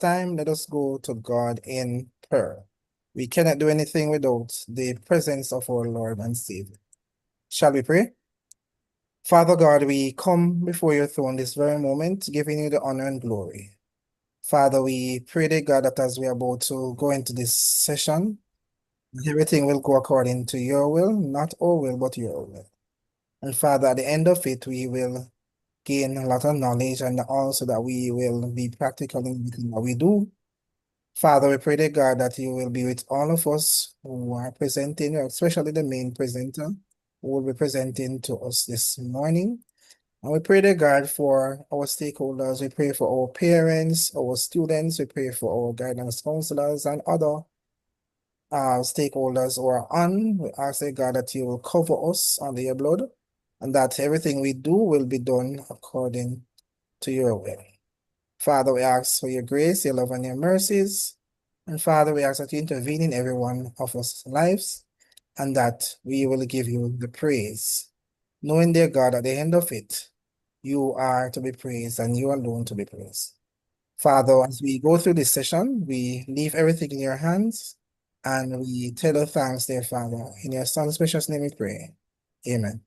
time, let us go to God in prayer. We cannot do anything without the presence of our Lord and Savior. Shall we pray? Father God, we come before your throne this very moment, giving you the honor and glory. Father, we pray, dear God, that as we are about to go into this session, everything will go according to your will, not our will, but your will. And Father, at the end of it, we will gain a lot of knowledge and also that we will be practical in everything that we do. Father, we pray, dear God, that you will be with all of us who are presenting, especially the main presenter who will be presenting to us this morning. And we pray, dear God, for our stakeholders. We pray for our parents, our students. We pray for our guidance counselors and other stakeholders who are on. We ask, dear God, that you will cover us under your blood and that everything we do will be done according to your will. Father, we ask for your grace, your love, and your mercies. And Father, we ask that you intervene in every one of us lives and that we will give you the praise. Knowing, dear God, at the end of it, you are to be praised and you alone to be praised. Father, as we go through this session, we leave everything in your hands and we tell you thanks, dear Father. In your Son's precious name we pray. Amen.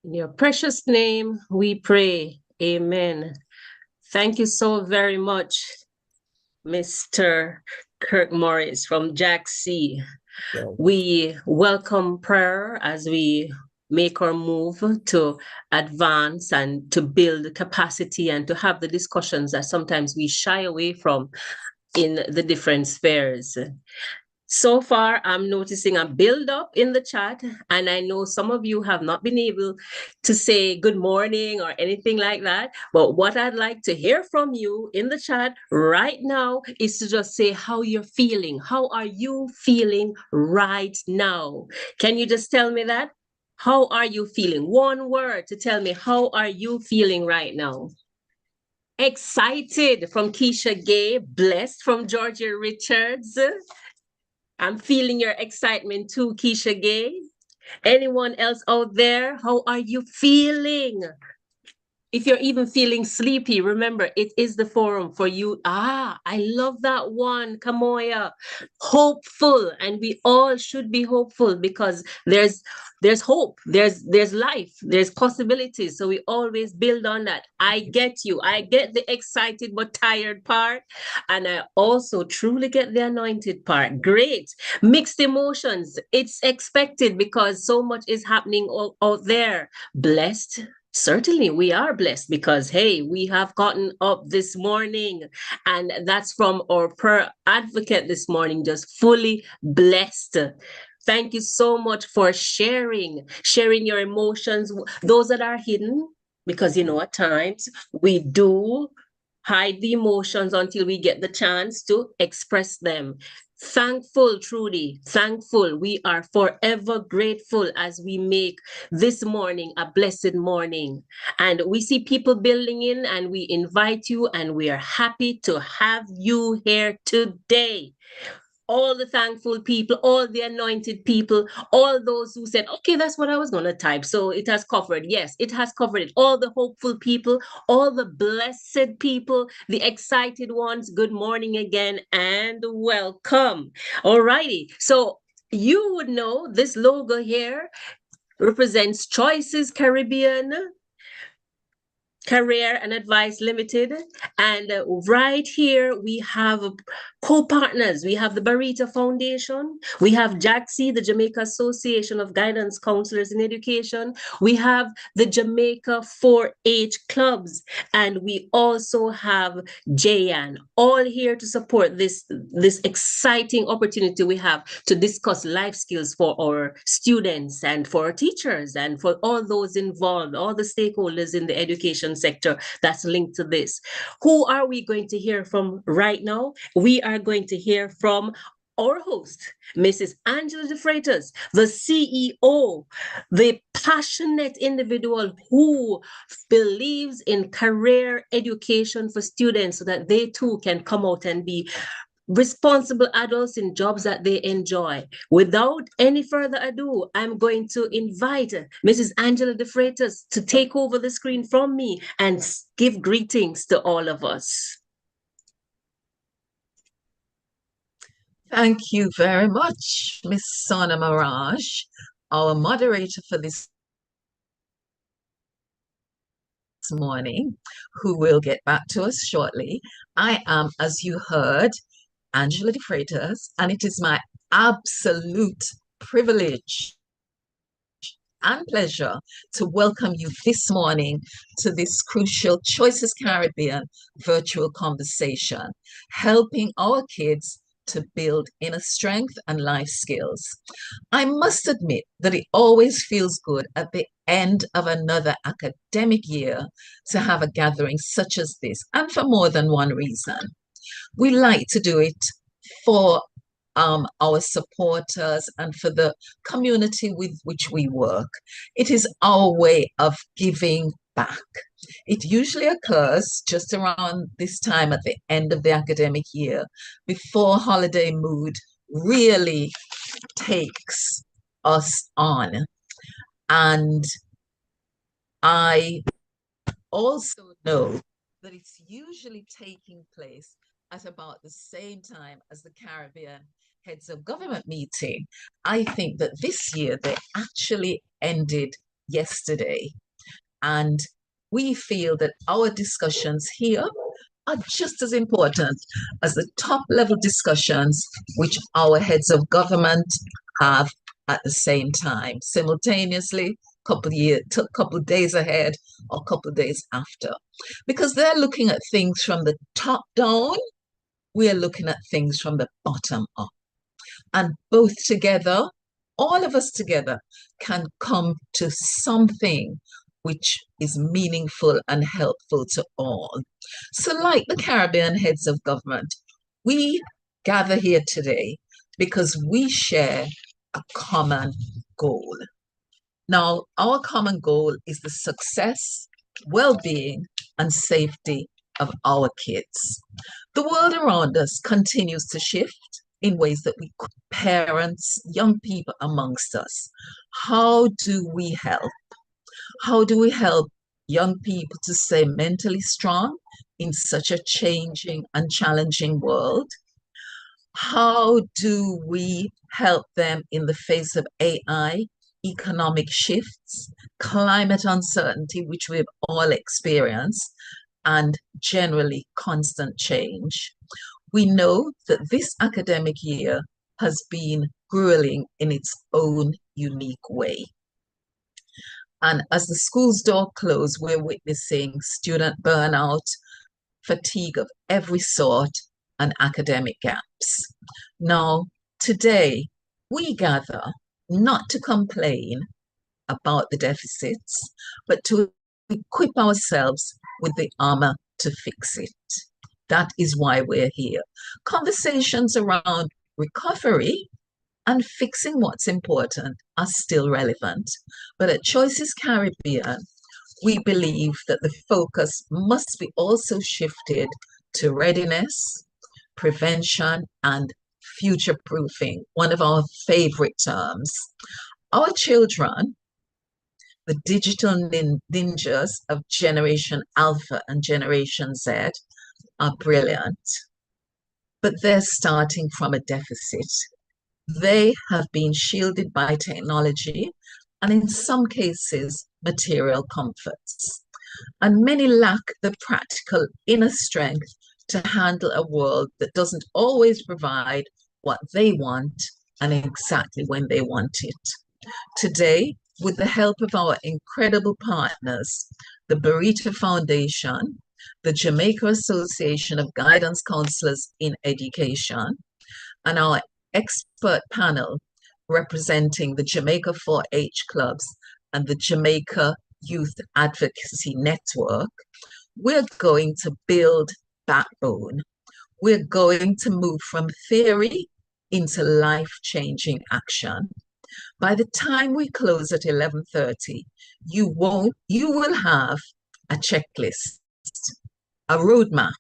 In your precious name we pray. Amen. Thank you so very much, Mr. Kirk Morris from Jack C. We welcome prayer as we make our move to advance and to build capacity and to have the discussions that sometimes we shy away from in the different spheres. So far, I'm noticing a build-up in the chat, and I know some of you have not been able to say good morning or anything like that. But what I'd like to hear from you in the chat right now is to just say how you're feeling. How are you feeling right now? Can you just tell me that? How are you feeling? One word to tell me, how are you feeling right now? Excited from Keisha Gay, blessed from Georgia Richards. I'm feeling your excitement too, Keisha Gay. Anyone else out there? How are you feeling? If you're even feeling sleepy, remember, it is the forum for you. I love that one, Kamoya. Hopeful, and we all should be hopeful because there's hope, there's life, there's possibilities. So we always build on that. I get you. I get the excited but tired part, and I also truly get the anointed part. Great. Mixed emotions. It's expected because so much is happening out there. Blessed. Certainly, we are blessed because, hey, we have gotten up this morning, and that's from our prayer advocate this morning, just fully blessed. Thank you so much for sharing your emotions, those that are hidden, because, at times we do hide the emotions until we get the chance to express them. Thankful, Trudy, thankful. We are forever grateful as we make this morning a blessed morning. And we see people building in and we invite you and we are happy to have you here today. All the thankful people, all the anointed people, all those who said, okay, that's what I was going to type. So it has covered. Yes, it has covered it. All the hopeful people, all the blessed people, the excited ones. Good morning again and welcome. All righty. So you would know this logo here represents Choices Caribbean Career and Advice Limited. And right here, we have co-partners. We have the Barita Foundation. We have JAXI, the Jamaica Association of Guidance Counselors in Education. We have the Jamaica 4-H Clubs. And we also have JAN, all here to support this exciting opportunity we have to discuss life skills for our students and for our teachers and for all those involved, all the stakeholders in the education sector that's linked to this. Who are we going to hear from right now? We are going to hear from our host, Mrs. Angela De Freitas, the CEO, the passionate individual who believes in career education for students so that they too can come out and be responsible adults in jobs that they enjoy. Without any further ado, I'm going to invite Mrs. Angela De Freitas to take over the screen from me and give greetings to all of us. Thank you very much, Miss Sona Mirage, our moderator for this morning, who will get back to us shortly. I am, as you heard, Angela De Freitas, and it is my absolute privilege and pleasure to welcome you this morning to this crucial Choices Caribbean virtual conversation, helping our kids to build inner strength and life skills. I must admit that it always feels good at the end of another academic year to have a gathering such as this, and for more than one reason. We like to do it for our supporters and for the community with which we work. It is our way of giving back. It usually occurs just around this time at the end of the academic year, before holiday mood really takes us on. And I also know that it's usually taking place at about the same time as the Caribbean Heads of Government meeting. I think that this year they actually ended yesterday. And we feel that our discussions here are just as important as the top level discussions which our heads of government have at the same time, simultaneously, couple of days ahead or couple of days after, because they're looking at things from the top down. We are looking at things from the bottom up, and both together, all of us together, can come to something which is meaningful and helpful to all. So like the Caribbean Heads of Government, we gather here today because we share a common goal. Now, our common goal is the success, well-being, and safety of our kids. The world around us continues to shift in ways that we, parents, young people amongst us. How do we help? How do we help young people to stay mentally strong in such a changing and challenging world? How do we help them in the face of AI, economic shifts, climate uncertainty, which we've all experienced, and generally constant change? We know that this academic year has been grueling in its own unique way. And as the school's door close, we're witnessing student burnout, fatigue of every sort, and academic gaps. Now, today, we gather not to complain about the deficits, but to equip ourselves with the armor to fix it. That is why we're here. Conversations around recovery and fixing what's important are still relevant. But at Choices Caribbean, we believe that the focus must be also shifted to readiness, prevention, and future-proofing, one of our favorite terms. Our children, the digital ninjas of Generation Alpha and Generation Z, are brilliant, but they're starting from a deficit. They have been shielded by technology and in some cases, material comforts. And many lack the practical inner strength to handle a world that doesn't always provide what they want and exactly when they want it. Today, with the help of our incredible partners, the Burrito Foundation, the Jamaica Association of Guidance Counselors in Education, and our expert panel representing the Jamaica 4-H clubs and the Jamaica Youth Advocacy Network, we're going to build backbone. We're going to move from theory into life-changing action. By the time we close at 11:30, you will have a checklist, a roadmap,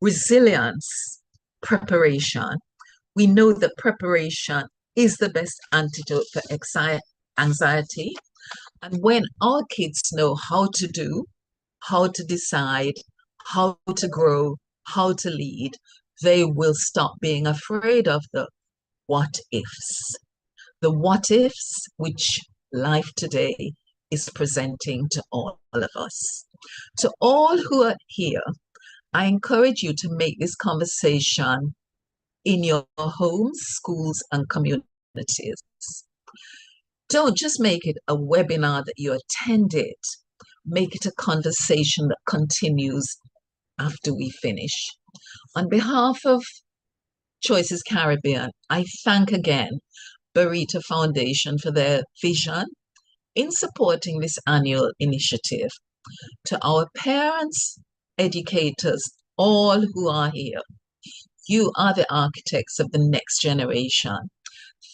resilience, preparation. We know that preparation is the best antidote for anxiety. And when our kids know how to do, how to decide, how to grow, how to lead, they will stop being afraid of the what ifs. The what ifs which life today is presenting to all of us. To all who are here, I encourage you to make this conversation in your homes, schools, and communities. Don't just make it a webinar that you attended. Make it a conversation that continues after we finish. On behalf of Choices Caribbean, I thank again Barita Foundation for their vision in supporting this annual initiative. To our parents, educators, all who are here, you are the architects of the next generation.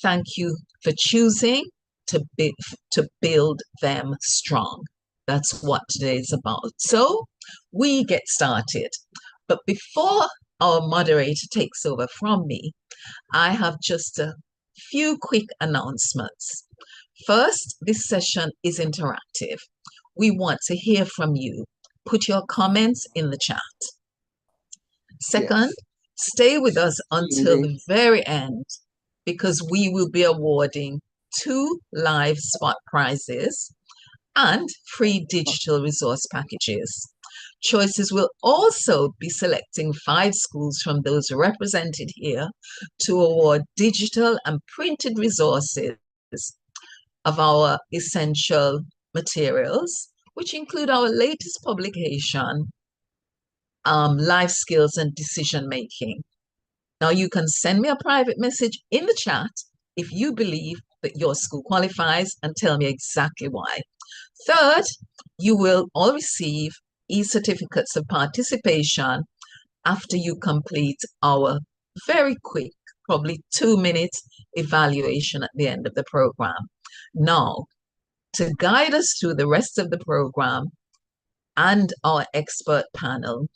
Thank you for choosing to build them strong. That's what today is about. So we get started. But before our moderator takes over from me, I have just a few quick announcements. First, this session is interactive. We want to hear from you. Put your comments in the chat. Second, stay with us until the very end, because we will be awarding 2 live spot prizes and free digital resource packages. Choices will also be selecting 5 schools from those represented here to award digital and printed resources of our essential materials, which include our latest publication, Life Skills and Decision Making. Now, you can send me a private message in the chat if you believe that your school qualifies and tell me exactly why. Third, you will all receive e-certificates of participation after you complete our very quick, probably 2-minute evaluation at the end of the program. Now, to guide us through the rest of the program and our expert panel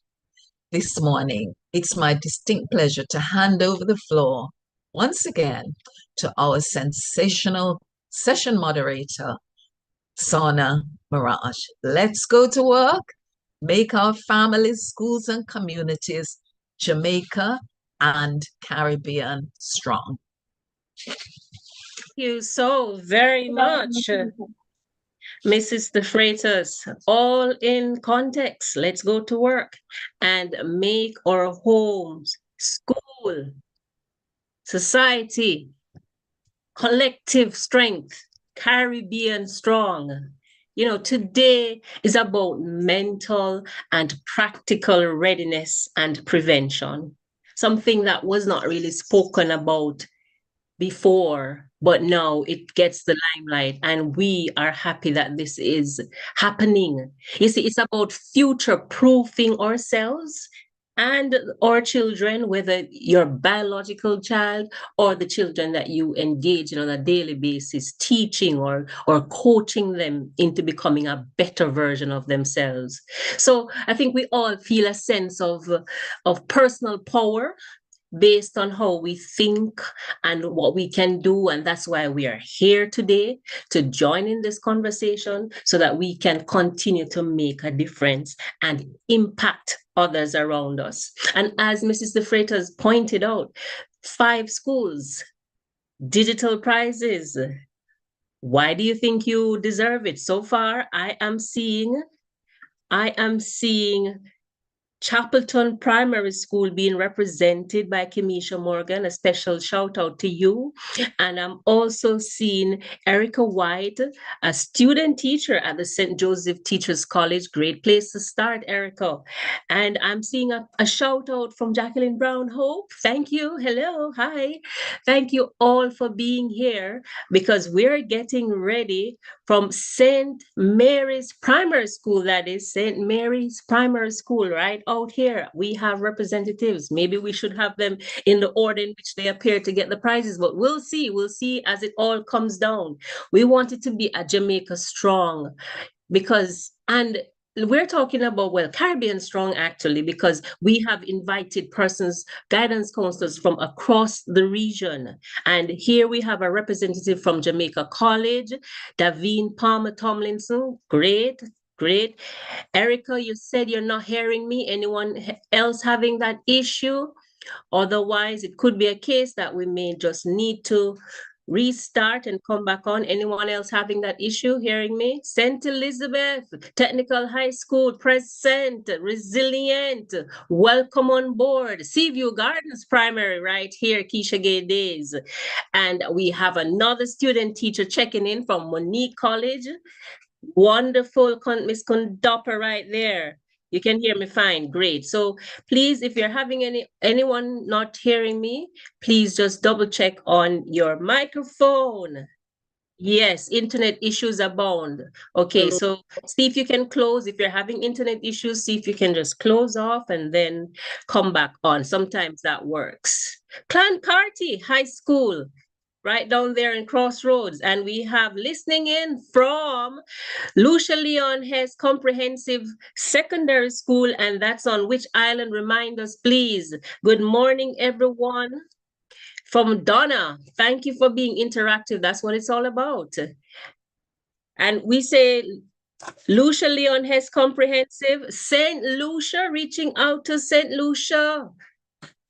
this morning, it's my distinct pleasure to hand over the floor once again to our sensational session moderator, Sana Mirage. Let's go to work, make our families, schools, and communities, Jamaica and Caribbean strong. Thank you so very much, Mrs. De Freitas. All in context. Let's go to work and make our homes, school, society, collective strength, Caribbean strong. You know, today is about mental and practical readiness and prevention, something that was not really spoken about before, but now it gets the limelight, and we are happy that this is happening. You see, it's about future-proofing ourselves and our children, whether your biological child or the children that you engage in on a daily basis, teaching or coaching them into becoming a better version of themselves. So I think we all feel a sense of personal power based on how we think and what we can do. And that's why we are here today, to join in this conversation so that we can continue to make a difference and impact others around us. And as Mrs. De Freitas pointed out, 5 schools, digital prizes. Why do you think you deserve it? So far, I am seeing Chapelton Primary School being represented by Kemisha Morgan. A special shout out to you. And I'm also seeing Erica White, a student teacher at the St. Joseph Teachers College. Great place to start, Erica. And I'm seeing a shout out from Jacqueline Brown Hope. Thank you. Hello. Hi. Thank you all for being here, because we're getting ready from St. Mary's Primary School, that is St. Mary's Primary School, right out here. We have representatives. Maybe we should have them in the order in which they appear to get the prizes, but we'll see. We'll see as it all comes down. We want it to be a Jamaica strong, because, and we're talking about, well, Caribbean Strong actually, because we have invited persons, guidance counselors from across the region. And here we have a representative from Jamaica College, Davine Palmer Tomlinson. Great, great. Erica, you said you're not hearing me. Anyone else having that issue? Otherwise, it could be a case that we may just need to restart and come back on. Anyone else having that issue hearing me? St. Elizabeth, Technical High School, present, resilient, welcome on board. Seaview Gardens Primary right here, Keisha Gay Days. And we have another student teacher checking in from Monique College. Wonderful, Miss Kondopper right there. You can hear me fine, great. So please, if you're having anyone not hearing me, please just double check on your microphone. Yes, internet issues abound. Okay, so see if you can close. If you're having internet issues, see if you can just close off and then come back on. Sometimes that works. Clancarty High School, right down there in Crossroads. And we have listening in from Lucia Leon Hess Comprehensive Secondary School, and that's on which island? Remind us, please. Good morning, everyone. From Donna, thank you for being interactive. That's what it's all about. And we say Lucia Leon Hess Comprehensive, St. Lucia, reaching out to St. Lucia.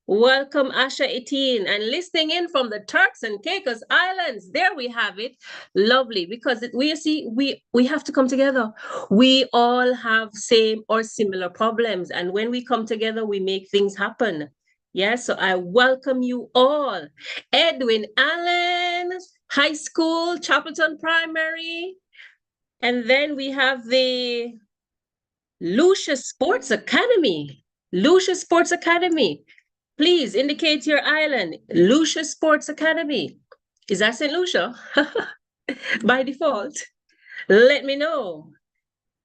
Welcome, Asha 18, and listening in from the Turks and Caicos Islands. There we have it. Lovely, because we have to come together. We all have same or similar problems, and when we come together, we make things happen. Yes, so I welcome you all. Edwin Allen High School, Chapelton Primary, and then we have the Lucia Sports Academy. Lucia Sports Academy. Please indicate your island. Lucia Sports Academy. Is that St. Lucia? By default. Let me know.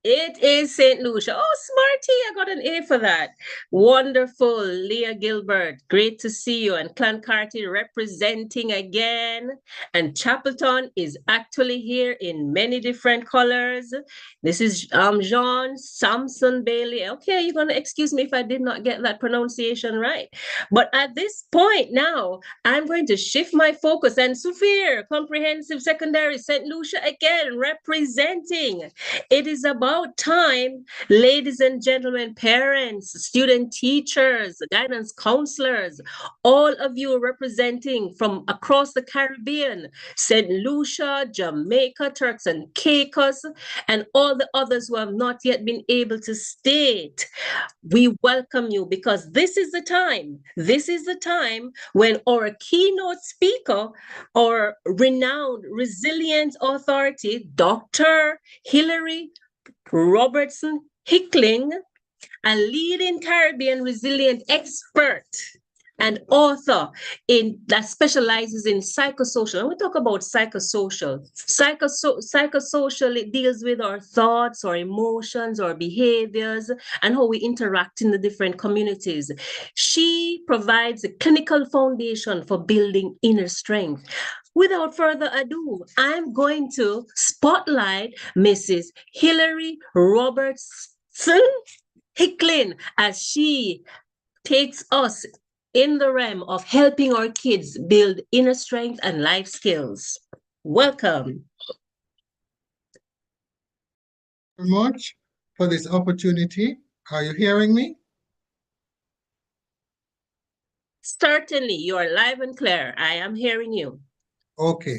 It is St. Lucia. Oh, Smarty, I got an A for that. Wonderful, Leah Gilbert. Great to see you. And Clancarty representing again. And Chapelton is actually here in many different colors. This is Jean Samson Bailey. Okay, you're going to excuse me if I did not get that pronunciation right. But at this point now, I'm going to shift my focus. And Sufir, Comprehensive Secondary, St. Lucia again, representing. It is about time, ladies and gentlemen, parents, student teachers, guidance counselors, all of you representing from across the Caribbean, St. Lucia, Jamaica, Turks and Caicos, and all the others who have not yet been able to state. We welcome you because this is the time when our keynote speaker, our renowned resilient authority, Dr. Hilary Robertson Hickling, a leading Caribbean resilient expert and author that specializes in psychosocial. And we talk about psychosocial. Psychosocial, it deals with our thoughts, our emotions, our behaviors, and how we interact in the different communities. She provides a clinical foundation for building inner strength. Without further ado, I'm going to spotlight Mrs. Hilary Robertson Hickling as she takes us in the realm of helping our kids build inner strength and life skills. Welcome. Very much for this opportunity. Are you hearing me? Certainly, you are live and clear. I am hearing you. Okay.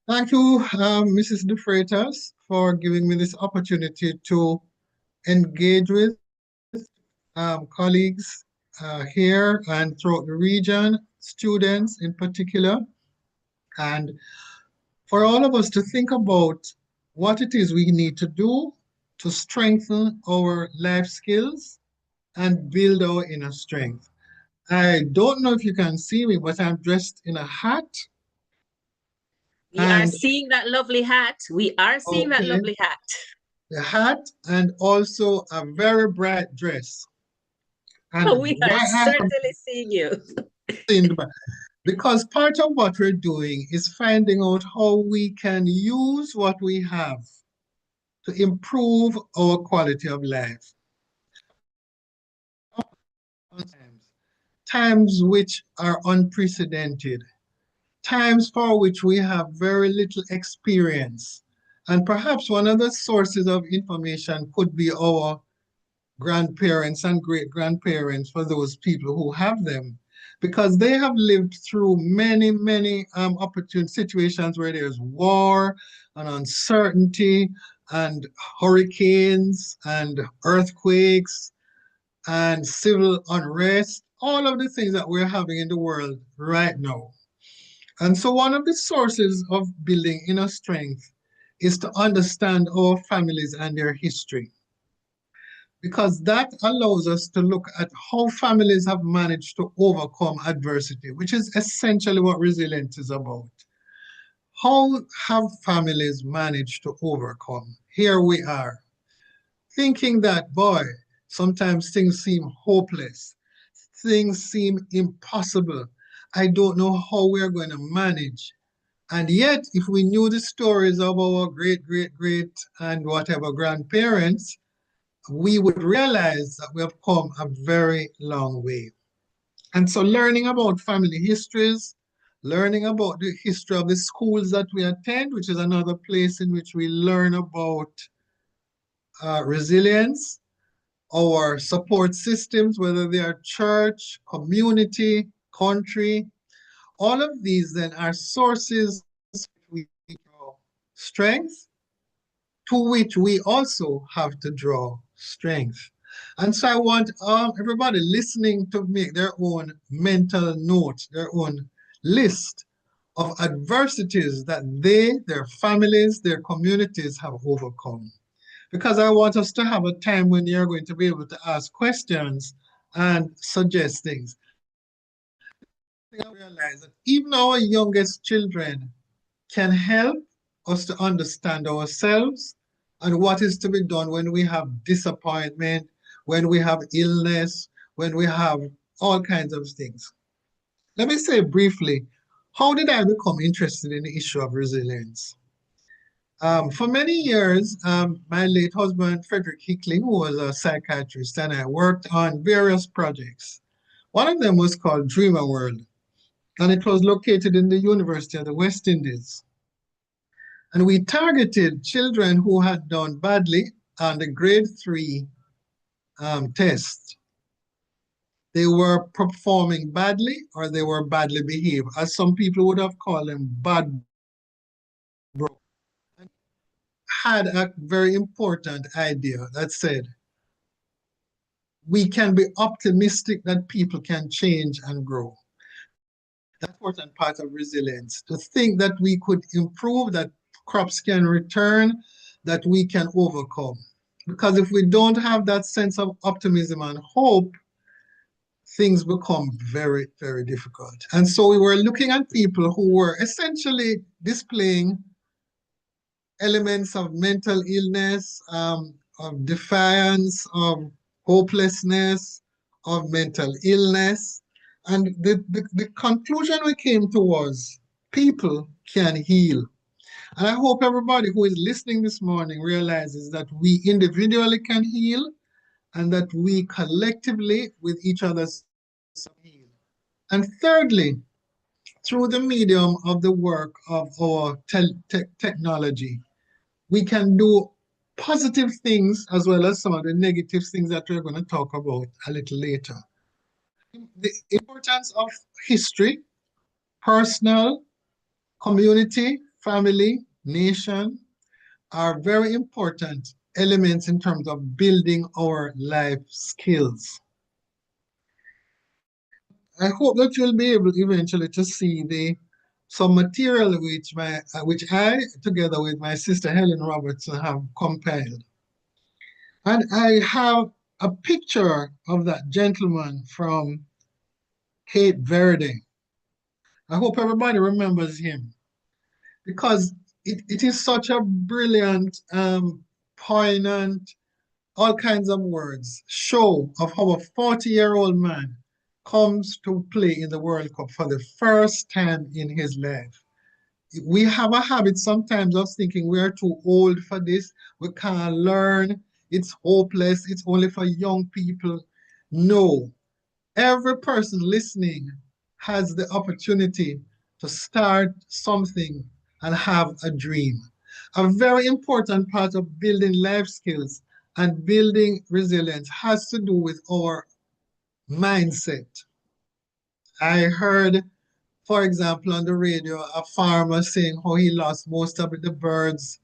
Thank you, Mrs. De Freitas, for giving me this opportunity to engage with colleagues here and throughout the region, students in particular, and for all of us to think about what it is we need to do to strengthen our life skills and build our inner strength. I don't know if you can see me, but I'm dressed in a hat. We are seeing that lovely hat. We are seeing that lovely hat. The hat and also a very bright dress. And we are certainly seeing you. Because part of what we're doing is finding out how we can use what we have to improve our quality of life. Times which are unprecedented, times for which we have very little experience. And perhaps one of the sources of information could be our grandparents and great-grandparents, for those people who have them, because they have lived through many, many opportune situations where there's war and uncertainty and hurricanes and earthquakes and civil unrest, all of the things that we're having in the world right now. And so one of the sources of building inner strength is to understand our families and their history, because that allows us to look at how families have managed to overcome adversity, which is essentially what resilience is about. How have families managed to overcome? Here we are, thinking that, boy, sometimes things seem hopeless, things seem impossible. I don't know how we're going to manage. And yet, if we knew the stories of our great, and whatever grandparents, we would realize that we have come a very long way. And so learning about family histories, learning about the history of the schools that we attend, which is another place in which we learn about resilience, our support systems, whether they are church, community, country, all of these then are sources we draw strength, to which we also have to draw strength. And so I want everybody listening to make their own mental note, their own list of adversities that they, their families, their communities have overcome. Because I want us to have a time when you're going to be able to ask questions and suggest things. I realize that even our youngest children can help us to understand ourselves and what is to be done when we have disappointment, when we have illness, when we have all kinds of things. Let me say briefly, how did I become interested in the issue of resilience? For many years, my late husband, Frederick Hickling, who was a psychiatrist, and I worked on various projects. One of them was called Dreamer World, and it was located in the University of the West Indies. And we targeted children who had done badly on the grade 3 test. They were performing badly or they were badly behaved, as some people would have called them bad bro. Had a very important idea that said, we can be optimistic that people can change and grow. That's an important part of resilience, to think that we could improve, that crops can return, that we can overcome. Because if we don't have that sense of optimism and hope, things become very, very difficult. And so we were looking at people who were essentially displaying elements of mental illness, of defiance, of hopelessness, of mental illness. And the conclusion we came to was people can heal. And I hope everybody who is listening this morning realizes that we individually can heal and that we collectively with each other heal. And thirdly, through the medium of the work of our technology, we can do positive things as well as some of the negative things that we're going to talk about a little later. The importance of history, personal, community, family, nation, are very important elements in terms of building our life skills. I hope that you'll be able eventually to see some material which I, together with my sister Helen Robertson, have compiled. And I have a picture of that gentleman from Cape Verde. I hope everybody remembers him, because it is such a brilliant, poignant, all kinds of words, show of how a 40-year-old man comes to play in the World Cup for the first time in his life. We have a habit sometimes of thinking we are too old for this, we can't learn, it's hopeless, it's only for young people. No, every person listening has the opportunity to start something and have a dream. A very important part of building life skills and building resilience has to do with our mindset. I heard, for example, on the radio, a farmer saying how he lost most of the birds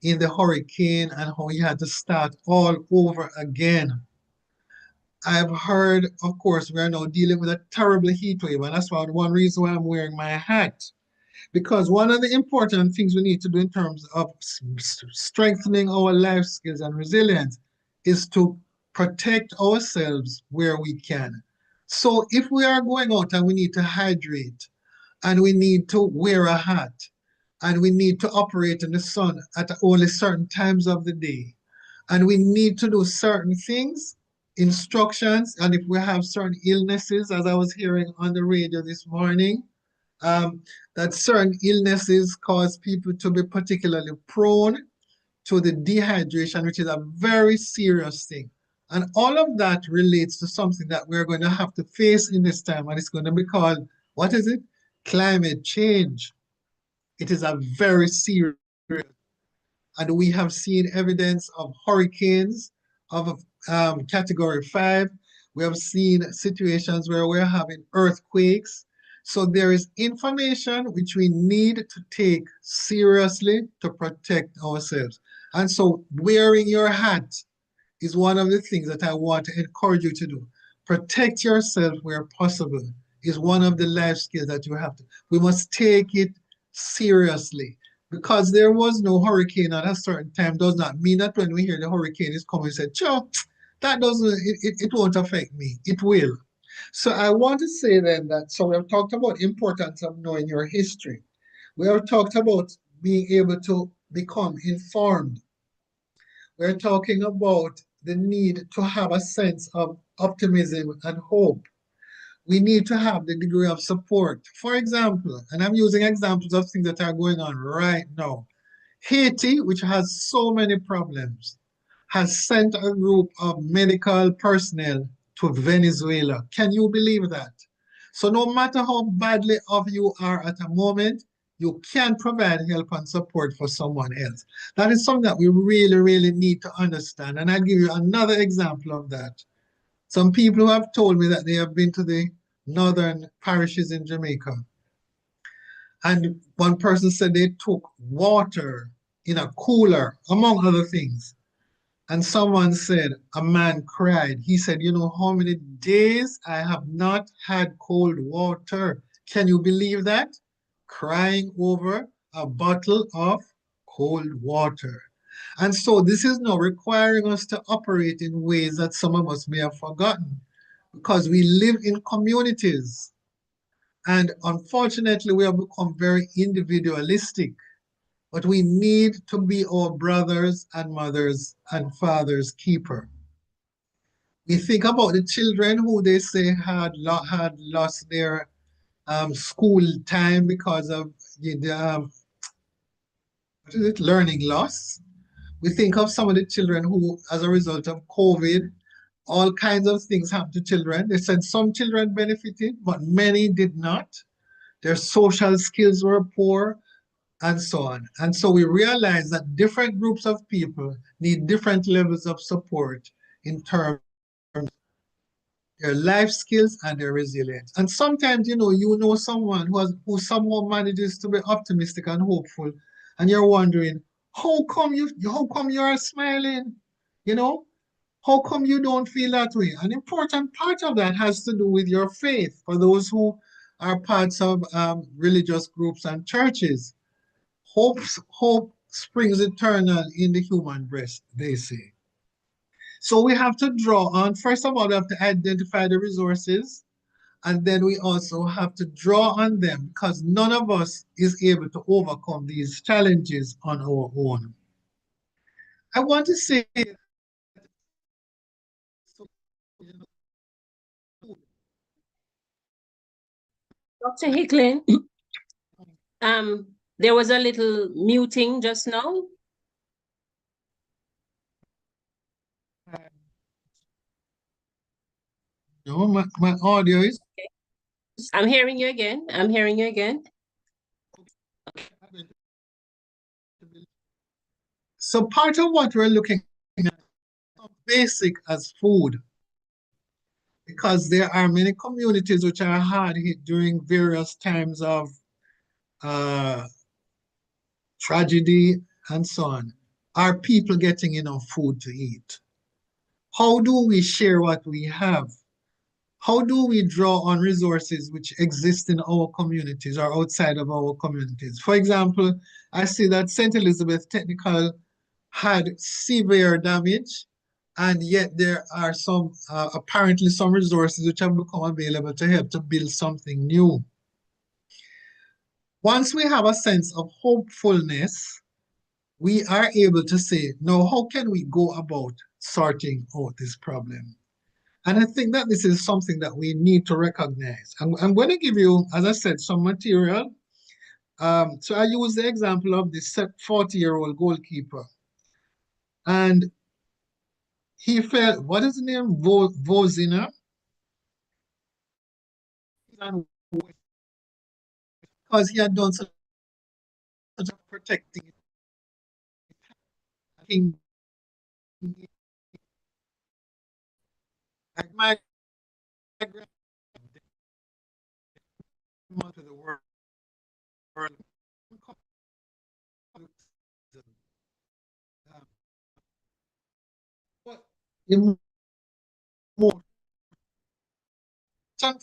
in the hurricane and how he had to start all over again. I've heard, of course, we are now dealing with a terrible heat wave, and that's one reason why I'm wearing my hat. Because one of the important things we need to do in terms of strengthening our life skills and resilience is to protect ourselves where we can. So if we are going out and we need to hydrate, and we need to wear a hat, and we need to operate in the sun at only certain times of the day, and we need to do certain things, instructions, and if we have certain illnesses, as I was hearing on the radio this morning, um, that certain illnesses cause people to be particularly prone to the dehydration, which is a very serious thing. And all of that relates to something that we're going to have to face in this time, and it's going to be called, what is it? Climate change. It is a very serious, and we have seen evidence of hurricanes of category 5. We have seen situations where we're having earthquakes. So there is information which we need to take seriously to protect ourselves. And so wearing your hat is one of the things that I want to encourage you to do. Protect yourself where possible is one of the life skills that you have to. We must take it seriously. Because there was no hurricane at a certain time does not mean that when we hear the hurricane is coming, we say, sure, that doesn't, it won't affect me. It will. So I want to say then that, so we have talked about importance of knowing your history. We have talked about being able to become informed. We're talking about the need to have a sense of optimism and hope. We need to have the degree of support. For example, and I'm using examples of things that are going on right now. Haiti, which has so many problems, has sent a group of medical personnel to Venezuela. Can you believe that? So no matter how badly off you are at a moment, you can provide help and support for someone else. That is something that we really, really need to understand. And I'll give you another example of that. Some people have told me that they have been to the northern parishes in Jamaica. And one person said they took water in a cooler, among other things. And someone said, a man cried. He said, you know how many days I have not had cold water? Can you believe that? Crying over a bottle of cold water. And so this is now requiring us to operate in ways that some of us may have forgotten because we live in communities. And unfortunately, we have become very individualistic. But we need to be our brothers and mothers and fathers' keeper. We think about the children who they say had lost their school time because of the learning loss. We think of some of the children who, as a result of COVID, all kinds of things happened to children. They said some children benefited, but many did not. Their social skills were poor, and so on. And so we realize that different groups of people need different levels of support in terms of their life skills and their resilience. And sometimes, you know someone who somehow manages to be optimistic and hopeful, and you're wondering, how come you are smiling? You know, how come you don't feel that way? An important part of that has to do with your faith. For those who are parts of religious groups and churches, hope springs eternal in the human breast, they say. So we have to draw on, first of all, we have to identify the resources, and then we also have to draw on them because none of us is able to overcome these challenges on our own. I want to say, Dr. Hicklin, um, There was a little muting just now. No, my audio is. I'm hearing you again. I'm hearing you again. So part of what we're looking at is basic as food, because there are many communities which are hard hit during various times of tragedy and so on. Are people getting enough food to eat? How do we share what we have? How do we draw on resources which exist in our communities or outside of our communities? For example, I see that St. Elizabeth Technical had severe damage, and yet there are some, apparently some resources which have become available to help to build something new. Once we have a sense of hopefulness, we are able to say, now, how can we go about sorting out this problem? And I think that this is something that we need to recognize. I'm going to give you, as I said, some material. So I use the example of this 40-year-old goalkeeper. And he felt, what is the name? Vozina? Because he had done such a protecting. Like my grandmother to the world. But important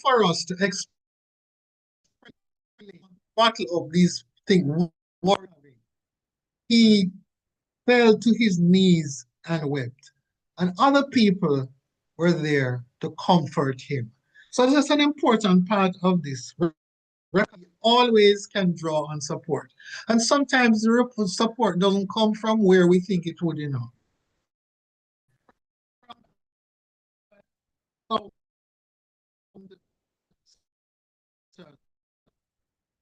for us to explain battle of these things. He fell to his knees and wept, and other people were there to comfort him. So that's an important part of this. We always can draw on support, and sometimes the support doesn't come from where we think it would,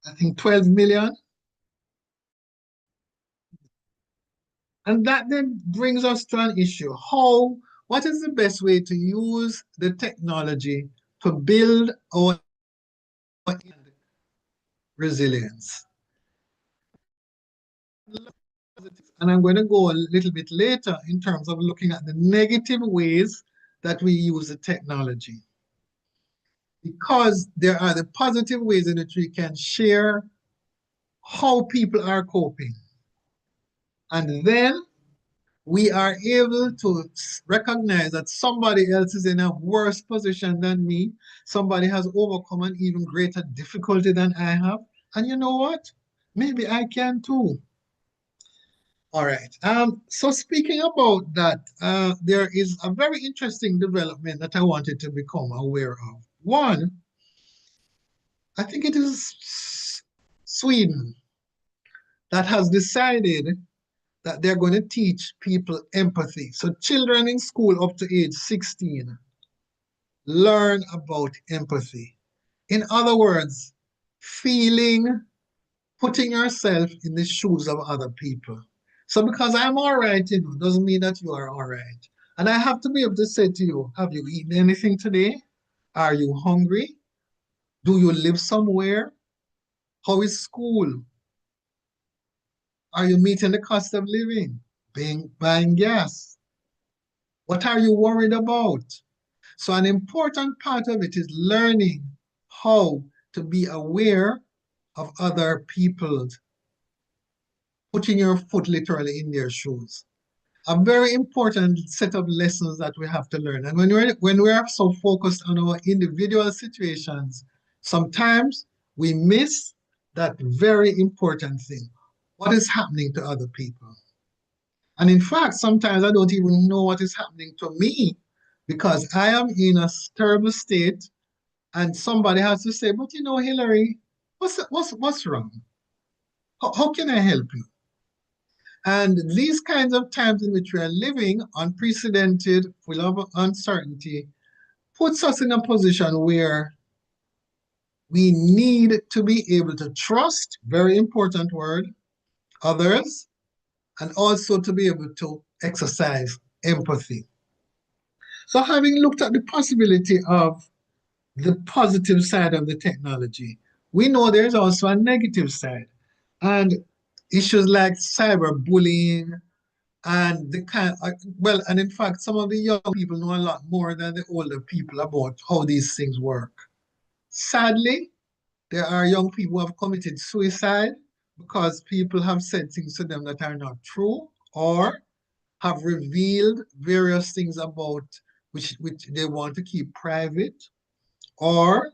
I think 12 million. And that then brings us to an issue. What is the best way to use the technology to build our resilience? And I'm going to go a little bit later in terms of looking at the negative ways that we use the technology. Because there are the positive ways in which we can share how people are coping. And then we are able to recognize that somebody else is in a worse position than me. Somebody has overcome an even greater difficulty than I have. And you know what? Maybe I can too. All right. So speaking about that, there is a very interesting development that I wanted to become aware of. One, I think it is Sweden that has decided that they're going to teach people empathy. So children in school up to age 16 learn about empathy. In other words, feeling, putting yourself in the shoes of other people. So because I'm all right, doesn't mean that you are all right. And I have to be able to say to you, have you eaten anything today? Are you hungry? Do you live somewhere? How is school? Are you meeting the cost of living? Buying gas? What are you worried about? So an important part of it is learning how to be aware of other people, putting your foot literally in their shoes. A very important set of lessons that we have to learn. And when we are so focused on our individual situations, sometimes we miss that very important thing. What is happening to other people? And in fact, sometimes I don't even know what is happening to me because I am in a terrible state and somebody has to say, but Hillary, what's wrong? How can I help you? And these kinds of times in which we are living, unprecedented, full of uncertainty, puts us in a position where We need to be able to trust, very important word, others, and also to be able to exercise empathy. So having looked at the possibility of the positive side of the technology, we know there's also a negative side. And issues like cyberbullying and the kind well, and in fact, some of the young people know a lot more than the older people about how these things work. Sadly, there are young people who have committed suicide because people have said things to them that are not true or have revealed various things about which they want to keep private, or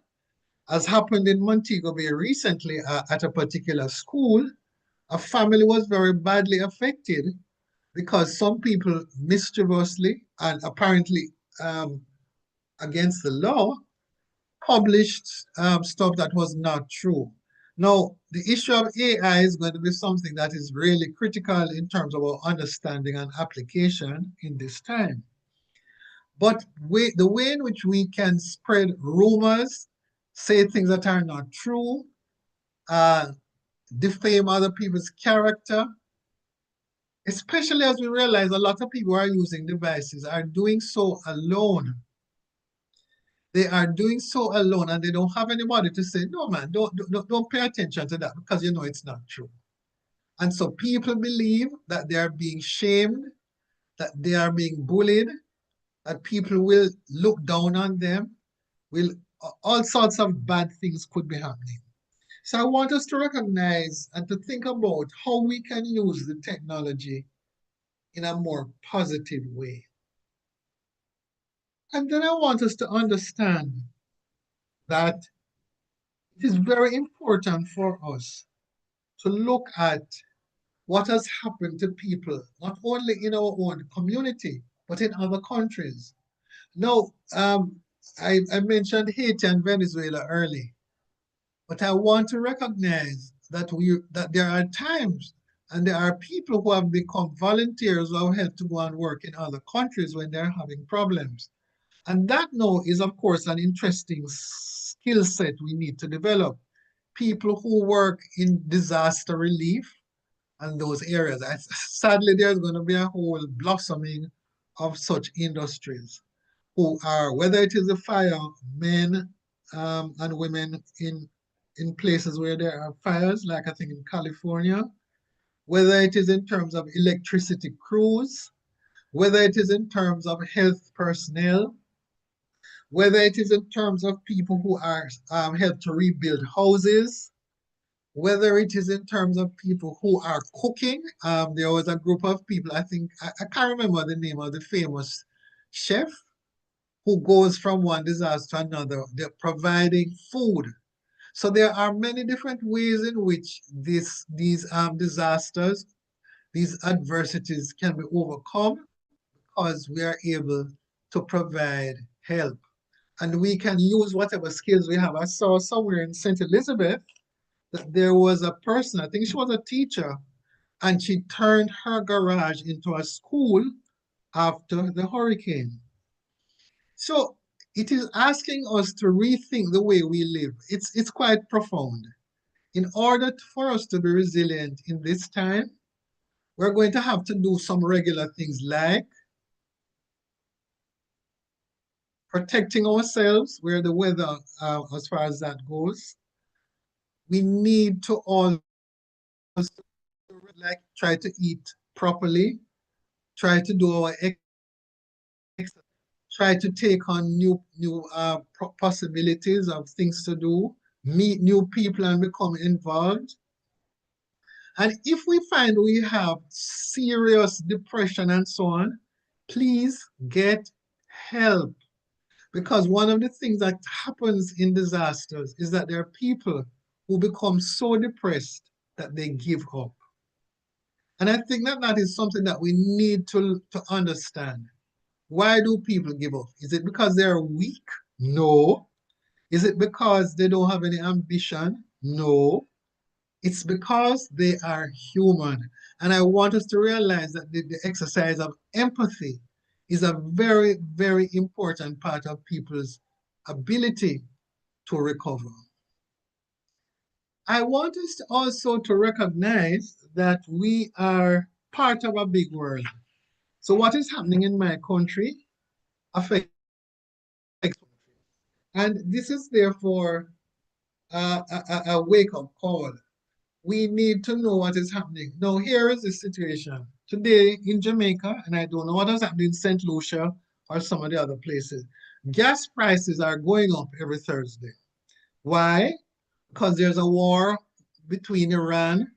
as happened in Montego Bay recently at a particular school, a family was very badly affected because some people mischievously and apparently against the law published stuff that was not true. Now, the issue of AI is going to be something that is really critical in terms of our understanding and application in this time. But the way in which we can spread rumors, say things that are not true, defame other people's character, especially as we realize a lot of people who are using devices are doing so alone. They are doing so alone and they don't have anybody to say, no, man, don't pay attention to that because you know it's not true. And so people believe that they are being shamed, that they are being bullied, that people will look down on them, all sorts of bad things could be happening. So I want us to recognize and to think about how we can use the technology in a more positive way. And then I want us to understand that it is very important for us to look at what has happened to people, not only in our own community, but in other countries. Now, I mentioned Haiti and Venezuela early, but I want to recognize that there are times and there are people who have become volunteers who have helped to go and work in other countries when they're having problems. And that now is, of course, an interesting skill set we need to develop. People who work in disaster relief and those areas. Sadly, there's going to be a whole blossoming of such industries who are, whether it is the firemen and women in places where there are fires, like I think in California, whether it is in terms of electricity crews, whether it is in terms of health personnel, whether it is in terms of people who are help to rebuild houses, whether it is in terms of people who are cooking. There was a group of people, I think, I can't remember the name of the famous chef who goes from one disaster to another. They're providing food. So there are many different ways in which these disasters, these adversities can be overcome because we are able to provide help. And we can use whatever skills we have. I saw somewhere in St. Elizabeth that there was a person, I think she was a teacher, and she turned her garage into a school after the hurricane. So it is asking us to rethink the way we live. It's quite profound. In order for us to be resilient in this time, we're going to have to do some regular things like protecting ourselves where the weather, as far as that goes. We need to all try to eat properly, try to do our exercise, try to take on new possibilities of things to do, meet new people and become involved. And if we find we have serious depression and so on, please get help. Because one of the things that happens in disasters is that there are people who become so depressed that they give up. And I think that that is something that we need to understand. Why do people give up? Is it because they're weak? No. Is it because they don't have any ambition? No. It's because they are human. And I want us to realize that the exercise of empathy is a very, very important part of people's ability to recover. I want us to also to recognize that we are part of a big world. So what is happening in my country affects, and this is therefore a wake-up call. We need to know what is happening. Now, here is the situation. Today in Jamaica, and I don't know what has happened in St. Lucia or some of the other places, gas prices are going up every Thursday. Why? Because there's a war between Iran,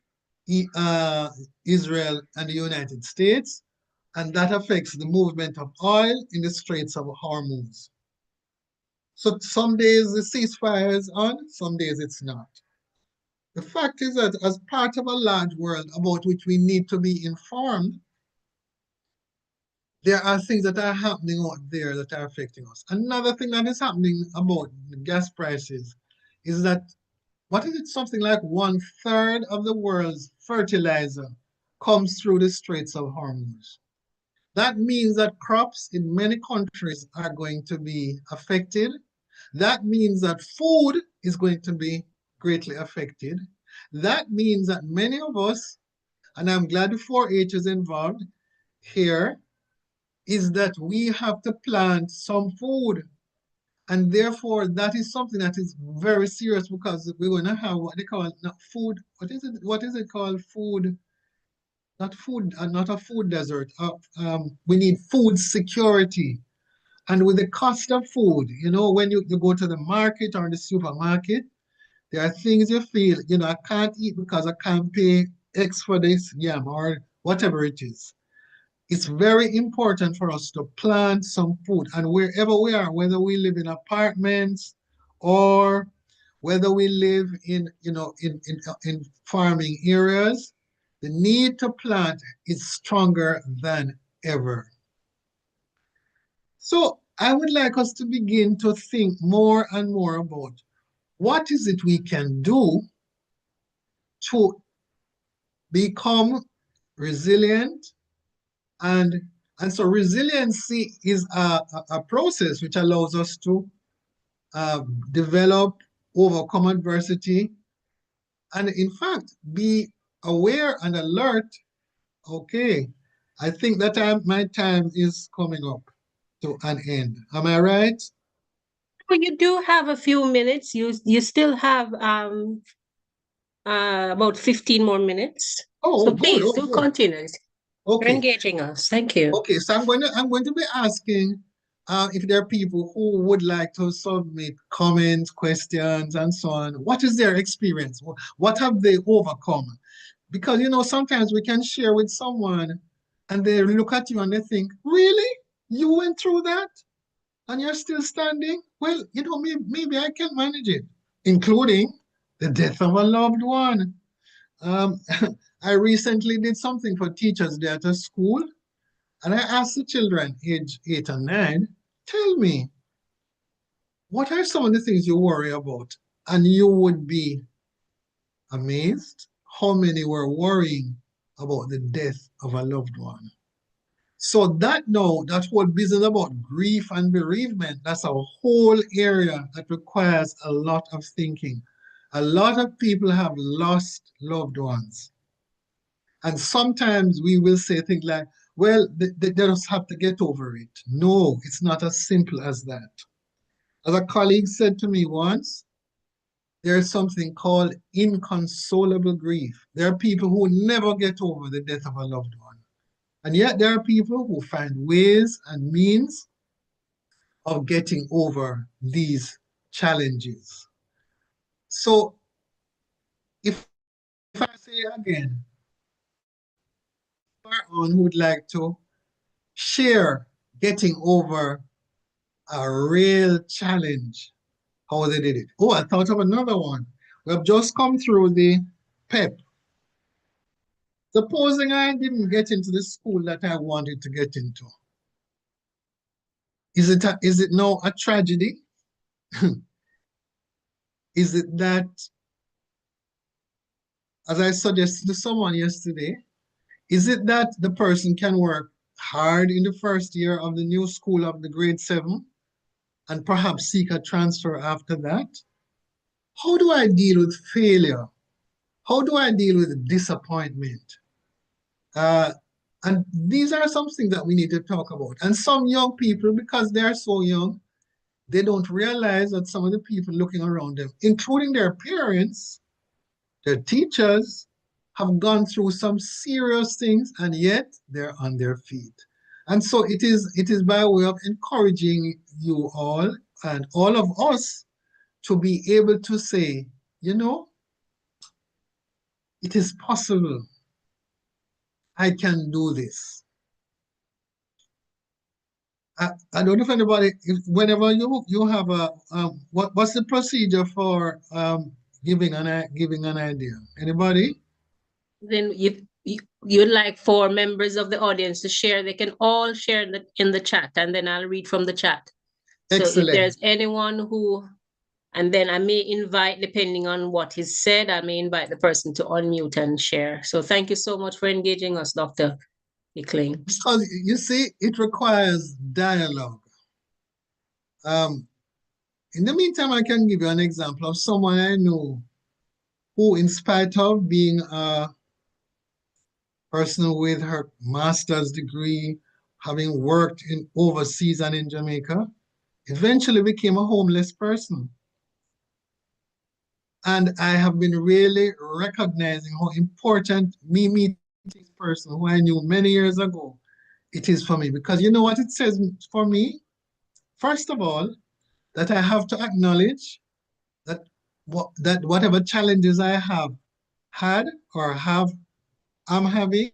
Israel, and the United States, and that affects the movement of oil in the Straits of Hormuz. So some days the ceasefire is on, some days it's not. The fact is that as part of a large world about which we need to be informed, there are things that are happening out there that are affecting us. Another thing that is happening about the gas prices is that, what is it, something like 1/3 of the world's fertilizer comes through the Straits of Hormuz. That means that crops in many countries are going to be affected. That means that food is going to be greatly affected. That means that many of us, and I'm glad the 4-H is involved here, is that we have to plant some food. And therefore, that is something that is very serious, because we're going to have what they call not food. What is it called? Food, not food, not a food desert. We need food security. And with the cost of food, you know, when you go to the market or the supermarket, there are things you feel, you know, I can't eat because I can't pay X for this yam or whatever it is. It's very important for us to plant some food, and wherever we are, whether we live in apartments or whether we live in, you know, in farming areas, the need to plant is stronger than ever. So I would like us to begin to think more and more about what is it we can do to become resilient. And so resiliency is a process which allows us to develop, overcome adversity, and in fact, be aware and alert. Okay, I think that my time is coming up to an end. Am I right? Well, you do have a few minutes. You still have about 15 more minutes. Oh, So good. please Oh, do good. continue. You're Okay. engaging us. Thank you. Okay, so I'm going to be asking if there are people who would like to submit comments, questions, and so on. What is their experience? What have they overcome? Because, you know, sometimes we can share with someone and they look at you and they think, really? You went through that and you're still standing? Well, you know, maybe I can manage it, including the death of a loved one. I recently did something for Teachers Day at a school, and I asked the children, age 8 and 9, tell me, what are some of the things you worry about? And you would be amazed how many were worrying about the death of a loved one. So that whole business about grief and bereavement, that's a whole area that requires a lot of thinking. A lot of people have lost loved ones. And sometimes we will say things like, well, they just have to get over it. No, it's not as simple as that. As a colleague said to me once, there is something called inconsolable grief. There are people who never get over the death of a loved one. And yet there are people who find ways and means of getting over these challenges. So if I say again, anyone who would like to share getting over a real challenge, how they did it. Oh, I thought of another one. We have just come through the PEP. Supposing I didn't get into the school that I wanted to get into. Is it now a tragedy? Is it that, as I suggested to someone yesterday, is it that the person can work hard in the first year of the new school of the grade 7 and perhaps seek a transfer after that? How do I deal with failure How do I deal with disappointment? And these are some things that we need to talk about. And some young people, because they are so young, they don't realize that some of the people looking around them, including their parents, their teachers, have gone through some serious things, and yet they're on their feet. And so it is by way of encouraging you all and all of us to be able to say, you know, it is possible. I can do this. I don't know if anybody, whenever you have a what's the procedure for giving an idea? Anybody? Then you'd like for members of the audience to share. They can all share in the chat, and then I'll read from the chat. So if Excellent. there's anyone who, and then I may invite, depending on what is said, I may invite the person to unmute and share. So thank you so much for engaging us, Dr. Hickling. Because you see, it requires dialogue. In the meantime, I can give you an example of someone I know who, in spite of being a person with her master's degree, having worked in overseas and in Jamaica, eventually became a homeless person. And I have been really recognizing how important me meeting this person who I knew many years ago it is for me. Because you know what it says for me? First of all, that I have to acknowledge that whatever challenges I have had or I'm having,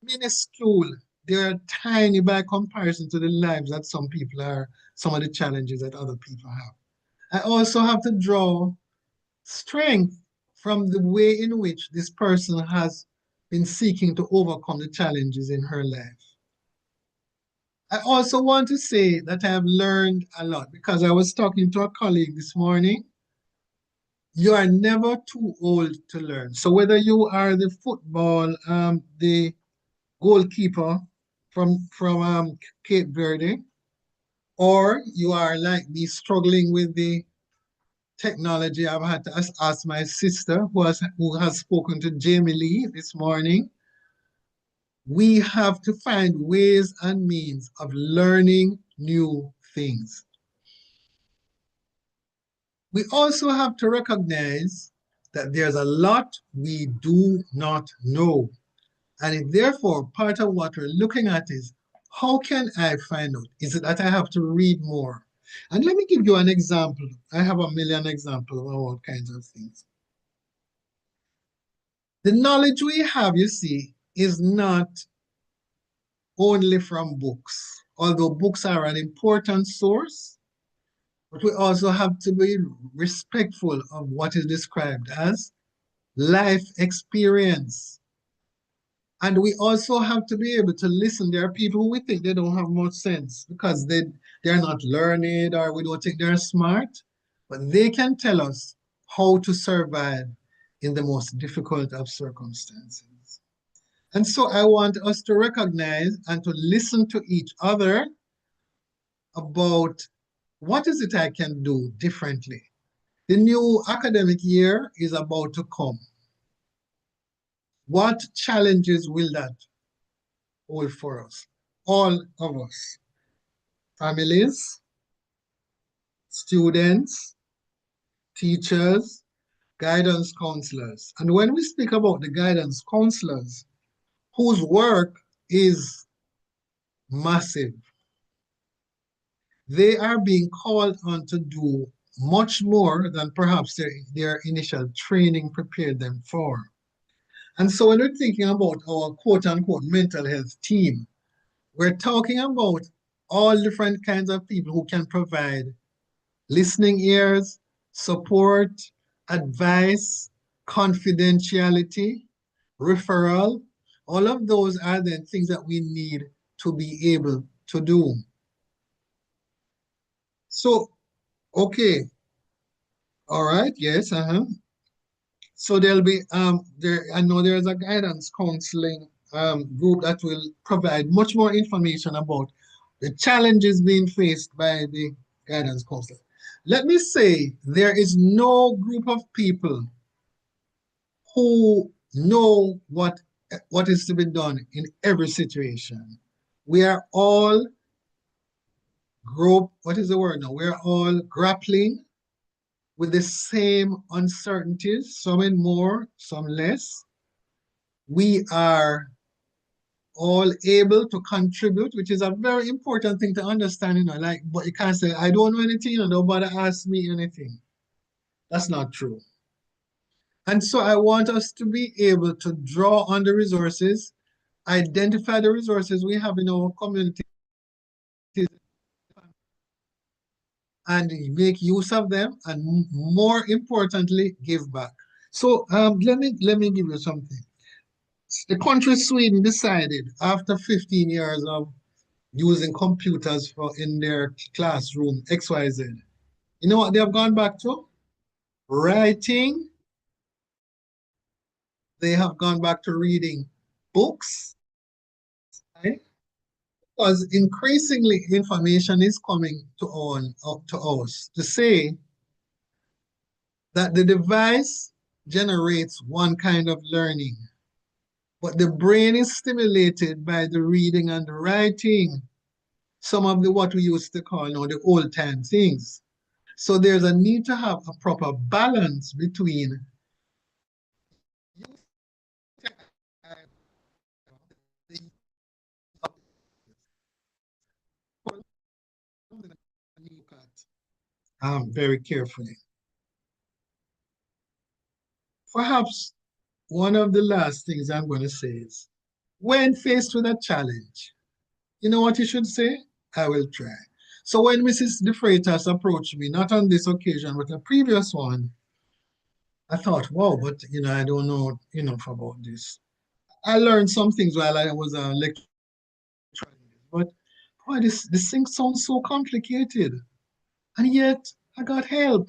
minuscule. They are tiny by comparison to the lives that some people are, some of the challenges that other people have. I also have to draw strength from the way in which this person has been seeking to overcome the challenges in her life. I also want to say that I have learned a lot because I was talking to a colleague this morning. You are never too old to learn. So whether you are the football, the goalkeeper from Cape Verde, or you are like me struggling with the technology. I've had to ask my sister who has spoken to Jamie Lee this morning. We have to find ways and means of learning new things. We also have to recognize that there's a lot we do not know. And therefore, part of what we're looking at is, how can I find out? Is it that I have to read more? And let me give you an example. I have a million examples of all kinds of things. The knowledge we have, you see, is not only from books, although books are an important source, but we also have to be respectful of what is described as life experience. And we also have to be able to listen. There are people who we think they don't have much sense because they're not learned or we don't think they're smart, but they can tell us how to survive in the most difficult of circumstances. And so I want us to recognize and to listen to each other about what is it I can do differently. The new academic year is about to come. What challenges will that hold for us? All of us. Families, students, teachers, guidance counselors. And when we speak about the guidance counselors, whose work is massive, they are being called on to do much more than perhaps their initial training prepared them for. And so when we're thinking about our quote-unquote mental health team, we're talking about all different kinds of people who can provide listening ears, support, advice, confidentiality, referral. All of those are then things that we need to be able to do. So, okay. All right, yes, So there'll be I know there's a guidance counseling group that will provide much more information about the challenges being faced by the guidance counselor. Let me say there is no group of people who know what is to be done in every situation. We are all what is the word now? We're all grappling with the same uncertainties, some in more, some less. We are all able to contribute, which is a very important thing to understand, but you can't say, I don't know anything, nobody asked me anything. That's not true. And so I want us to be able to draw on the resources, identify the resources we have in our community, and make use of them, and more importantly, give back. So let me give you something. The country Sweden decided after 15 years of using computers in their classroom, XYZ. You know what they have gone back to? Writing. They have gone back to reading books. Right? Because increasingly information is coming to us to say that the device generates one kind of learning, but the brain is stimulated by the reading and the writing, some of what we used to call the old time things. So there's a need to have a proper balance between very carefully. Perhaps one of the last things I'm going to say is, when faced with a challenge, you know what you should say? I will try. So when Mrs. De Freitas approached me, not on this occasion, but a previous one, I thought, wow, but I don't know enough about this. I learned some things while I was a lecturer, but boy, this thing sounds so complicated. And yet I got help.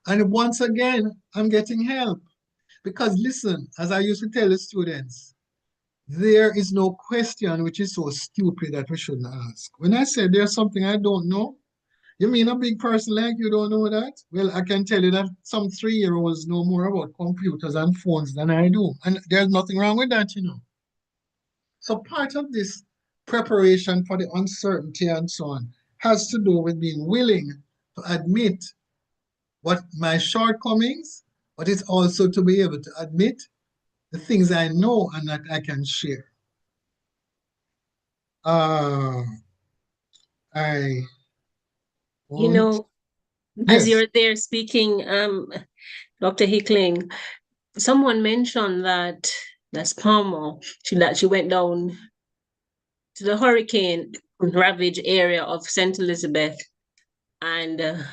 And once again, I'm getting help. Because listen, as I used to tell the students, there is no question which is so stupid that we shouldn't ask. When I say there's something I don't know, you mean a big person like you don't know that? Well, I can tell you that some 3-year-olds know more about computers and phones than I do. And there's nothing wrong with that, So part of this preparation for the uncertainty and so on has to do with being willing to admit what my shortcomings, but it's also to be able to admit the things I know and that I can share. As you're there speaking, Dr. Hickling, someone mentioned that that's Palmer, that she went down to the hurricane ravaged area of St. Elizabeth, and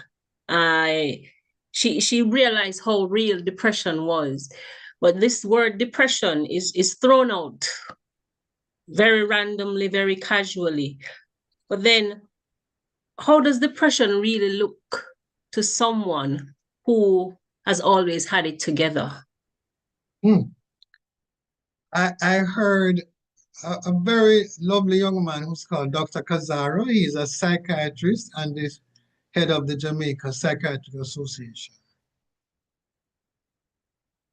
she realized how real depression was. But this word depression is thrown out very randomly, very casually. But then, how does depression really look to someone who has always had it together? I heard a very lovely young man who's called Dr. Kazaro. He's a psychiatrist and the head of the Jamaica Psychiatric Association.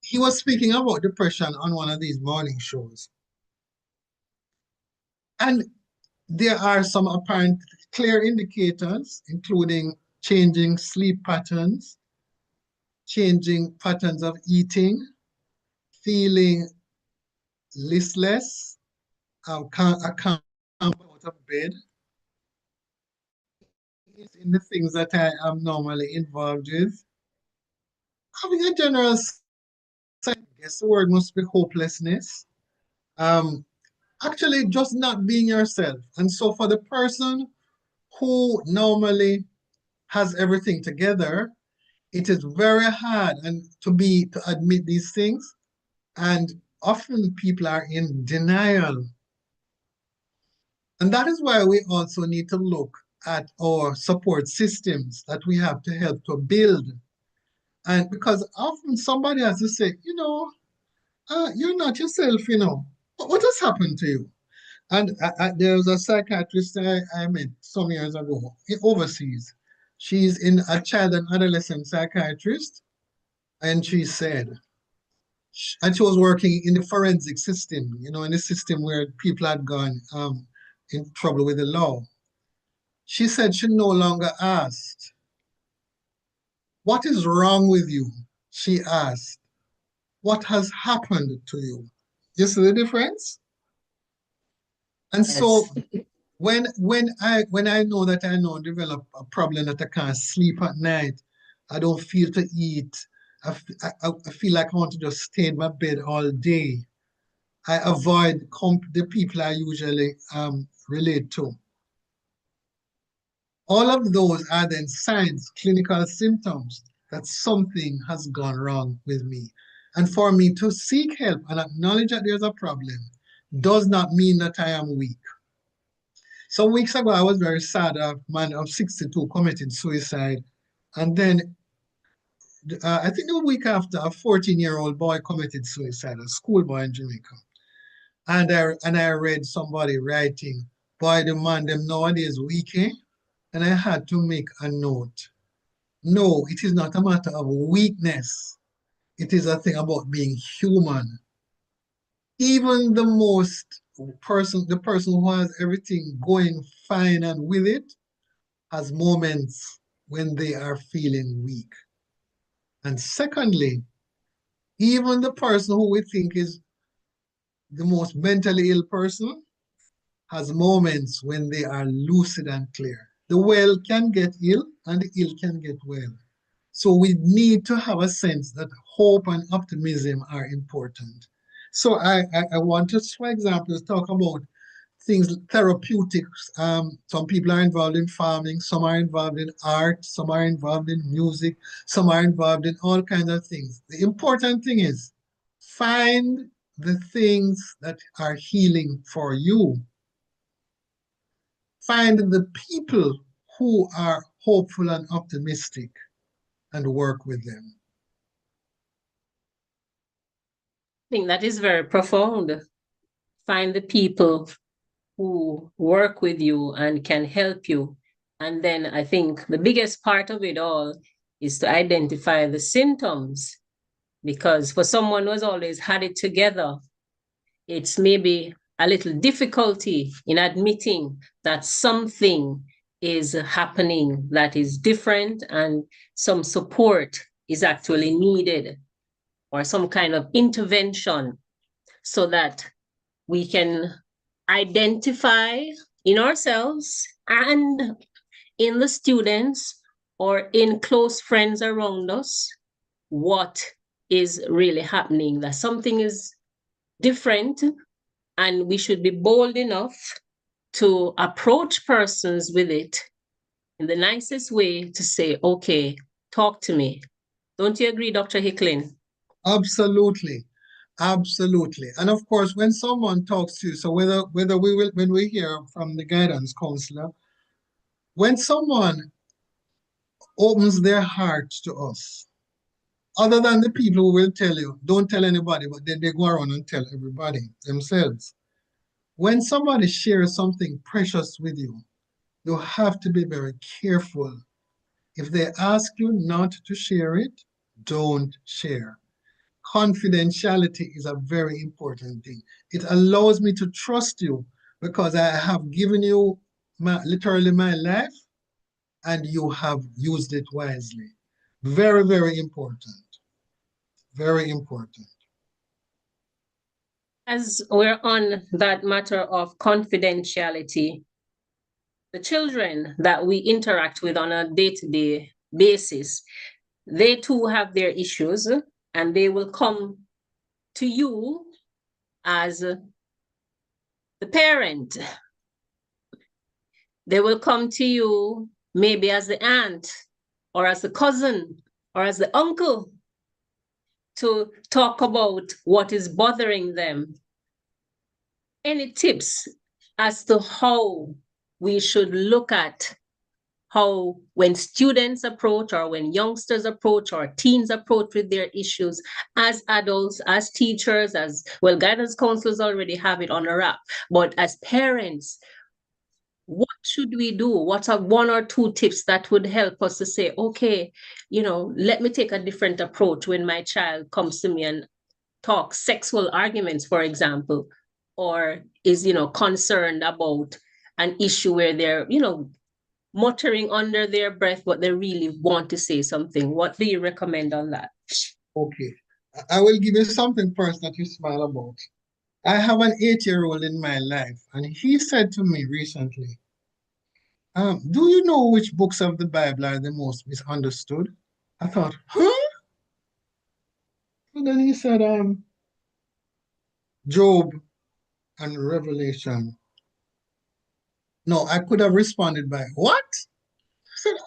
He was speaking about depression on one of these morning shows. And there are some apparent clear indicators, including changing sleep patterns, changing patterns of eating, feeling listless, can't out of bed. In the things that I am normally involved with. Having a general, I guess the word must be hopelessness. Actually just not being yourself. And so for the person who normally has everything together, it is very hard to admit these things. And often people are in denial. And that is why we also need to look at our support systems that we have to help to build. And because often somebody has to say, you're not yourself, What has happened to you? And there was a psychiatrist I met some years ago overseas. She's a child and adolescent psychiatrist. And she said, And she was working in the forensic system, you know, in the system where people had gone in trouble with the law. She said she no longer asked, "What is wrong with you?" She asked, "What has happened to you?" You see the difference? And so Yes. when I know that I now develop a problem that I can't sleep at night, I don't feel to eat, I feel like I want to just stay in my bed all day. I avoid the people I usually relate to. All of those are then signs, clinical symptoms that something has gone wrong with me. And for me to seek help and acknowledge that there's a problem does not mean that I am weak. Some weeks ago, I was very sad. A man of 62 committed suicide. And then I think the week after, a 14-year-old boy committed suicide, a schoolboy in Jamaica. And I read somebody writing, "Boy, the man, them nowadays weak, eh?" And I had to make a note. No, it is not a matter of weakness. It is a thing about being human. Even the person who has everything going fine and with it, has moments when they are feeling weak. And secondly, even the person who we think is the most mentally ill person has moments when they are lucid and clear. The well can get ill and the ill can get well. So we need to have a sense that hope and optimism are important. So I want to, for example, talk about things therapeutics. Some people are involved in farming, some are involved in art, some are involved in music, some are involved in all kinds of things. The important thing is find the things that are healing for you. Find the people who are hopeful and optimistic and work with them. I think that is very profound. Find the people who work with you and can help you. And then I think the biggest part of it all is to identify the symptoms. Because for someone who's always had it together, it's maybe a little difficulty in admitting that something is happening that is different and some support is actually needed or some kind of intervention so that we can identify in ourselves and in the students or in close friends around us what is really happening, that something is different, and we should be bold enough to approach persons with it in the nicest way to say, okay, talk to me. Don't you agree, Dr. Hicklin? Absolutely. Absolutely. And of course, when someone talks to you, so when we hear from the guidance counselor, when someone opens their heart to us, other than the people who will tell you, don't tell anybody, but then they go around and tell everybody themselves. When somebody shares something precious with you, you have to be very careful. If they ask you not to share it, don't share. Confidentiality is a very important thing. It allows me to trust you because I have given you literally my life and you have used it wisely. Very, very important. Very important. As we're on that matter of confidentiality, the children that we interact with on a day-to-day basis, they too have their issues and they will come to you as the parent. They will come to you maybe as the aunt or as the cousin or as the uncle to talk about what is bothering them. Any tips as to how we should look at how when students approach or when youngsters approach or teens approach with their issues as adults, as teachers, as well, guidance counselors already have it on a wrap, but as parents, what should we do? What are one or two tips that would help us to say, okay, let me take a different approach when my child comes to me and talk sexual arguments, for example, or is, concerned about an issue where they're, muttering under their breath, but they really want to say something. What do you recommend on that? Okay. I will give you something first that you smile about. I have an 8-year-old in my life, and he said to me recently, do you know which books of the Bible are the most misunderstood? I thought, huh? And then he said, Job and Revelation. No, I could have responded by, what?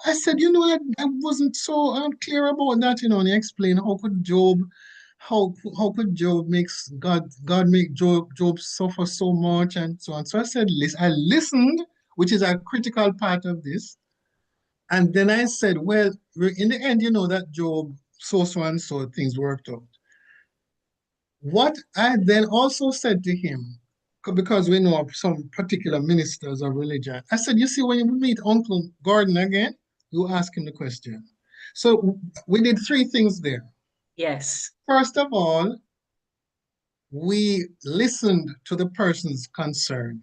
I said, I wasn't so clear about that, and he explained how could Job makes God make Job suffer so much and so on. So I said, I listened, which is a critical part of this. And then I said, well, in the end, that Job so and so things worked out. What I then also said to him, because we know of some particular ministers of religion, I said, you see, when you meet Uncle Gordon again, you ask him the question. So we did 3 things there. Yes. First of all, we listened to the person's concern.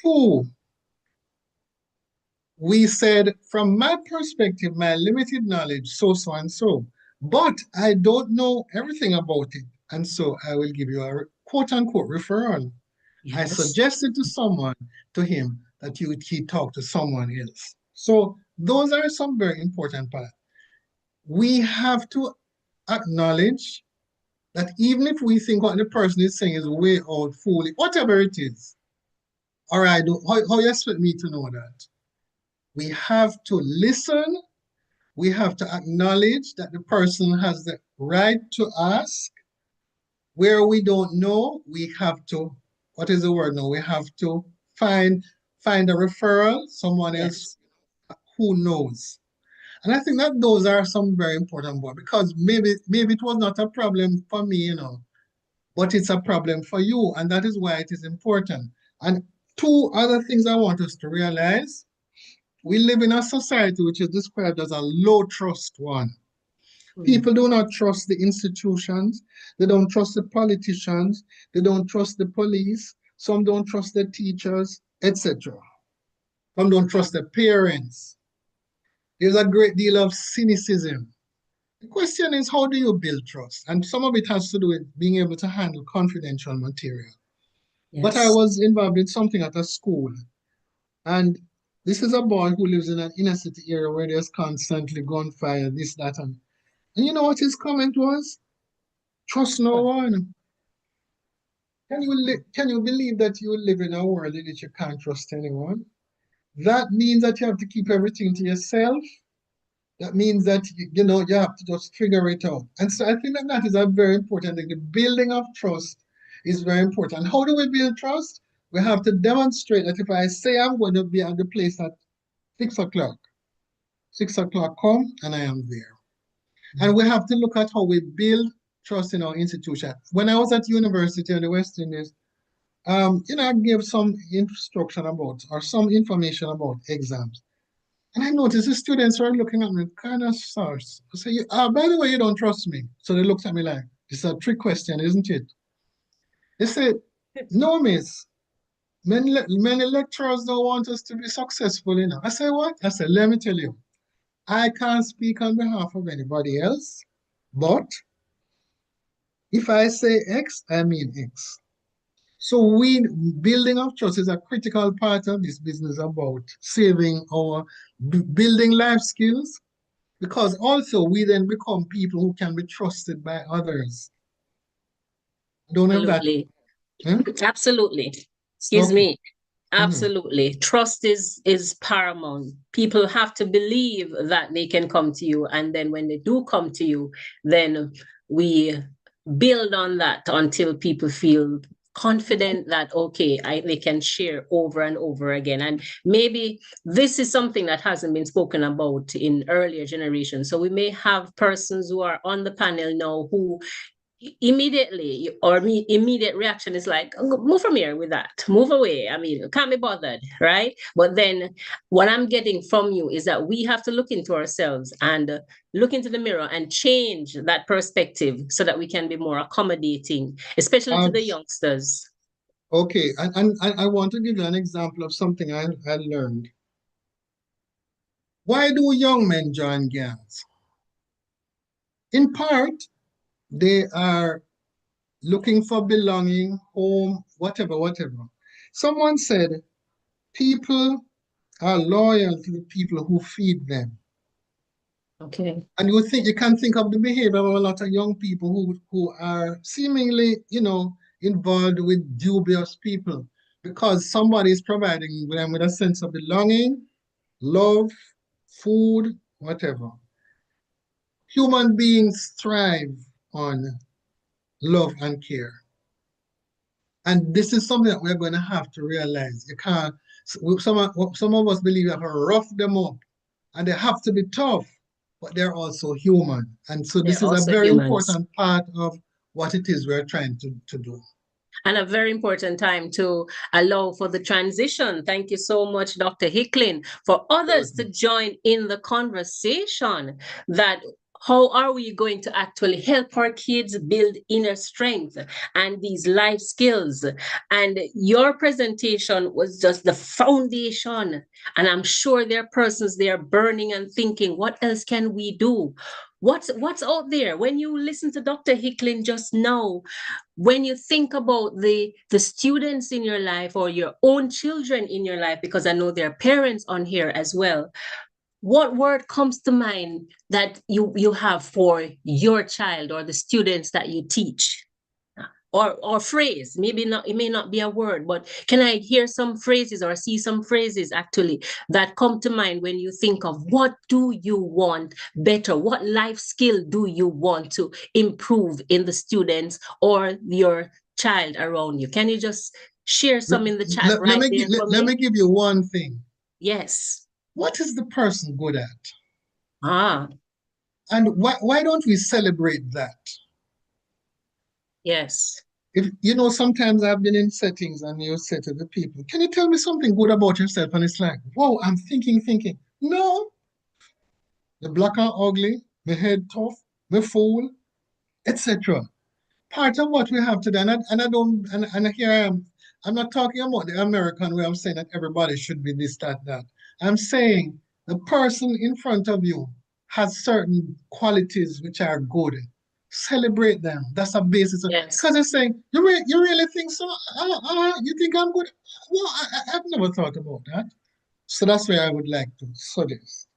2, we said, from my perspective, my limited knowledge, so and so, but I don't know everything about it. And so I will give you a quote unquote referral. Yes. I suggested to him that he talk to someone else. So those are some very important parts. We have to acknowledge that even if we think what the person is saying is way out, foolish, whatever it is, or how you expect me to know that? We have to listen. We have to acknowledge that the person has the right to ask. Where we don't know, we have to, what is the word now? We have to find a referral, someone else who knows. And I think that those are some very important ones, because maybe it was not a problem for me, but it's a problem for you, and that is why it is important. And 2 other things I want us to realize: we live in a society which is described as a low trust one. People do not trust the institutions. They don't trust the politicians. They don't trust the police. Some don't trust the teachers, etc. Some don't trust the parents. There's a great deal of cynicism. The question is, how do you build trust? And some of it has to do with being able to handle confidential material. Yes. But I was involved in something at a school, and this is a boy who lives in an inner city area where there's constantly gunfire, this, that, and you know what his comment was? Trust no one. Can you believe that you live in a world in which you can't trust anyone? That means that you have to keep everything to yourself. That means that you have to just figure it out. And so I think that is a very important thing. The building of trust is very important. How do we build trust? We have to demonstrate that if I say I'm going to be at the place at 6 o'clock, 6 o'clock come and I am there. And we have to look at how we build trust in our institution. When I was at university in the West Indies, I gave some instruction about, or some information about exams. And I noticed the students were looking at me kind of sus. I say, by the way, you don't trust me. So they looked at me like, it's a trick question, isn't it? They said, no, miss. Many lecturers don't want us to be successful enough. I said, what? I said, let me tell you, I can't speak on behalf of anybody else, but if I say X, I mean X. So building of trust is a critical part of this business about saving our building life skills, because also we then become people who can be trusted by others. Don't have that. Absolutely. Excuse me. Absolutely. Trust is paramount. People have to believe that they can come to you. And then when they do come to you, then we build on that until people feel confident that, okay, they can share over and over again. And maybe this is something that hasn't been spoken about in earlier generations. So we may have persons who are on the panel now who immediately, or me immediate reaction is like, "Oh, move from here with that, move away. I mean, can't be bothered, right?" But then what I'm getting from you is that we have to look into ourselves and look into the mirror and change that perspective so that we can be more accommodating, especially to the Abs- youngsters. Okay, and I want to give you an example of something I learned. Why do young men join gangs? In part, they are looking for belonging, home, whatever, whatever. Someone said people are loyal to the people who feed them. Okay. And you can think of the behavior of a lot of young people who are seemingly, involved with dubious people because somebody is providing them with a sense of belonging, love, food, whatever. Human beings thrive on love and care. And this is something that we're going to have to realize. You can't, some of us believe you have to rough them up and they have to be tough, but they're also human. And so They're this is a also very humans. important part of what it is we're trying to do. And a very important time to allow for the transition. Thank you so much, Dr. Hicklin, for others to join in the conversation that how are we going to actually help our kids build inner strength and these life skills? And your presentation was just the foundation. And I'm sure there are persons there burning and thinking, what else can we do? What's out there? When you listen to Dr. Hicklin just now, when you think about the students in your life or your own children in your life, because I know there are parents on here as well, what word comes to mind that you have for your child or the students that you teach? Or phrase, maybe not, it may not be a word, but can I hear some phrases or see some phrases actually that come to mind when you think of what do you want better? What life skill do you want to improve in the students or your child around you? Can you just share some in the chat right there for Let me? me give you one thing. Yes. What is the person good at? Ah, And why don't we celebrate that? yes. If sometimes I've been in settings and you say to the people, can you tell me something good about yourself? And it's like, whoa, I'm thinking. No, the black and ugly, my head tough, my fool, etc. Part of what we have today, and I don't, and here I am. I'm not talking about the American way of saying that everybody should be this, that, that. I'm saying the person in front of you has certain qualities which are good. Celebrate them. That's a basis of, Yes. because they're saying, you really think so? You think I'm good? Well, I've never thought about that. So that's where I would like to suggest.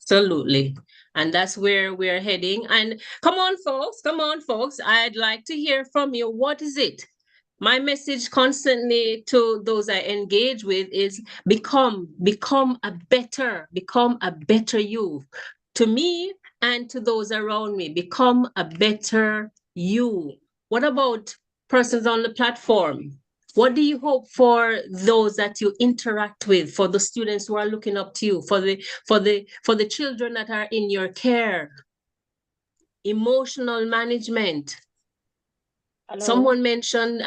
Absolutely. And that's where we're heading. And come on, folks. I'd like to hear from you. What is it? My message constantly to those I engage with is become a better you. To me and to those around me, become a better you. What about persons on the platform? What do you hope for those that you interact with, for the students who are looking up to you, for the children that are in your care? Emotional management. Hello. Someone mentioned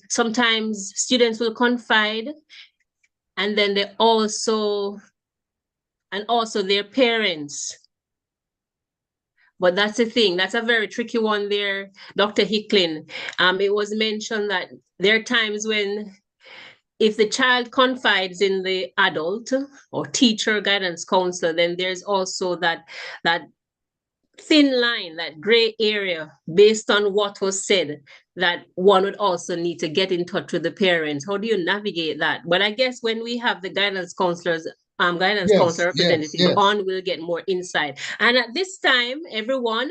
sometimes students will confide and then they also their parents. But that's the thing, that's a very tricky one there, Dr. Hicklin. It was mentioned that there are times when if the child confides in the adult or teacher, guidance counselor, then there's also that thin line, that gray area based on what was said, that one would also need to get in touch with the parents. How do you navigate that? But I guess when we have the guidance counselors, guidance counselor representative on, we'll get more insight. And at this time, everyone,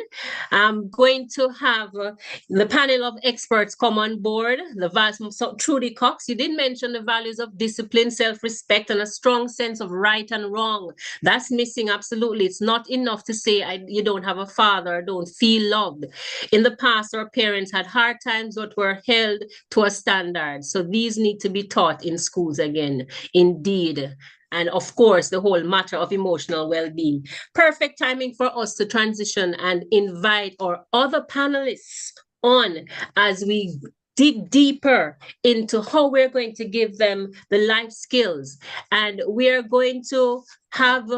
I'm going to have the panel of experts come on board. So Trudy Cox, you did mention the values of discipline, self-respect, and a strong sense of right and wrong. That's missing, absolutely. It's not enough to say you don't have a father, don't feel loved. In the past, our parents had hard times but were held to a standard. So these need to be taught in schools again. Indeed. and of course, the whole matter of emotional well-being. Perfect timing for us to transition and invite our other panelists on as we dig deeper into how we're going to give them the life skills. And we're going to have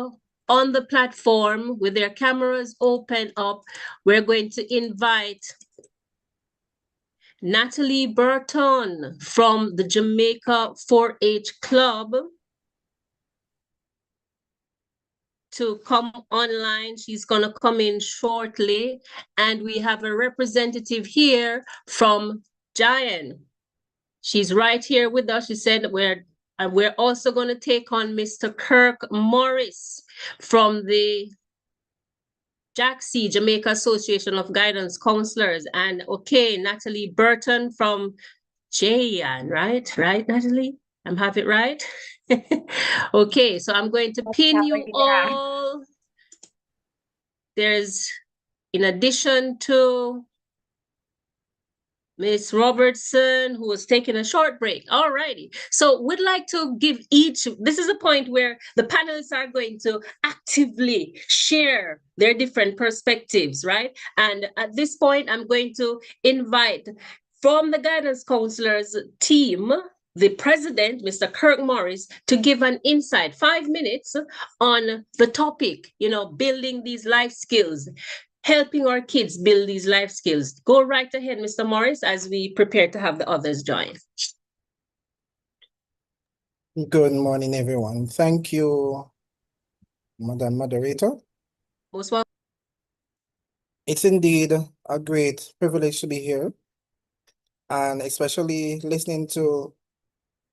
on the platform with their cameras open up, we're going to invite Natalie Burton from the Jamaica 4-H Club to come online. She's going to come in shortly. And we have a representative here from Giant. She's right here with us. She said we're also going to take on Mr. Kirk Morris from the JACC, Jamaica Association of Guidance Counselors. And okay, Natalie Burton from Jayan, right? Right, Natalie? I'm have it right? Okay, so I'm going to pin you all. There's, in addition to Miss Robertson, who was taking a short break. All righty. So we'd like to give each, this is a point where the panelists are going to actively share their different perspectives, right? And at this point, I'm going to invite from the guidance counselors team, the president, Mr. Kirk Morris, to give an insight, 5 minutes on the topic, building these life skills, helping our kids build these life skills. Go right ahead, Mr. Morris, as we prepare to have the others join. Good morning, everyone. Thank you, Madam Moderator. Most welcome. It's indeed a great privilege to be here, and especially listening to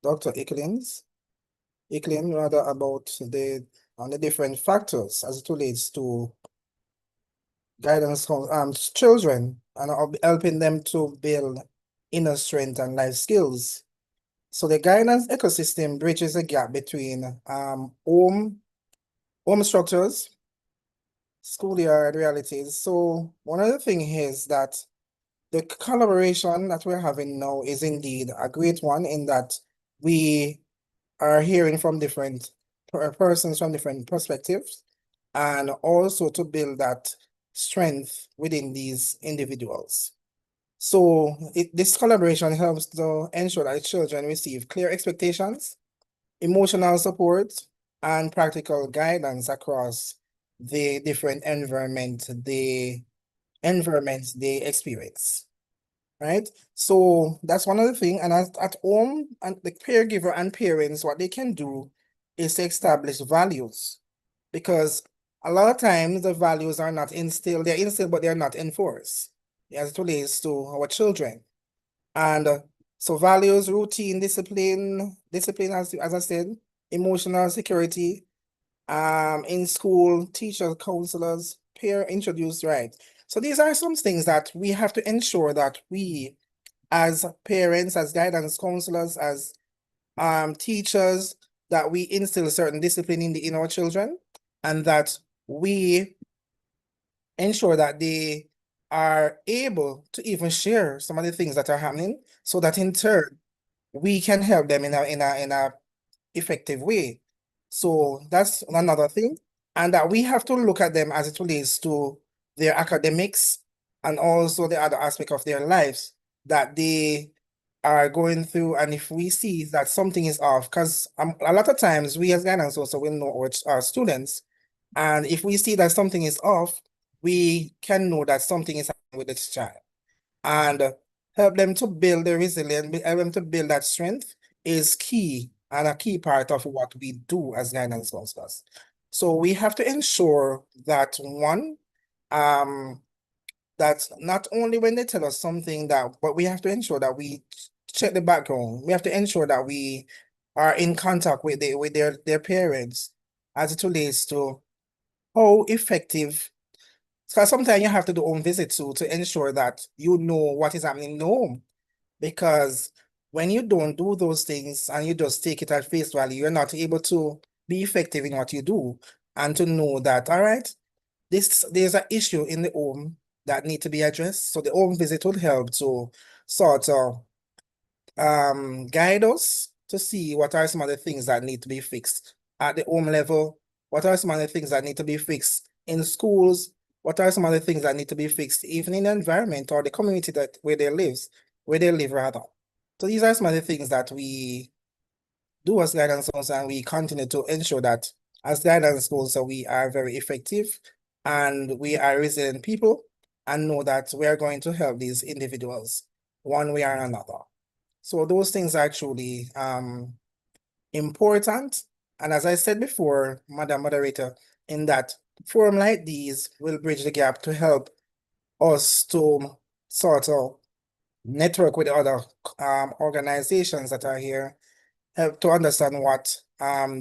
Dr. Eklin rather about the different factors as it relates to guidance children and helping them to build inner strength and life skills. So the guidance ecosystem bridges a gap between home structures, schoolyard realities. So one of the things is that the collaboration that we're having now is indeed a great one, in that we are hearing from different persons from different perspectives, and also to build that strength within these individuals. So this collaboration helps to ensure that children receive clear expectations, emotional support, and practical guidance across the different environments they experience. Right? So that's one of the things. And at home, and the caregiver and parents, what they can do is to establish values, because a lot of times the values are not instilled, they're instilled, but they're not enforced as it relates to our children. And so values, routine, discipline, as I said, emotional security, in school, teachers, counselors, peer introduced, right? So these are some things that we have to ensure that we, as parents, as guidance counselors, as teachers, that we instill certain discipline in our children, and that we ensure that they are able to even share some of the things that are happening, so that in turn we can help them in a effective way. So that's another thing, and that we have to look at them as it relates to their academics and also the other aspect of their lives that they are going through. And if we see that something is off, because a lot of times we as guidance also will know our students, and if we see that something is off, we can know that something is happening with this child, and help them to build the resilience, help them to build that strength is key, and a key part of what we do as guidance counselors. So we have to ensure that one, that not only when they tell us something but we have to ensure that we check the background. We have to ensure that we are in contact with their parents as it relates to how effective. Because sometimes you have to do home visits too, to ensure that you know what is happening in the home. Because when you don't do those things and you just take it at face value, you're not able to be effective in what you do, and to know that, all right, there's an issue in the home that need to be addressed. So the home visit would help to sort of guide us to see what are some of the things that need to be fixed at the home level? What are some of the things that need to be fixed in schools? What are some of the things that need to be fixed even in the environment or the community that where they live rather? So these are some of the things that we do as guidance counselors, and we continue to ensure that as guidance counselors we are very effective and we are resilient people and know that we are going to help these individuals one way or another. So those things are truly important. And as I said before, Madam Moderator, in that forum like these will bridge the gap to help us to sort of network with other organizations that are here, help to understand what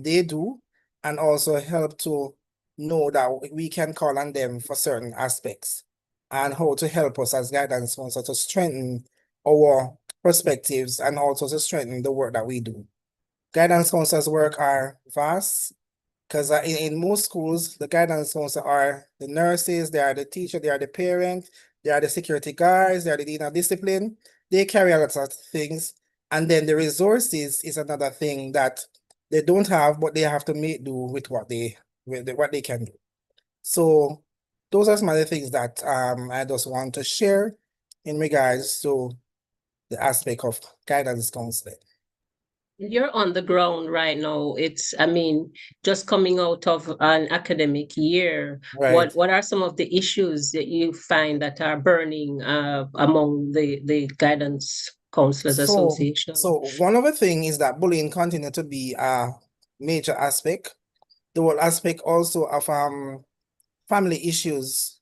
they do, and also help to know that we can call on them for certain aspects and how to help us as guidance counselors to strengthen our perspectives and also to strengthen the work that we do. Guidance counselors' work are vast because in most schools, the guidance counselors are the nurses, they are the teacher, they are the parent, they are the security guards, they are the dean of discipline. They carry a lot of things. And then the resources is another thing that they don't have, but they have to make do with what they can do. So those are some of the things that I just want to share in regards to the aspect of guidance counseling. You're on the ground right now. I mean, just coming out of an academic year, Right. what are some of the issues that you find that are burning among the Guidance Counselors Association? So one of the things is that bullying continue to be a major aspect. The whole aspect also of family issues,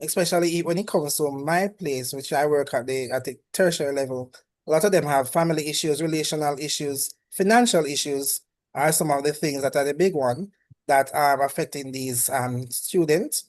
especially when it comes to my place, which I work at the tertiary level. A lot of them have family issues, relational issues, financial issues are some of the things that are the big one that are affecting these students.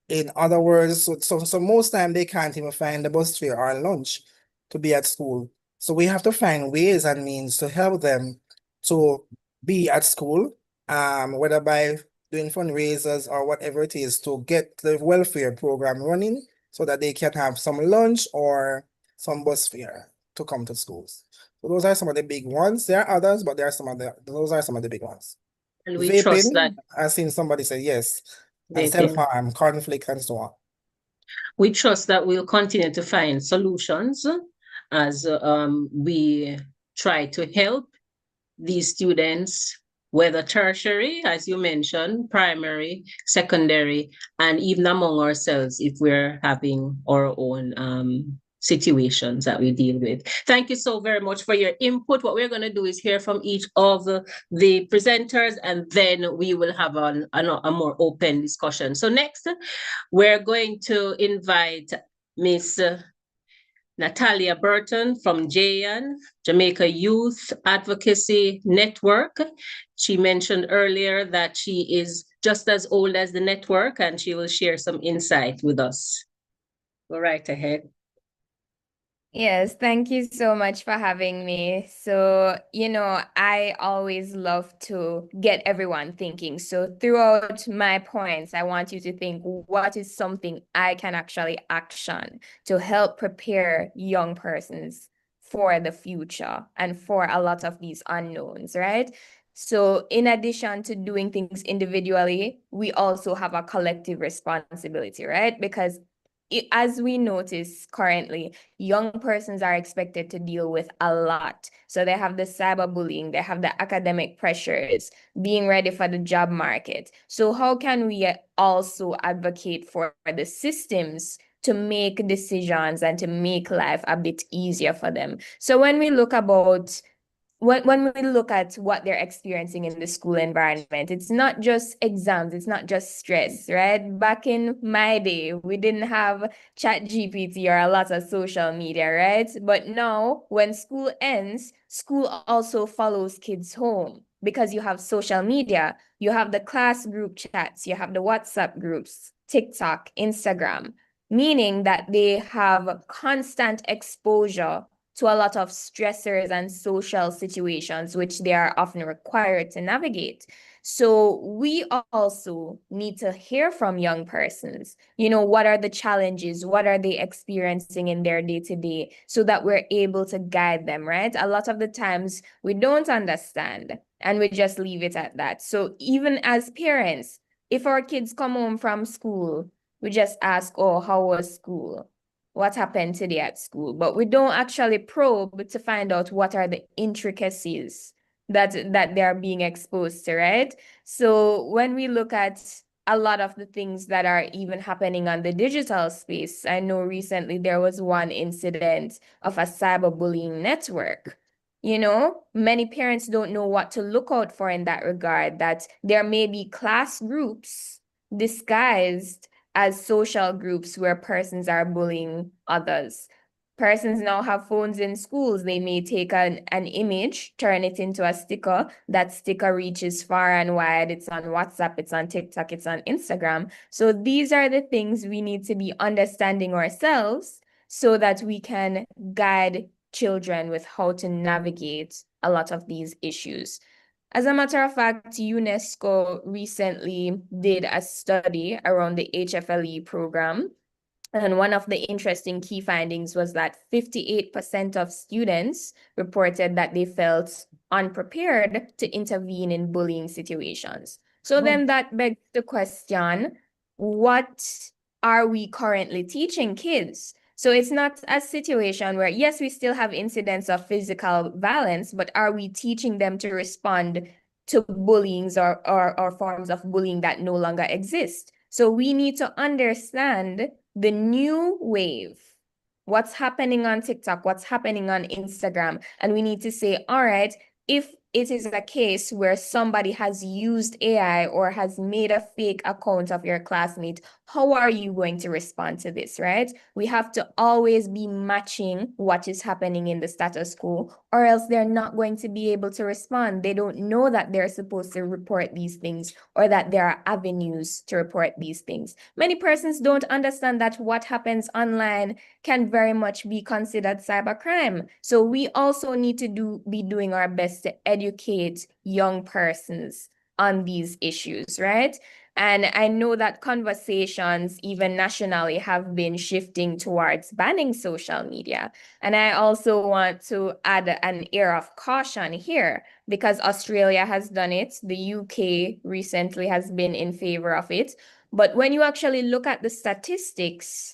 In other words, so most time they can't even find the bus fare or lunch to be at school. So we have to find ways and means to help them to be at school, whether by doing fundraisers or whatever it is to get the welfare program running so that they can have some lunch or some bus fare to come to schools. So those are some of the big ones. There are others, but those are some of the big ones. And we trust that I've seen somebody say yes, and vaping. self-harm, conflict, and so on. We trust that we'll continue to find solutions as we try to help these students, whether tertiary, as you mentioned, primary, secondary, and even among ourselves if we're having our own situations that we deal with. Thank you so very much for your input. What we're going to do is hear from each of the presenters, and then we will have a more open discussion. So next, we're going to invite Miss Natalia Burton from JAN, Jamaica Youth Advocacy Network. She mentioned earlier that she is just as old as the network, and she will share some insight with us. Go right ahead. Yes, thank you so much for having me. So, I always love to get everyone thinking. So, throughout my points, I want you to think, what is something I can actually action to help prepare young persons for the future and for a lot of these unknowns, right? So, in addition to doing things individually, we also have a collective responsibility, right? Because as we notice currently, young persons are expected to deal with a lot. So they have the cyberbullying, they have the academic pressures, being ready for the job market. So how can we also advocate for the systems to make decisions and to make life a bit easier for them? So when we look about when we look at what they're experiencing in the school environment, it's not just exams, it's not just stress, right? Back in my day, we didn't have ChatGPT or a lot of social media, right? But now, when school ends, school also follows kids home because you have social media, you have the class group chats, you have the WhatsApp groups, TikTok, Instagram, meaning that they have constant exposure to a lot of stressors and social situations, which they are often required to navigate. So we also need to hear from young persons, what are the challenges? What are they experiencing in their day-to-day so that we're able to guide them, right? A lot of the times we don't understand and we just leave it at that. So even as parents, if our kids come home from school, we just ask, oh, how was school? What happened today at school? But we don't actually probe to find out what are the intricacies that they're being exposed to, right? So when we look at a lot of the things that are even happening on the digital space, I know recently there was one incident of a cyberbullying network. You know, many parents don't know what to look out for in that regard, that there may be class groups disguised as social groups where persons are bullying others. Persons now have phones in schools. They may take an image, turn it into a sticker. That sticker reaches far and wide. It's on WhatsApp, it's on TikTok, it's on Instagram. So these are the things we need to be understanding ourselves so that we can guide children with how to navigate a lot of these issues. As a matter of fact, UNESCO recently did a study around the HFLE program. And one of the interesting key findings was that 58% of students reported that they felt unprepared to intervene in bullying situations. So then that begs the question, what are we currently teaching kids? So it's not a situation where, yes, we still have incidents of physical violence, but are we teaching them to respond to bullying or forms of bullying that no longer exist? So we need to understand the new wave, what's happening on TikTok, what's happening on Instagram. And we need to say, all right, if it is a case where somebody has used AI or has made a fake account of your classmate, how are you going to respond to this, right? We have to always be matching what is happening in the status quo, or else they're not going to be able to respond. They don't know that they're supposed to report these things or that there are avenues to report these things. Many persons don't understand that what happens online can very much be considered cybercrime. So we also need to be doing our best to educate young persons on these issues, right? And I know that conversations, even nationally, have been shifting towards banning social media. And I also want to add an air of caution here because Australia has done it. The UK recently has been in favor of it. But when you actually look at the statistics,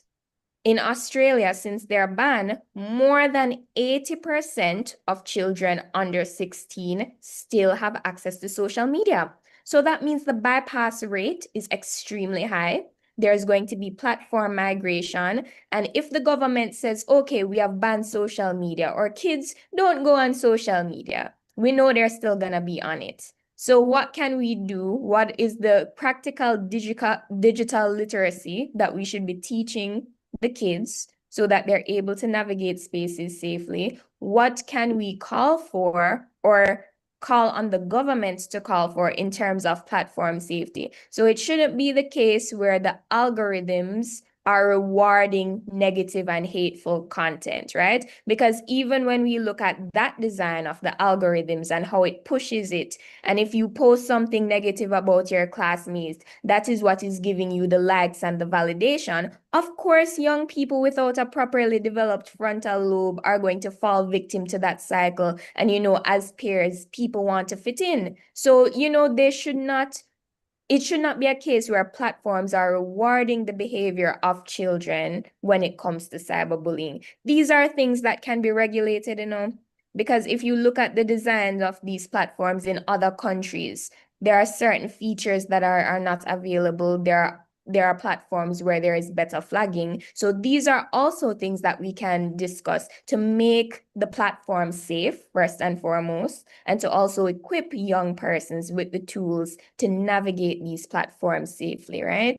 in Australia, since their ban, more than 80% of children under 16 still have access to social media. So that means the bypass rate is extremely high. There's going to be platform migration. And if the government says, okay, we have banned social media, or kids don't go on social media, we know they're still going to be on it. So what can we do? What is the practical digital literacy that we should be teaching the kids so that they're able to navigate spaces safely? What can we call for or call on the government to call for in terms of platform safety? So it shouldn't be the case where the algorithms are rewarding negative and hateful content, right? Because even when we look at that design of the algorithms and how it pushes it, and if you post something negative about your classmates, that is what is giving you the likes and the validation. Of course, young people without a properly developed frontal lobe are going to fall victim to that cycle. And, you know, as peers, people want to fit in. So, you know, it should not be a case where platforms are rewarding the behavior of children when it comes to cyberbullying. These are things that can be regulated, you know, because if you look at the designs of these platforms in other countries, there are certain features that are not available. There are platforms where there is better flagging. So these are also things that we can discuss to make the platform safe, first and foremost, and to also equip young persons with the tools to navigate these platforms safely, right?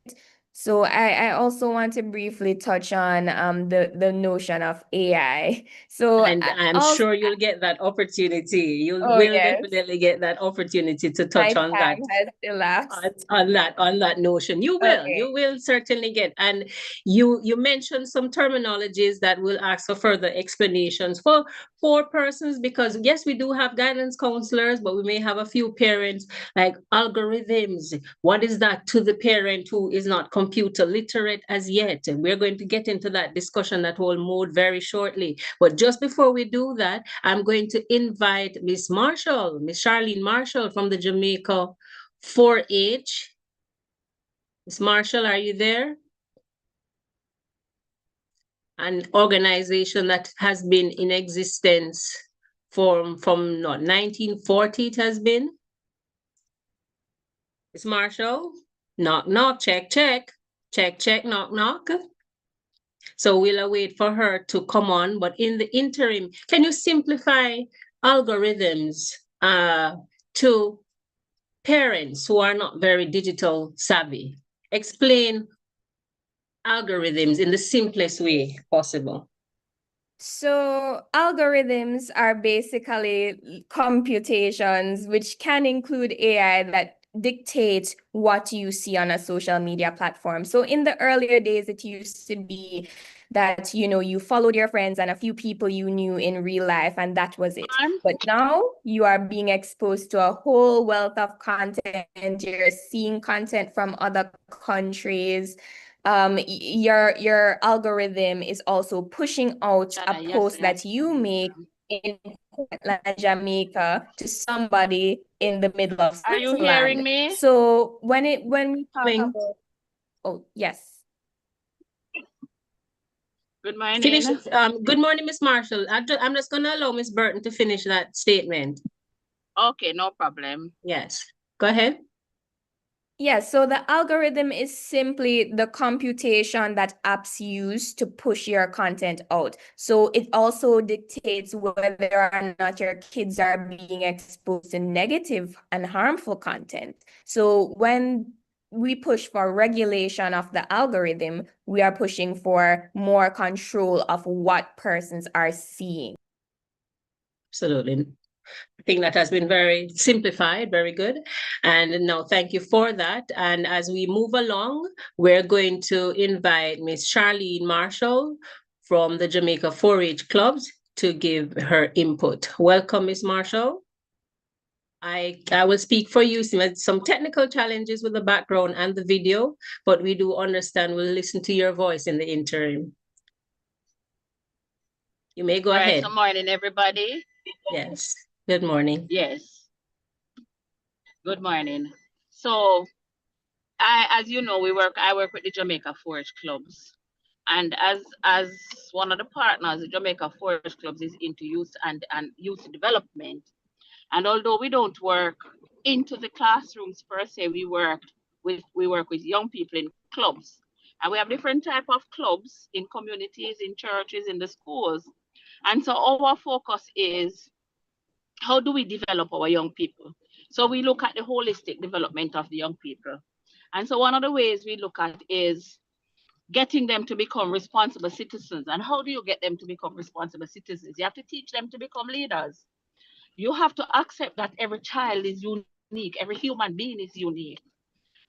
So I also want to briefly touch on the notion of AI. So And I'm sure you'll get that opportunity. You Oh, will yes. definitely get that opportunity to my touch on that. time has elapsed. On that notion, you Okay. will certainly get. And you mentioned some terminologies that will ask for further explanations for persons, because yes, we do have guidance counselors, but we may have a few parents, like algorithms. What is that to the parent who is not computer literate as yet. And we're going to get into that discussion, that whole mode, very shortly. But just before we do that, I'm going to invite Miss Marshall, Miss Charlene Marshall from the Jamaica 4-H. Miss Marshall, are you there? An organization that has been in existence from 1940 it has been. Miss Marshall, knock, knock, check, check, check, check, knock, knock. So we'll wait for her to come on, but in the interim, can you simplify algorithms to parents who are not very digital savvy? Explain algorithms in the simplest way possible. So algorithms are basically computations which can include AI that dictate what you see on a social media platform. So in the earlier days, it used to be that, you followed your friends and a few people you knew in real life, and that was it. But now you are being exposed to a whole wealth of content. You're seeing content from other countries. Your algorithm is also pushing out a post that you make in Portland, Jamaica, to somebody in the middle of Are you Switzerland. hearing me? So when we talk Coming. about, oh yes. Good morning. Finish. Good morning, Miss Marshall. I'm just gonna allow Miss Burton to finish that statement. Okay, no problem. Yes, go ahead. Yeah, so the algorithm is simply the computation that apps use to push your content out. So it also dictates whether or not your kids are being exposed to negative and harmful content. So when we push for regulation of the algorithm, we are pushing for more control of what persons are seeing. Absolutely. I think that has been very simplified, very good. And now thank you for that. And as we move along, we're going to invite Miss Charlene Marshall from the Jamaica 4-H clubs to give her input. Welcome, Miss Marshall. I will speak for you. Some technical challenges with the background and the video, but we do understand. We'll listen to your voice in the interim. You may go ahead. Good morning, everybody. Yes. Good morning. Yes. Good morning. So, as you know, I work with the Jamaica 4-H clubs, and as one of the partners, the Jamaica 4-H clubs is into youth and youth development. And although we don't work into the classrooms per se, we work with young people in clubs, and we have different type of clubs in communities, in churches, in the schools. And so our focus is, how do we develop our young people? So we look at the holistic development of the young people. And so one of the ways we look at is getting them to become responsible citizens. And how do you get them to become responsible citizens? You have to teach them to become leaders. You have to accept that every child is unique, every human being is unique.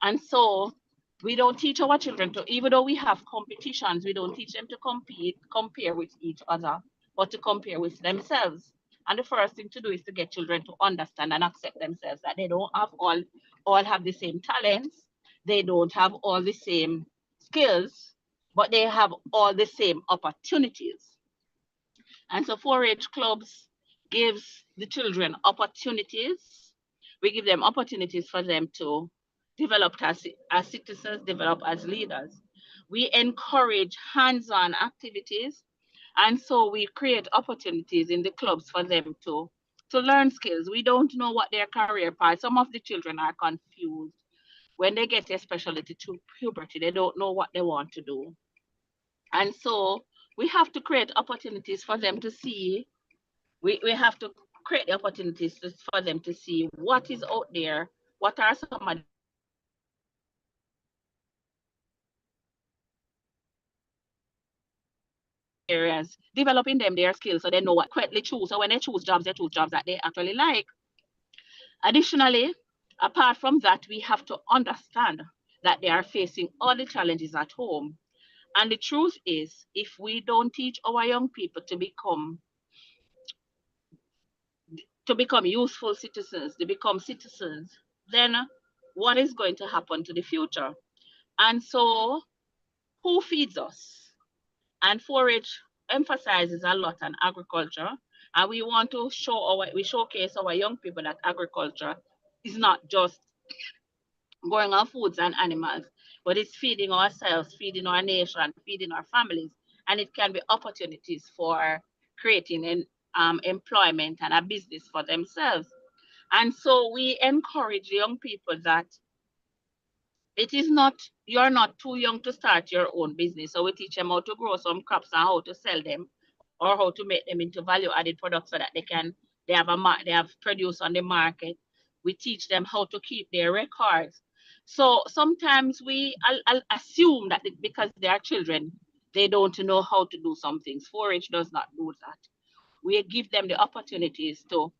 And so we don't teach our children to, even though we have competitions, we don't teach them to compare with each other, but to compare with themselves. And the first thing to do is to get children to understand and accept themselves, that they don't have all have the same talents, they don't have all the same skills, but they have all the same opportunities. And so 4-H clubs gives the children opportunities. We give them opportunities for them to develop as citizens, develop as leaders. We encourage hands-on activities. And so we create opportunities in the clubs for them to learn skills. We don't know what their career path. Some of the children are confused. When they get especially to puberty, they don't know what they want to do. And so we have to create opportunities for them to see. We have to create the opportunities for them to see what is out there, what are some of areas, developing them their skills so they know what correctly choose. So when they choose jobs that they actually like. Additionally, apart from that, we have to understand that they are facing all the challenges at home. And the truth is, if we don't teach our young people to become useful citizens, to become citizens, then what is going to happen to the future? And so who feeds us? And 4-H emphasizes a lot on agriculture. And we want to showcase our young people that agriculture is not just going on foods and animals, but it's feeding ourselves, feeding our nation, feeding our families. And it can be opportunities for creating employment and a business for themselves. And so we encourage young people that you're not too young to start your own business. So we teach them how to grow some crops and how to sell them, or how to make them into value-added products so that they have produce on the market. We teach them how to keep their records. So sometimes I'll assume that because they are children, they don't know how to do some things. 4-H does not do that. We give them the opportunities to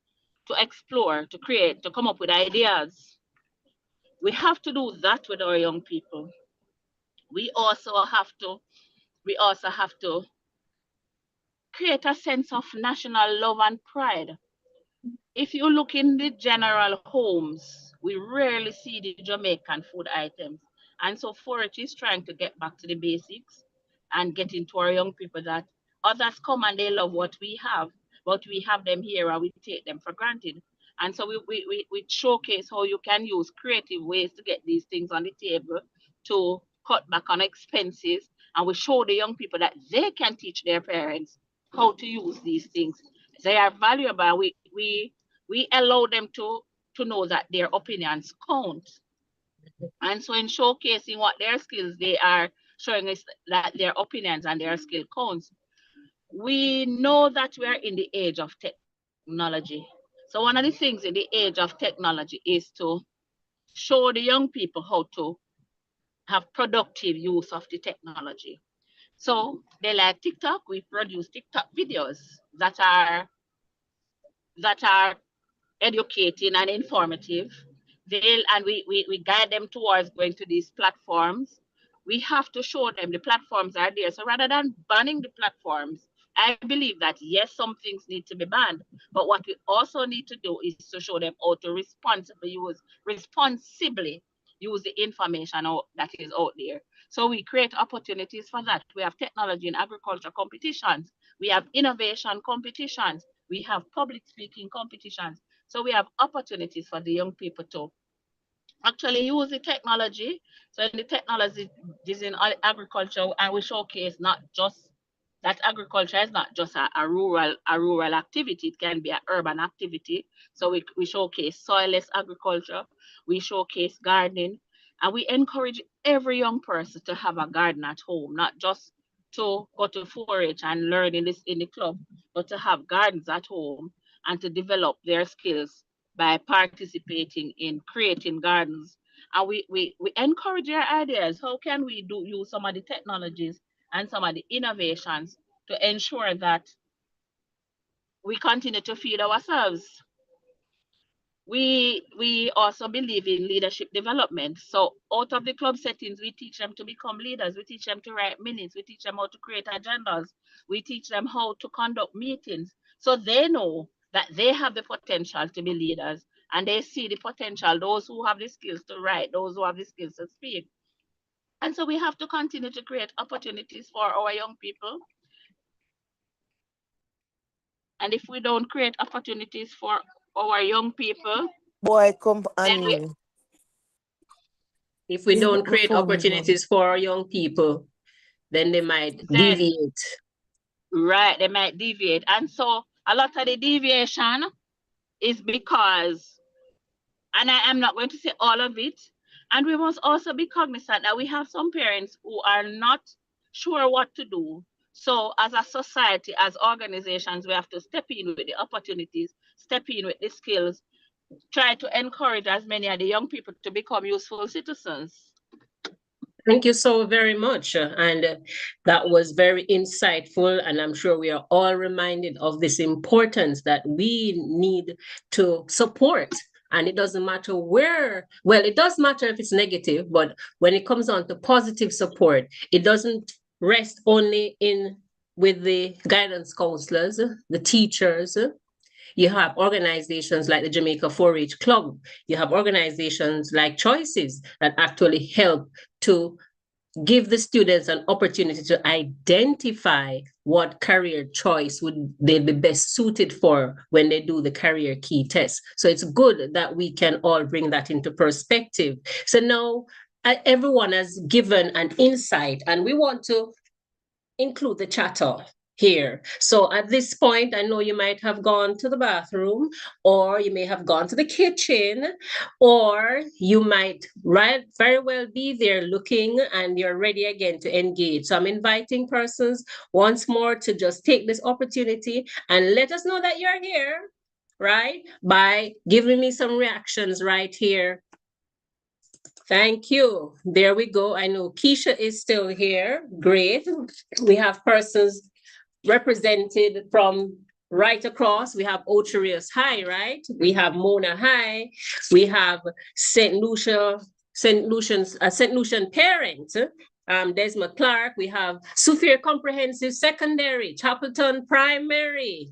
explore, to create, to come up with ideas. We have to do that with our young people. We also have to create a sense of national love and pride. If you look in the general homes, we rarely see the Jamaican food items. And so 4-H is trying to get back to the basics and get into our young people that others come and they love what we have, but we have them here and we take them for granted. And so we showcase how you can use creative ways to get these things on the table, to cut back on expenses. And we show the young people that they can teach their parents how to use these things. They are valuable. We allow them to know that their opinions count. And so in showcasing what their skills, they are showing us that their opinions and their skill counts. We know that we are in the age of technology. So one of the things in the age of technology is to show the young people how to have productive use of the technology. So they like TikTok. We produce TikTok videos that are educating and informative. We guide them towards going to these platforms. We have to show them the platforms are there. So rather than banning the platforms, I believe that yes, some things need to be banned, but what we also need to do is to show them how to responsibly use the information that is out there. So we create opportunities for that. We have technology and agriculture competitions. We have innovation competitions. We have public speaking competitions. So we have opportunities for the young people to actually use the technology. So in the technology is in agriculture, and we showcase not just that agriculture is not just a rural activity, it can be an urban activity. So we showcase soilless agriculture, we showcase gardening, and we encourage every young person to have a garden at home, not just to go to 4-H and learn in the club, but to have gardens at home and to develop their skills by participating in creating gardens. And we encourage their ideas. How can we use some of the technologies and some of the innovations to ensure that we continue to feed ourselves? We also believe in leadership development. So out of the club settings, we teach them to become leaders. We teach them to write minutes. We teach them how to create agendas. We teach them how to conduct meetings. So they know that they have the potential to be leaders, and they see the potential, those who have the skills to write, those who have the skills to speak. And so we have to continue to create opportunities for our young people. And if we don't create opportunities for our young people, if we don't create opportunities for our young people, then they might deviate. Right, they might deviate. And so a lot of the deviation is because, and I am not going to say all of it, and we must also be cognizant that we have some parents who are not sure what to do. So as a society, as organizations, we have to step in with the opportunities, step in with the skills, try to encourage as many of the young people to become useful citizens. Thank you so very much. And that was very insightful. And I'm sure we are all reminded of this importance that we need to support. And it doesn't matter where, well, it does matter if it's negative, but when it comes on to positive support, it doesn't rest only with the guidance counselors, the teachers. You have organizations like the Jamaica 4-H Club. You have organizations like Choices that actually help to give the students an opportunity to identify what career choice would they be best suited for when they do the career key test. So it's good that we can all bring that into perspective. So now everyone has given an insight, and we want to include the chatter here. So at this point, I know you might have gone to the bathroom, or you may have gone to the kitchen, or you might very well be there looking and you're ready again to engage. So I'm inviting persons once more to just take this opportunity and let us know that you're here, right? By giving me some reactions right here. Thank you. There we go. I know Keisha is still here. Great. We have persons represented from right across. We have Ocho Rios High, right? We have Mona High. We have St. Lucian Parent, Desmond Clark. We have Soufriere Comprehensive Secondary, Chapelton Primary,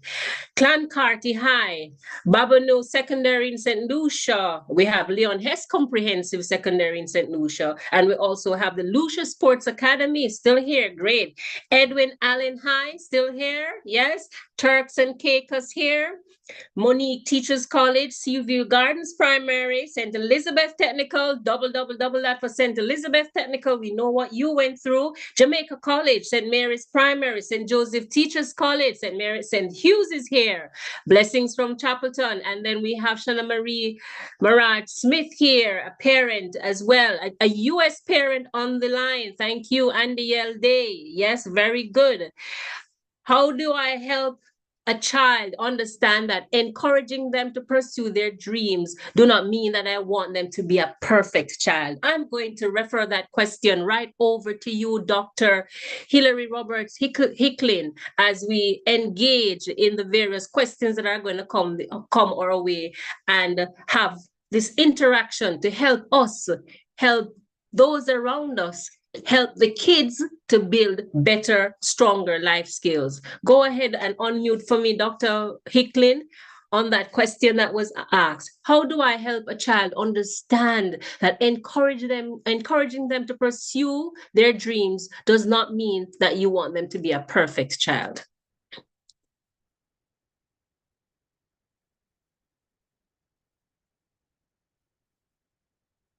Clancarty High, Babonneau Secondary in St. Lucia. We have Leon Hess Comprehensive Secondary in St. Lucia. And we also have the Lucia Sports Academy still here. Great. Edwin Allen High still here. Yes. Turks and Caicos here. Monique Teachers College, Seaview Gardens Primary, St. Elizabeth Technical, double that for St. Elizabeth Technical. We know what you went through. Jamaica College, St. Mary's Primary, St. Joseph Teachers College, St. Hughes is here. Blessings from Chapelton. And then we have Shana Marie Maraj Smith here, a parent as well, a U.S. parent on the line. Thank you, Andy L. Day. Yes, very good. How do I help a child understand that encouraging them to pursue their dreams do not mean that I want them to be a perfect child? I'm going to refer that question right over to you, Dr. Hillary Roberts Hicklin, as we engage in the various questions that are going to come our way and have this interaction to help us, help those around us, help the kids to build better, stronger life skills. Go ahead and unmute for me, Dr. Hicklin, on that question that was asked. How do I help a child understand that encouraging them to pursue their dreams does not mean that you want them to be a perfect child?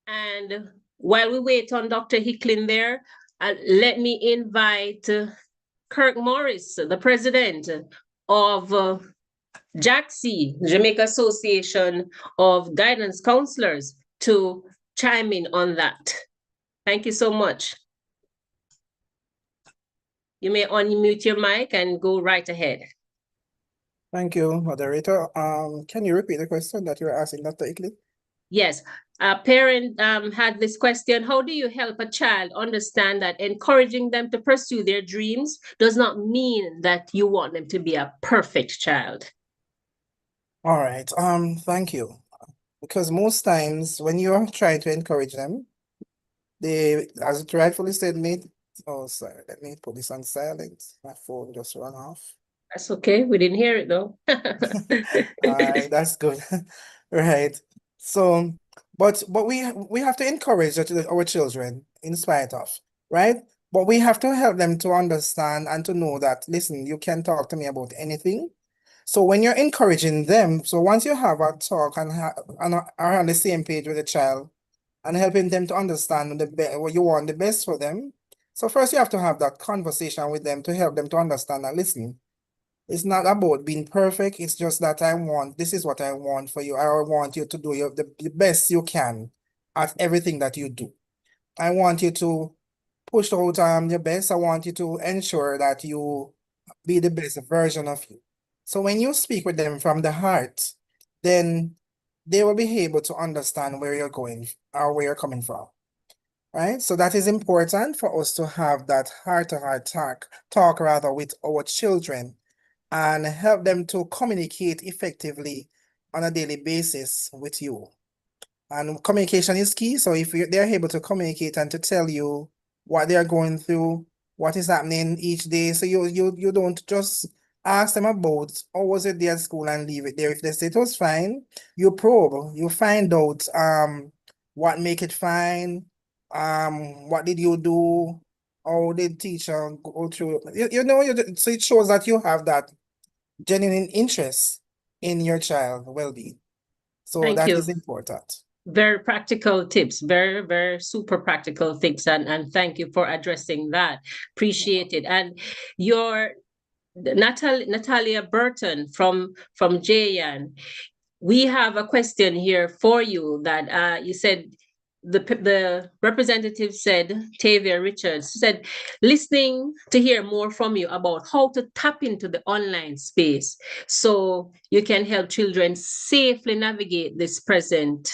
And while we wait on Dr. Hicklin there, let me invite Kirk Morris, the president of JACC, Jamaica Association of Guidance Counselors, to chime in on that. Thank you so much. You may unmute your mic and go right ahead. Thank you, moderator. Can you repeat the question that you were asking, Dr. Hicklin? Yes, a parent had this question: how do you help a child understand that encouraging them to pursue their dreams does not mean that you want them to be a perfect child? All right, thank you. Because most times when you are trying to encourage them, they, as it rightfully said, sorry, let me put this on silent. My phone just ran off. That's okay, we didn't hear it though. All right, that's good. Right. So, but we have to encourage our children in spite of, right? But we have to help them to understand and to know that, listen, you can talk to me about anything. So when you're encouraging them, so once you have a talk and are on the same page with the child and helping them to understand what you want the best for them. So first you have to have that conversation with them to help them to understand that, listen, it's not about being perfect. It's just that this is what I want for you. I want you to do the best you can at everything that you do. I want you to push out your best. I want you to ensure that you be the best version of you. So when you speak with them from the heart, then they will be able to understand where you're going or where you're coming from. Right? So that is important for us to have that heart-to-heart talk rather with our children, and help them to communicate effectively on a daily basis with you. And communication is key. So if they're able to communicate and to tell you what they're going through, what is happening each day, so you don't just ask them about how was it there at school and leave it there. If they say it was fine, you probe, you find out what make it fine, What did you do? How did teacher go through? So it shows that you have that genuine interest in your child well-being. So Thank that you. is important. Very practical tips, very, very super practical tips. And thank you for addressing that. Appreciate it. And your Natalia Burton from Jayan, we have a question here for you that you said the representative said, Tavia Richards said, listening to hear more from you about how to tap into the online space so you can help children safely navigate this present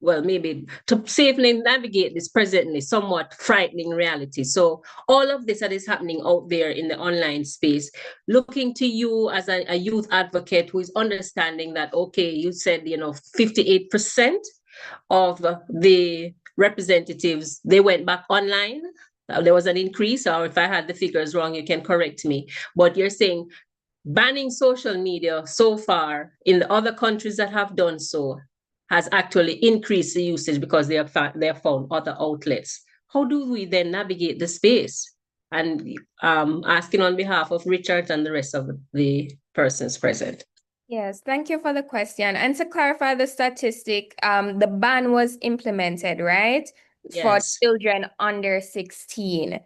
well, maybe to safely navigate this presently somewhat frightening reality. So all of this that is happening out there in the online space, looking to you as a youth advocate who is understanding that, okay, you said, 58% of the representatives, they went back online. There was an increase, or if I had the figures wrong, you can correct me. But you're saying banning social media so far in the other countries that have done so has actually increased the usage because they have found other outlets. How do we then navigate the space? And asking on behalf of Richard and the rest of the persons present. Yes, thank you for the question. And to clarify the statistic, the ban was implemented, right? For Yes. children under 16.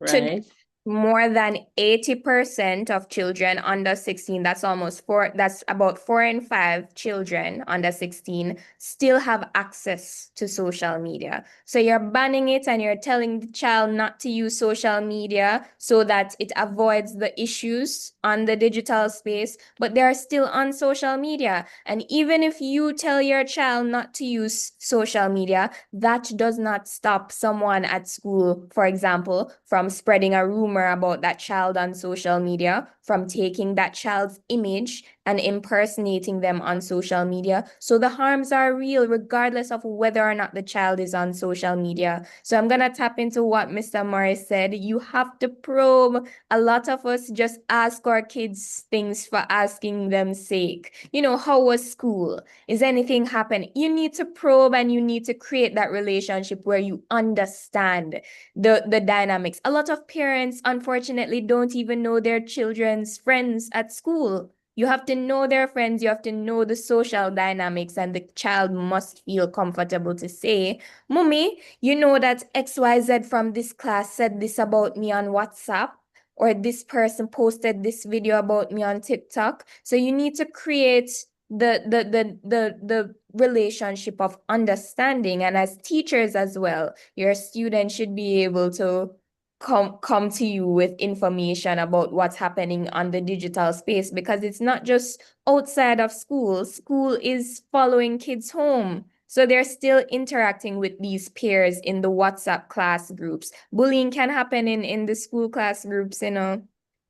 Right. More than 80% of children under 16, that's about 4 in 5 children under 16 still have access to social media. So you're banning it and you're telling the child not to use social media so that it avoids the issues on the digital space, but they're still on social media. And even if you tell your child not to use social media, that does not stop someone at school, for example, from spreading a rumor about that child on social media, from taking that child's image and impersonating them on social media. So the harms are real, regardless of whether or not the child is on social media. So I'm going to tap into what Mr. Morris said. You have to probe. A lot of us just ask our kids things for asking them sake. How was school? Is anything happening? You need to probe and you need to create that relationship where you understand the dynamics. A lot of parents, unfortunately, don't even know their children's friends at school. You have to know their friends, you have to know the social dynamics, and the child must feel comfortable to say, Mommy, you know that XYZ from this class said this about me on WhatsApp, or this person posted this video about me on TikTok. So you need to create the relationship of understanding. And as teachers as well, your students should be able to come to you with information about what's happening on the digital space, because it's not just outside of school. School is following kids home. So they're still interacting with these peers in the WhatsApp class groups. Bullying can happen in the school class groups,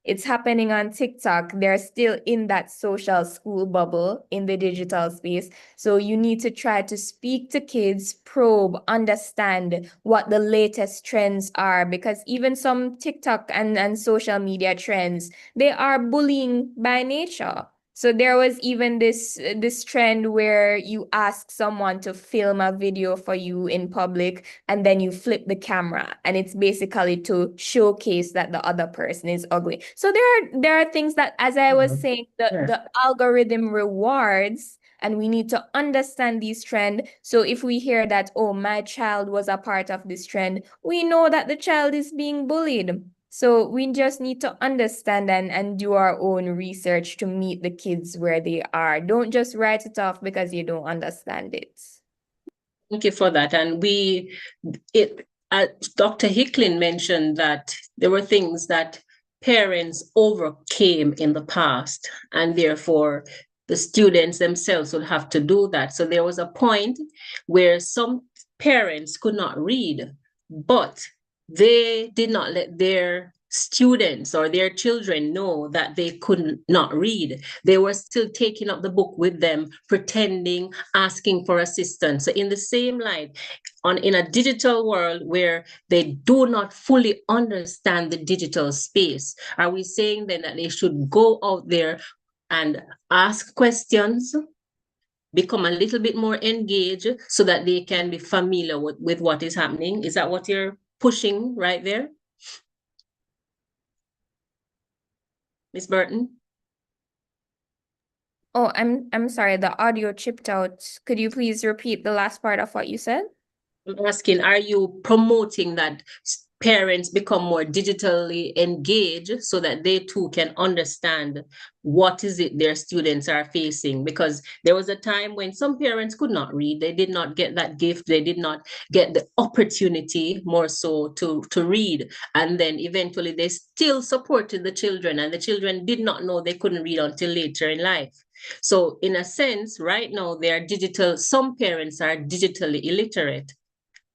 It's happening on TikTok. They're still in that social school bubble in the digital space. So you need to try to speak to kids, probe, understand what the latest trends are, because even some TikTok and social media trends, they are bullying by nature. So there was even this trend where you ask someone to film a video for you in public, and then you flip the camera, and it's basically to showcase that the other person is ugly. So there are things that, as I was saying, the algorithm rewards, and we need to understand these trends. So if we hear that, oh, my child was a part of this trend, we know that the child is being bullied. So we just need to understand and do our own research to meet the kids where they are. Don't just write it off because you don't understand it. Thank you for that. And Dr. Hicklin mentioned that there were things that parents overcame in the past, and therefore the students themselves would have to do that. So there was a point where some parents could not read, but they did not let their students or their children know that they could not read. They were still taking up the book with them, pretending, asking for assistance. So in the same light, in a digital world where they do not fully understand the digital space, are we saying then that they should go out there and ask questions, become a little bit more engaged so that they can be familiar with what is happening? Is that what you're pushing right there? Ms. Burton? Oh, I'm sorry, the audio chipped out. Could you please repeat the last part of what you said? I'm asking, are you promoting that parents become more digitally engaged so that they too can understand what is it their students are facing? Because there was a time when some parents could not read, they did not get that gift, they did not get the opportunity more so to read. And then eventually they still supported the children, and the children did not know they couldn't read until later in life. So in a sense, right now, they are digital, some parents are digitally illiterate.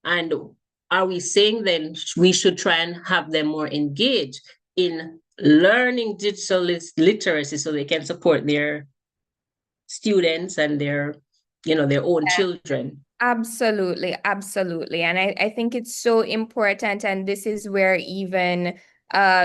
And are we saying then we should try and have them more engaged in learning digital literacy so they can support their students and their, their own children? Absolutely, absolutely. And I think it's so important. And this is where even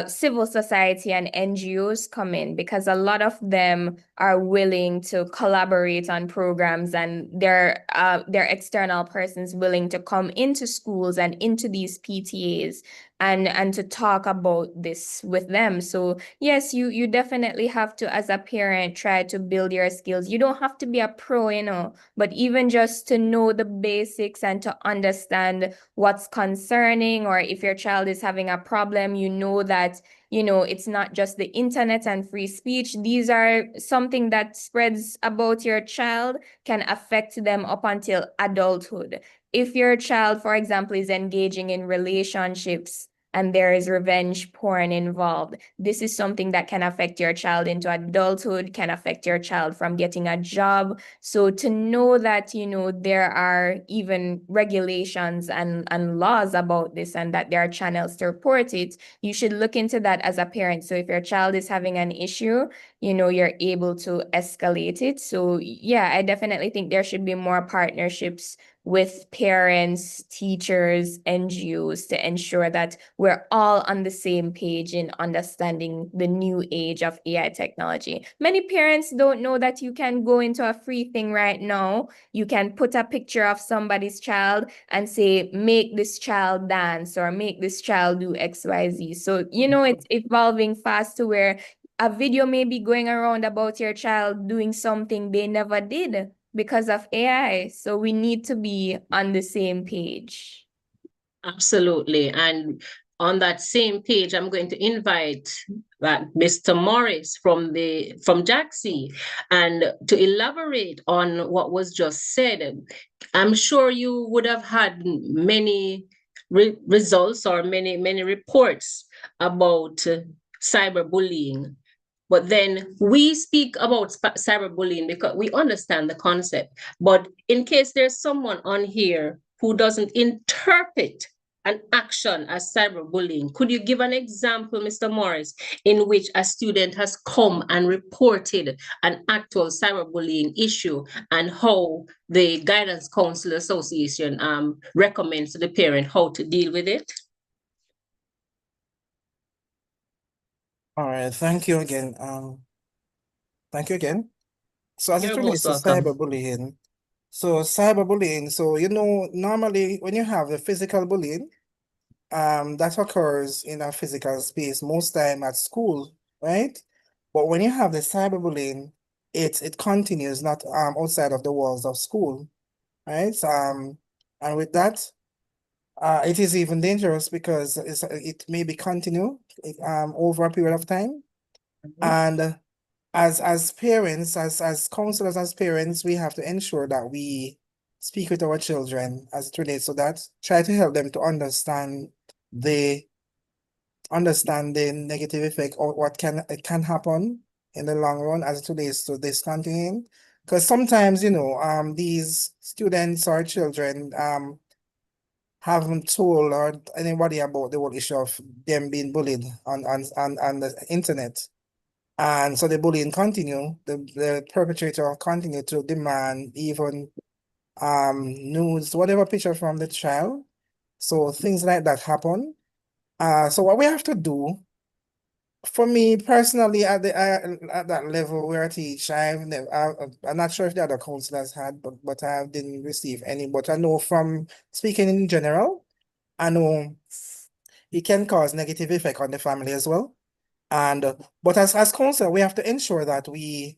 civil society and NGOs come in, because a lot of them are willing to collaborate on programs, and they're external persons willing to come into schools and into these PTAs and to talk about this with them. So yes, you definitely have to, as a parent, try to build your skills. You don't have to be a pro, but even just to know the basics and to understand what's concerning, or if your child is having a problem, that it's not just the internet and free speech. These are something that spreads about your child, can affect them up until adulthood. If your child, for example, is engaging in relationships and there is revenge porn involved, this is something that can affect your child into adulthood, can affect your child from getting a job. So to know that, there are even regulations and laws about this, and that there are channels to report it, you should look into that as a parent. So if your child is having an issue, you're able to escalate it. So yeah, I definitely think there should be more partnerships with parents, teachers, NGOs, to ensure that we're all on the same page in understanding the new age of AI technology. Many parents don't know that you can go into a free thing right now. You can put a picture of somebody's child and say, make this child dance, or make this child do XYZ. So, it's evolving fast to where a video may be going around about your child doing something they never did because of AI. So we need to be on the same page. Absolutely. And on that same page, I'm going to invite Mr. Morris from JAXI, and to elaborate on what was just said. I'm sure you would have had many results or many reports about cyberbullying. But then we speak about cyberbullying because we understand the concept. But in case there's someone on here who doesn't interpret an action as cyberbullying, could you give an example, Mr. Morris, in which a student has come and reported an actual cyberbullying issue, and how the Guidance Council Association recommends to the parent how to deal with it? All right, thank you again. Thank you again. So as it You're relates most to welcome. cyberbullying, so normally when you have the physical bullying, that occurs in a physical space, most time at school, right? But when you have the cyberbullying, it continues not outside of the walls of school, right? And with that, it is even dangerous because it may be continue over a period of time. And as parents, as counselors, as parents, we have to ensure that we speak with our children as it relates to that, try to help them to understand the negative effect, or what can happen in the long run as it relates to this continuing. Because sometimes, these students or children haven't told or anybody about the whole issue of them being bullied on the internet. And so the bullying continue, the perpetrator continue to demand even nudes, whatever picture from the child. So things like that happen. So what we have to do For me personally, at that level where I teach, I'm not sure if the other counselors had, but I didn't receive any. But I know from speaking in general, I know it can cause negative effect on the family as well. And but as counselor, we have to ensure that we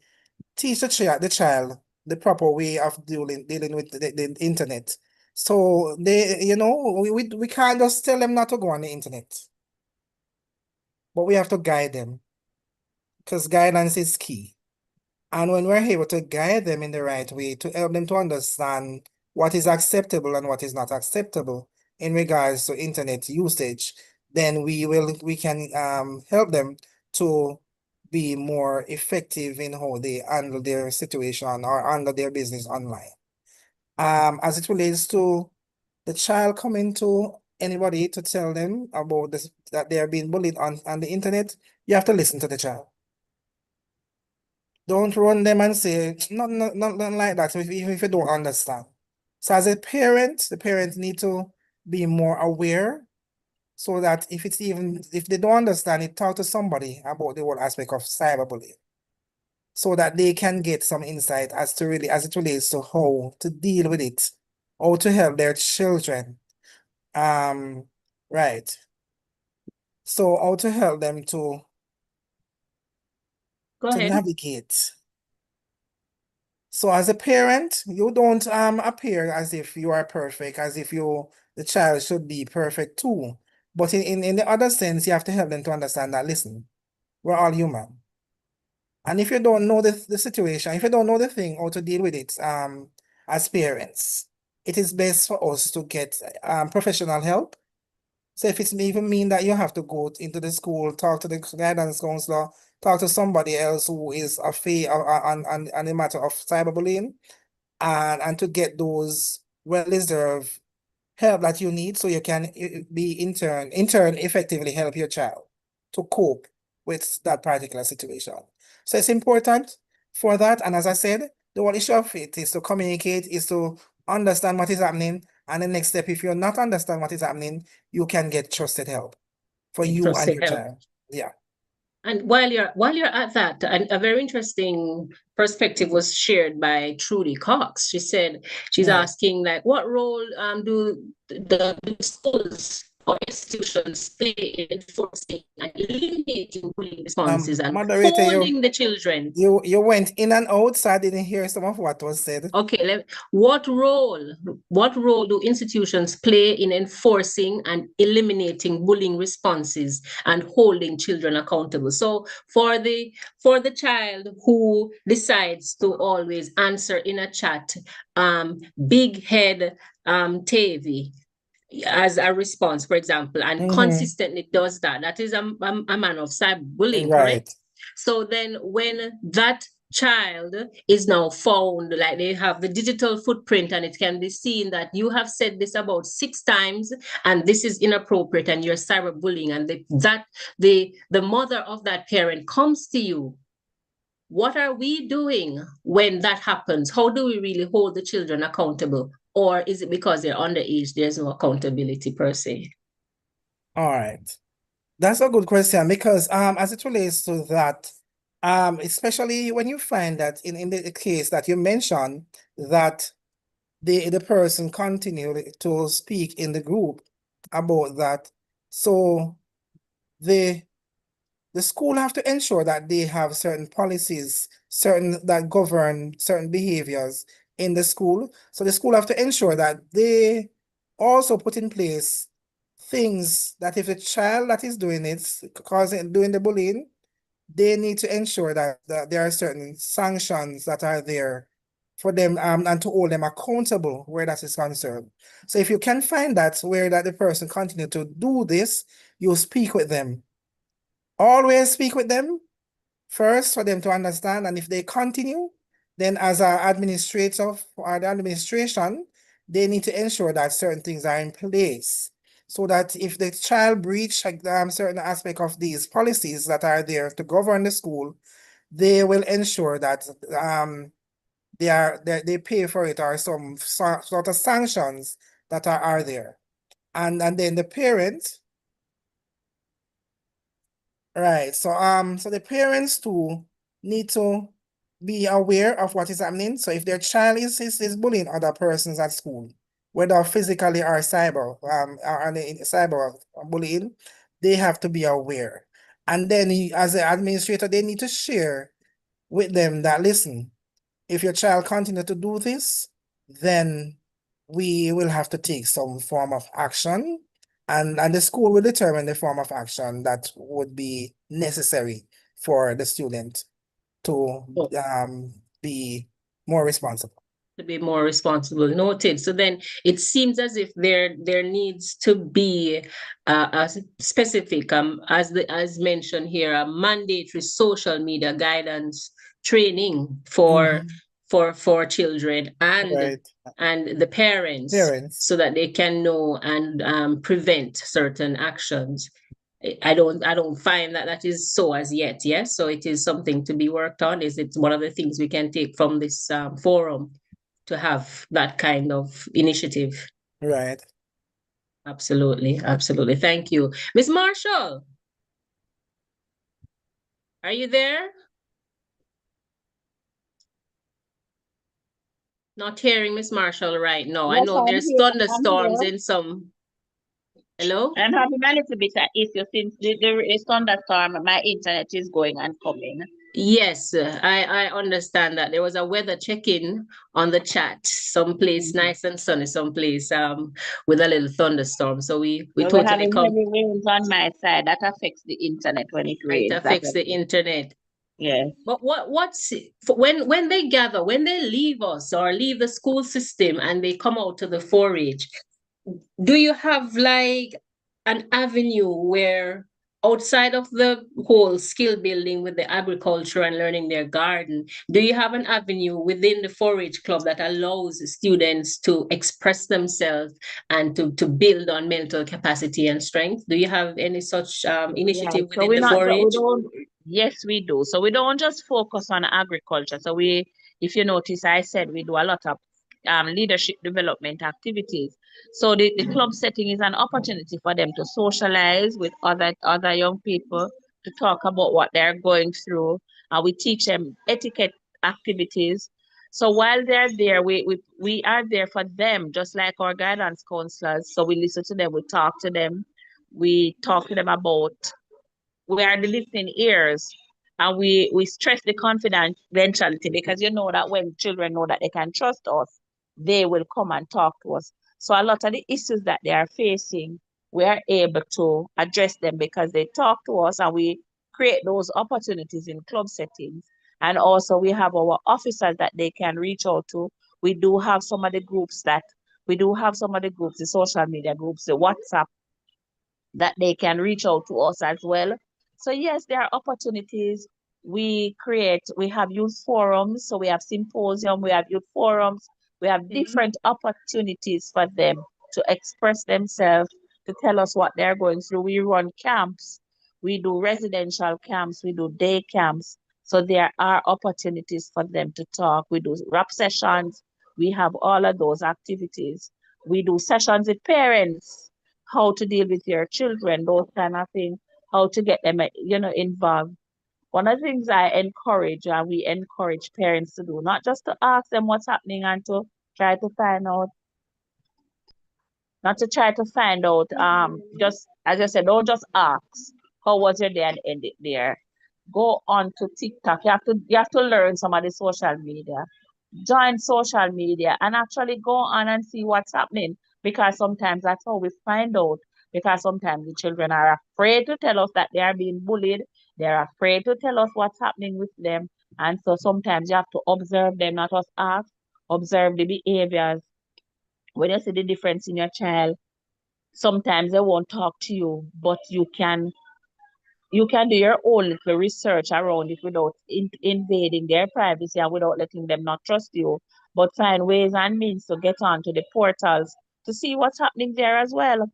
teach the child the proper way of dealing with the internet. So we can't just tell them not to go on the internet, but we have to guide them because guidance is key. And when we're able to guide them in the right way to help them to understand what is acceptable and what is not acceptable in regards to internet usage, then we can help them to be more effective in how they handle their situation or handle their business online. As it relates to the child coming to anybody to tell them about this, that they are being bullied on the internet, you have to listen to the child. Don't run them and say, not like that, even if you don't understand. So as a parent, the parents need to be more aware so that if they don't understand it, talk to somebody about the whole aspect of cyberbullying so that they can get some insight as it relates to how to deal with it, how to help their children. Right. So how to help them to Go ahead. navigate. So as a parent, you don't appear as if you are perfect, as if the child should be perfect too. But in the other sense, you have to help them to understand that, listen, we're all human. And if you don't know the situation, if you don't know the thing, how to deal with it as parents, it is best for us to get professional help. So if it's even mean that you have to go into the school, talk to the guidance counselor, talk to somebody else who is on the matter of cyberbullying, and to get those well-deserved help that you need, so you can be in turn effectively help your child to cope with that particular situation. So it's important for that. And as I said, the whole issue of it is to communicate, is to understand what is happening. And the next step, if you're not understand what is happening, you can get trusted help for you and Trusted your help. child. Yeah. And while you're at that, a very interesting perspective was shared by Trudy Cox. She said she's Right. asking, like, what role do the schools or institutions play in enforcing and eliminating bullying responses and Moderator, holding the children? you went in and out, so I didn't hear some of what was said. Okay, what role do institutions play in enforcing and eliminating bullying responses and holding children accountable? So for the child who decides to always answer in a chat, big head Tavy, as a response, for example, and consistently does that is a man of cyberbullying, correct? Right. So then when that child is now found, like they have the digital footprint and it can be seen that you have said this about 6 times and this is inappropriate and you're cyberbullying, and the mother of that parent comes to you, what are we doing when that happens? How do we really hold the children accountable? Or is it because they're underage, there's no accountability per se? All right. That's a good question, because as it relates to that, especially when you find that in the case that you mentioned that the person continued to speak in the group about that, so the school have to ensure that they have certain policies, that govern certain behaviors in the school. So the school have to ensure that they also put in place things that if the child that is doing doing the bullying, they need to ensure that there are certain sanctions that are there for them, and to hold them accountable where that is concerned. So if you can find that where that the person continue to do this, you speak with them. Always speak with them first for them to understand, and if they continue, then as an administrator or the administration, they need to ensure that certain things are in place, so that if the child breach certain aspect of these policies that are there to govern the school, they will ensure that they pay for it, or some sort of sanctions that are there. And then the parent, Right. So the parents too need to be aware of what is happening. So if their child is bullying other persons at school, whether physically or cyber bullying, they have to be aware. And then as an administrator, they need to share with them that, listen, if your child continue to do this, then we will have to take some form of action, and the school will determine the form of action that would be necessary for the student to be more responsible. To be more responsible. Noted. So then it seems as if there needs to be a specific, as mentioned here, a mandatory social media guidance training for children Right. and the parents, so that they can know and prevent certain actions. I don't find that is so as yet. Yes, so it is something to be worked on. It's one of the things we can take from this forum, to have that kind of initiative. Right. Absolutely, absolutely. Thank you. Miss Marshall, are you there? Not hearing Miss Marshall right now. I Yes, know I'm there's here. I'm thunderstorms here. in some. Hello? I'm having a little bit of issue since there is thunderstorm. My internet is going and coming. Yes, I understand that there was a weather check-in on the chat. Some place nice and sunny, some place with a little thunderstorm. So we So we're totally having come. heavy rains on my side. That affects the internet when it It rains. affects the internet. Yeah. But what's when they gather, when they leave us or leave the school system and they come out to the 4-H, do you have like an avenue where, outside of the whole skill building with the agriculture and learning their garden, do you have an avenue within the 4-H club that allows students to express themselves and to build on mental capacity and strength? Do you have any such initiative So within the 4-H? Yes, we do. So we don't just focus on agriculture. So if you notice, I said we do a lot of leadership development activities. So the club setting is an opportunity for them to socialize with other young people, to talk about what they're going through. We teach them etiquette activities. So while they're there, we are there for them, just like our guidance counselors. So we listen to them, we talk to them, we talk to them about, we are the listening ears, and we stress the confidentiality, because you know that when children know that they can trust us, they will come and talk to us. So a lot of the issues that they are facing, we are able to address them because they talk to us, and we create those opportunities in club settings. And also we have our officers that they can reach out to. We do have some of the groups, the social media groups, the WhatsApp, that they can reach out to us as well. So yes, there are opportunities. We have youth forums, so we have symposium, we have youth forums, we have different opportunities for them to express themselves, to tell us what they're going through. We run camps, we do residential camps, we do day camps. So there are opportunities for them to talk. We do rap sessions, we have all of those activities. We do sessions with parents, how to deal with your children, those kind of things, how to get them, involved. One of the things I encourage, and we encourage parents to do, not just to ask them what's happening and to try to find out, not to try to find out, just, as I said, don't just ask, how was your day, and end it there. Go on to TikTok. You have to learn some of the social media. Join social media and actually go on and see what's happening, because sometimes that's how we find out. Because sometimes the children are afraid to tell us that they are being bullied. They're afraid to tell us what's happening with them. And so sometimes you have to observe them, not just ask, observe the behaviors. When you see the difference in your child, sometimes they won't talk to you, but you can do your own little research around it without invading their privacy and without letting them not trust you, but find ways and means to get onto the portals to see what's happening there as well.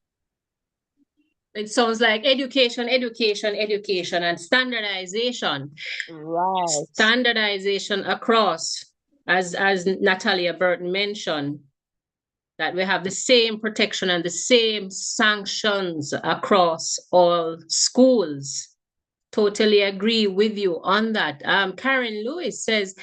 It sounds like education, education, education, and standardization. Right. Standardization across, as Natalia Burton mentioned, that we have the same protection and the same sanctions across all schools Totally agree with you on that. Karen Lewis says,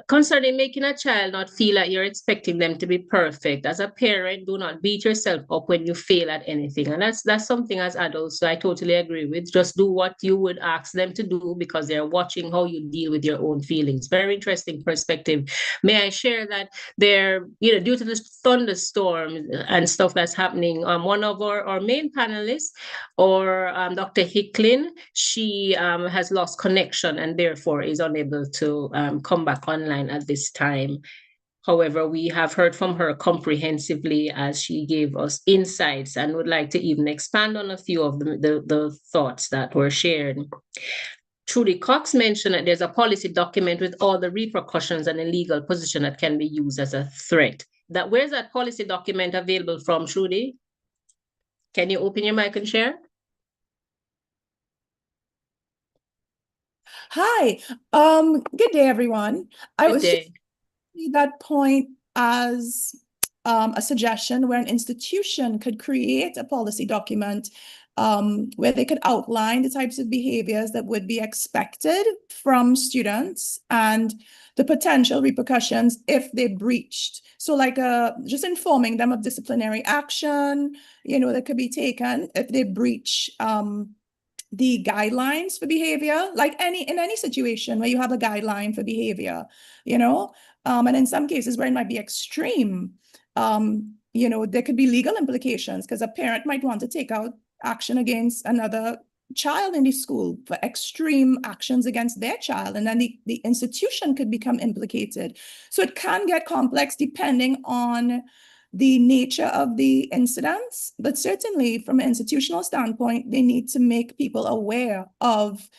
concerning making a child not feel that you're expecting them to be perfect. As a parent, do not beat yourself up when you fail at anything. And that's something as adults, so I totally agree with. Just do what you would ask them to do because they're watching how you deal with your own feelings. Very interesting perspective. May I share that there, due to the thunderstorm and stuff that's happening, one of our main panelists, or Dr. Hicklin, she has lost connection and therefore is unable to come back online at this time. However, we have heard from her comprehensively as she gave us insights and would like to even expand on a few of the thoughts that were shared. Trudy Cox mentioned that there's a policy document with all the repercussions and a legal position that can be used as a threat. Where's that policy document available from, Trudy? Can you open your mic and share? Hi, good day, everyone. I Good was just day. making that point as a suggestion where an institution could create a policy document where they could outline the types of behaviors that would be expected from students and the potential repercussions if they breached. So like just informing them of disciplinary action, that could be taken if they breach the guidelines for behavior, like in any situation where you have a guideline for behavior, and in some cases where it might be extreme, there could be legal implications because a parent might want to take out action against another child in the school for extreme actions against their child, and then the institution could become implicated. So it can get complex depending on the nature of the incidents, but certainly from an institutional standpoint, they need to make people aware of,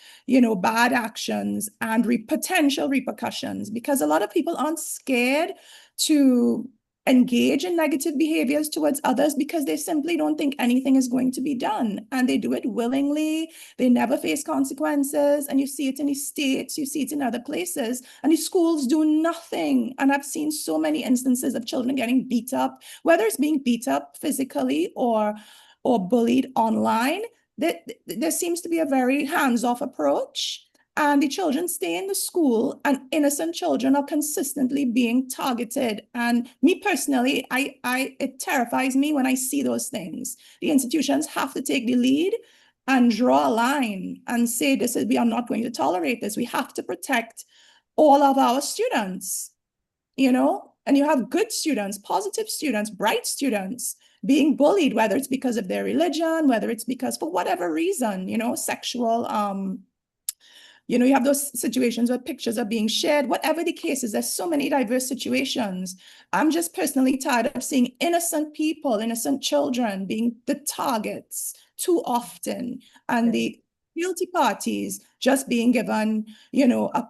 bad actions and potential repercussions, because a lot of people aren't scared to engage in negative behaviors towards others because they simply don't think anything is going to be done, and they do it willingly. They never face consequences, and you see it in the States, you see it in other places, and the schools do nothing. And I've seen so many instances of children getting beat up, whether it's being beat up physically or bullied online. There seems to be a very hands-off approach, and the children stay in the school, and innocent children are consistently being targeted. And me personally, it terrifies me when I see those things. The institutions have to take the lead and draw a line and say, we are not going to tolerate this. We have to protect all of our students, and you have good students, positive students, bright students being bullied, whether it's because of their religion, whether it's because for whatever reason, sexual, you have those situations where pictures are being shared. Whatever the case is, there's so many diverse situations. I'm just personally tired of seeing innocent people, innocent children being the targets too often, and the guilty parties just being given, a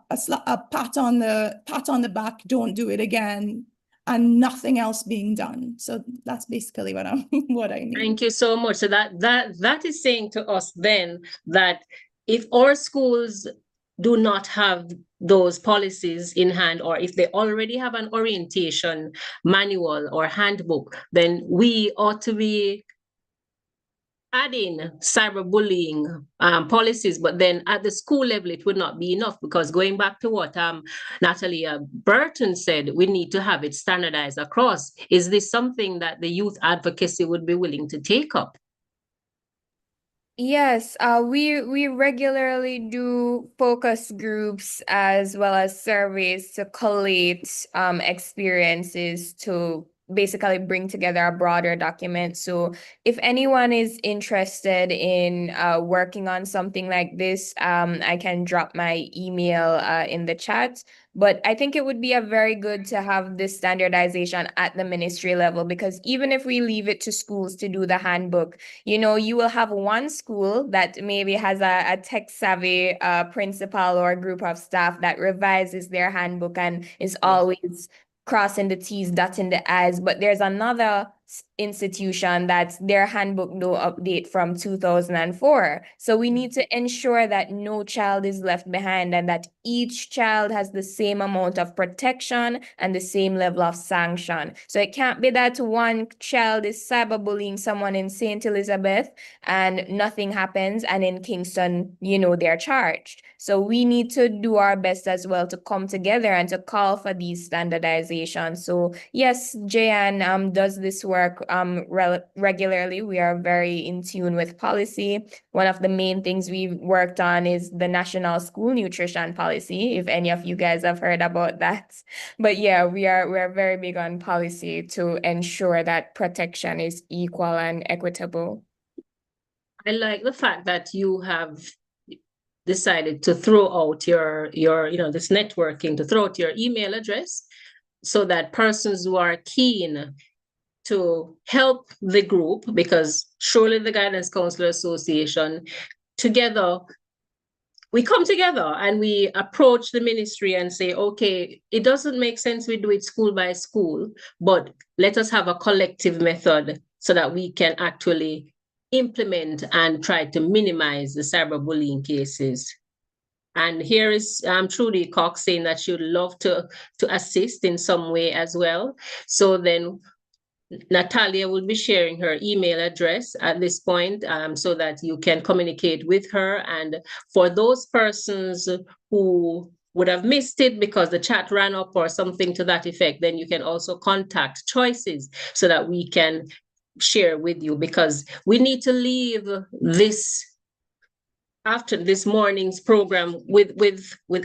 pat on the back, don't do it again, and nothing else being done. So that's basically what I need. Thank you so much. So that is saying to us then that if our schools do not have those policies in hand, or if they already have an orientation manual or handbook, then we ought to be adding cyberbullying policies. But then at the school level, it would not be enough, because going back to what Natalie Burton said, we need to have it standardized across. Is this something that the youth advocacy would be willing to take up? Yes, we regularly do focus groups as well as surveys to collate experiences to basically bring together a broader document. So if anyone is interested in working on something like this, I can drop my email in the chat. But I think it would be very good to have this standardization at the ministry level, because even if we leave it to schools to do the handbook, you will have one school that maybe has a tech-savvy principal or a group of staff that revises their handbook and is always crossing the T's, dotting the I's. But there's another institution that their handbook no update from 2004. So we need to ensure that no child is left behind and that each child has the same amount of protection and the same level of sanction. So it can't be that one child is cyberbullying someone in St. Elizabeth and nothing happens, and in Kingston, they're charged. So we need to do our best as well to come together and to call for these standardizations. So yes, Jayan does this work regularly. We are very in tune with policy. One of the main things we've worked on is the National School Nutrition Policy, if any of you guys have heard about that. But yeah, we're very big on policy to ensure that protection is equal and equitable. I like the fact that you have decided to throw out your this networking, to throw out your email address so that persons who are keen to help the group, because surely the Guidance Counselor Association, together, we come together and we approach the ministry and say, okay, it doesn't make sense we do it school by school, but let us have a collective method so that we can actually implement and try to minimize the cyberbullying cases. And here is Trudy Cox saying that she would love to assist in some way as well. So then Natalia will be sharing her email address at this point so that you can communicate with her. And for those persons who would have missed it because the chat ran up or something to that effect, then you can also contact Choices so that we can share with you, because we need to leave this after this morning's program with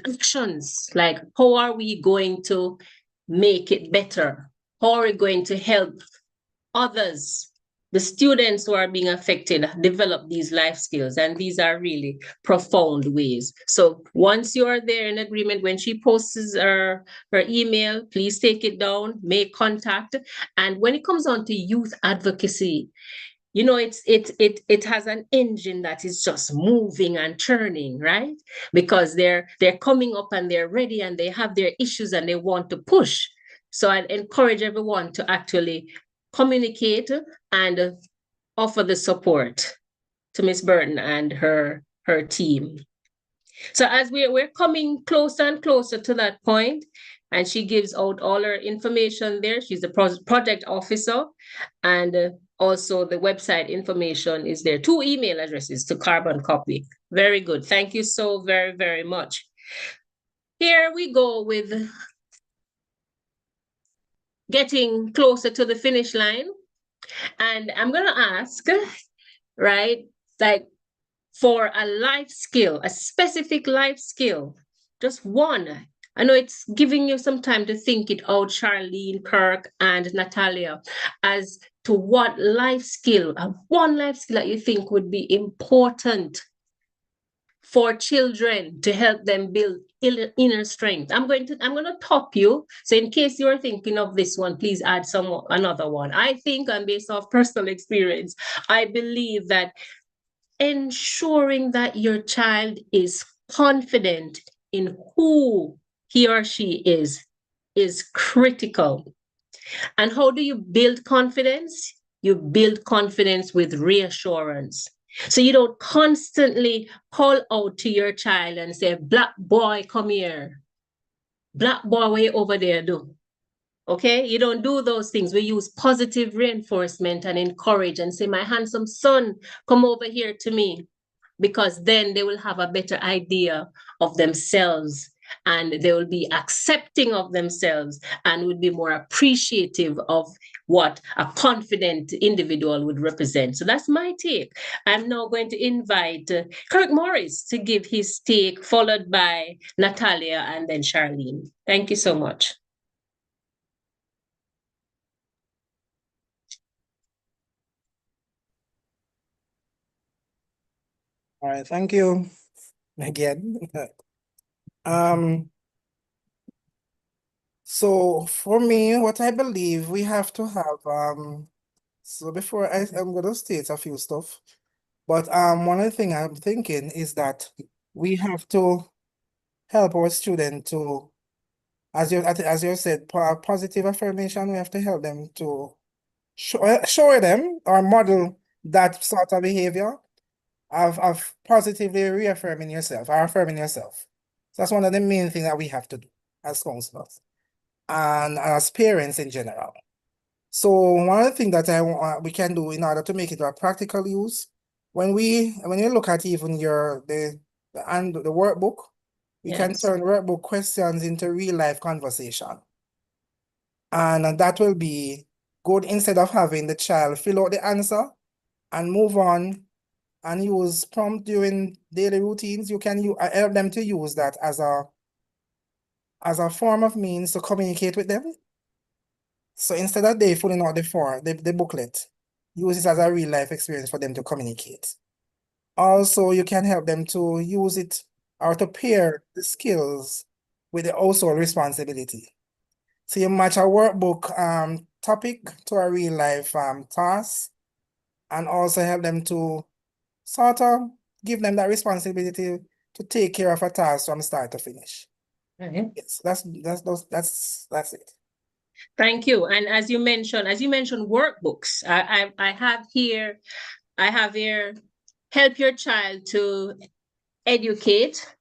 actions, like how are we going to make it better? How are we going to help others, the students who are being affected, develop these life skills? And these are really profound ways. So once you are there in agreement, when she posts her email, please take it down, make contact. And when it comes on to youth advocacy, it has an engine that is just moving and churning, right? Because they're coming up and they're ready and they have their issues and they want to push. So I'd encourage everyone to actually communicate and offer the support to Miss Burton and her team. So as we're coming closer and closer to that point, and she gives out all her information there. She's the project officer, and also the website information is there. 2 email addresses to carbon copy. Very good. Thank you so very, very much. Here we go with getting closer to the finish line. And I'm going to ask, right, like for a life skill, a specific life skill, just one. I know it's giving you some time to think it out, Charlene, Kirk, and Natalia, as to what life skill, one life skill that you think would be important for children to help them build inner strength. I'm going to top you. So in case you're thinking of this one, please add another one. I think, and based off personal experience, I believe that ensuring that your child is confident in who he or she is critical. And how do you build confidence? You build confidence with reassurance. So you don't constantly call out to your child and say, black boy, come here. Black boy, what you over there do? Okay, you don't do those things. We use positive reinforcement and encourage and say, my handsome son, come over here to me, because then they will have a better idea of themselves and they will be accepting of themselves and would be more appreciative of what a confident individual would represent. So that's my take. I'm now going to invite Kirk Morris to give his take, followed by Natalia and then Charlene. Thank you so much. All right, thank you again. So for me, what I believe we have to have, so before I'm gonna state a few stuff, but one of the things I'm thinking is that we have to help our student to, as you said, positive affirmation, we have to help them to show them or model that sort of behavior of positively reaffirming yourself or affirming yourself. So that's one of the main things that we have to do as counselors and as parents in general. So one of the things that we can do in order to make it a practical use, when you look at even the workbook, we can Yes. turn workbook questions into real life conversation. And that will be good instead of having the child fill out the answer and move on and use prompt during daily routines. You can help them to use that as a form of means to communicate with them. So instead of they filling out the booklet, use it as a real life experience for them to communicate. Also, you can help them to use it or to pair the skills with the household responsibility. So you match a workbook topic to a real life task and also help them to sort of give them that responsibility to take care of a task from start to finish. Right. Yes, that's it. Thank you. And as you mentioned workbooks, I have here help your child to educate.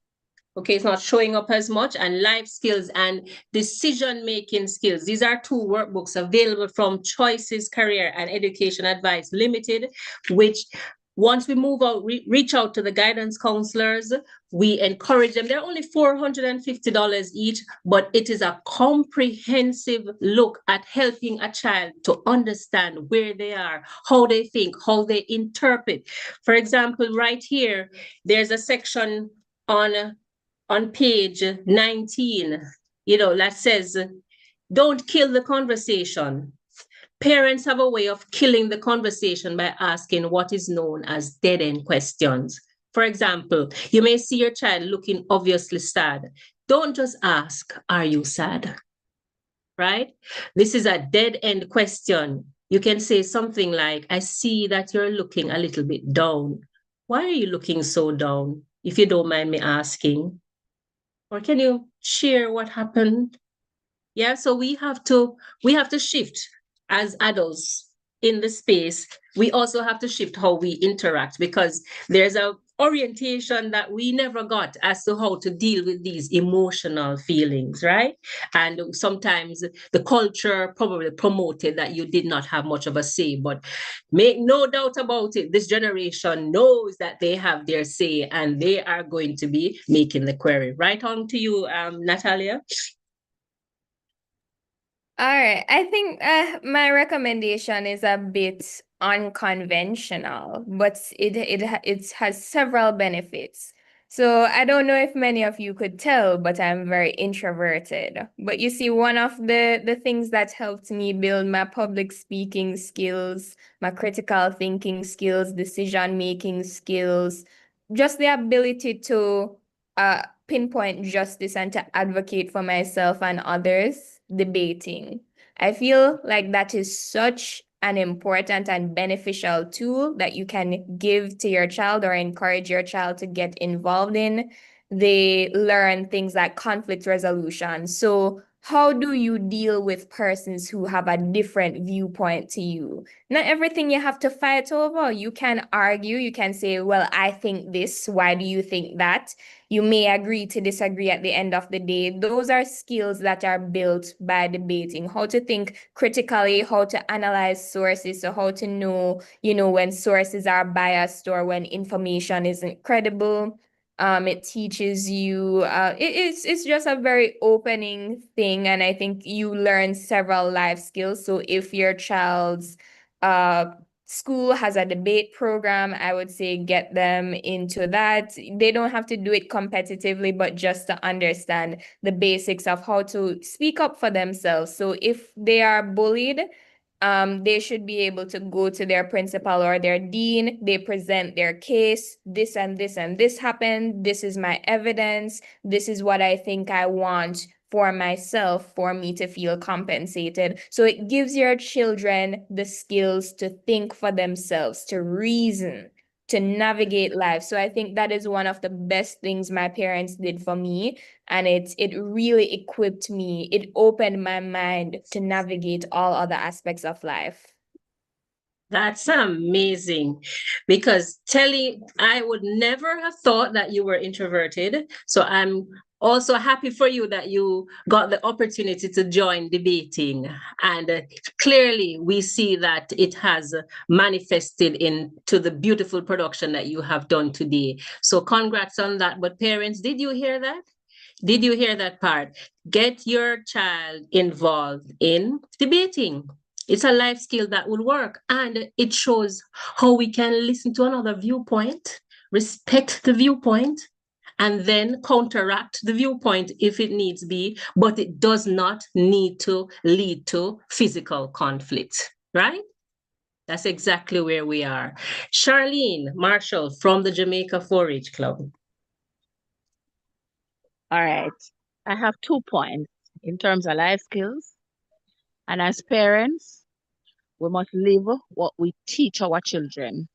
Okay, it's not showing up as much, and life skills and decision-making skills. These are two workbooks available from Choices Career and Education Advice Limited, which once we move out, reach out to the guidance counselors, we encourage them. They're only $450 each, but it is a comprehensive look at helping a child to understand where they are, how they think, how they interpret. For example, right here, there's a section on page 19, that says, don't kill the conversation. Parents have a way of killing the conversation by asking what is known as dead-end questions. For example, you may see your child looking obviously sad. Don't just ask, are you sad? Right? This is a dead-end question. You can say something like, I see that you're looking a little bit down. Why are you looking so down, if you don't mind me asking? Or can you share what happened? Yeah, so we have to shift as adults in the space. We also have to shift how we interact, because there's a orientation that we never got as to how to deal with these emotional feelings, right? And sometimes the culture probably promoted that you did not have much of a say, but make no doubt about it, this generation knows that they have their say and they are going to be making the query. Right on to you, Natalia. All right, I think my recommendation is a bit unconventional, but it has several benefits. So I don't know if many of you could tell, but I'm very introverted. But you see, one of the things that helped me build my public speaking skills, my critical thinking skills, decision-making skills, just the ability to pinpoint justice and to advocate for myself and others, debating. I feel like that is such an important and beneficial tool that you can give to your child or encourage your child to get involved in. They learn things like conflict resolution. So how do you deal with persons who have a different viewpoint to you? Not everything you have to fight over. You can argue. You can say, well, I think this. Why do you think that? You may agree to disagree at the end of the day. Those are skills that are built by debating, how to think critically, how to analyze sources, so how to know, when sources are biased or when information isn't credible. It teaches you, it's just a very opening thing, and I think you learn several life skills. So if your child's school has a debate program, I would say get them into that. They don't have to do it competitively, but just to understand the basics of how to speak up for themselves. So if they are bullied, they should be able to go to their principal or their dean. They present their case. This and this and this happened. This is my evidence. This is what I think I want for myself, for me to feel compensated. So it gives your children the skills to think for themselves, to reason, to navigate life. So I think that is one of the best things my parents did for me. And it really equipped me. It opened my mind to navigate all other aspects of life. That's amazing, because I would never have thought that you were introverted. So I'm also happy for you that you got the opportunity to join debating. And clearly we see that it has manifested into the beautiful production that you have done today. So congrats on that. But parents, did you hear that? Did you hear that part? Get your child involved in debating. It's a life skill that will work, and it shows how we can listen to another viewpoint, respect the viewpoint, and then counteract the viewpoint if it needs be, but it does not need to lead to physical conflict, right? That's exactly where we are. Charlene Marshall from the Jamaica 4-H Club. All right. I have 2 points in terms of life skills. And as parents, we must live what we teach our children.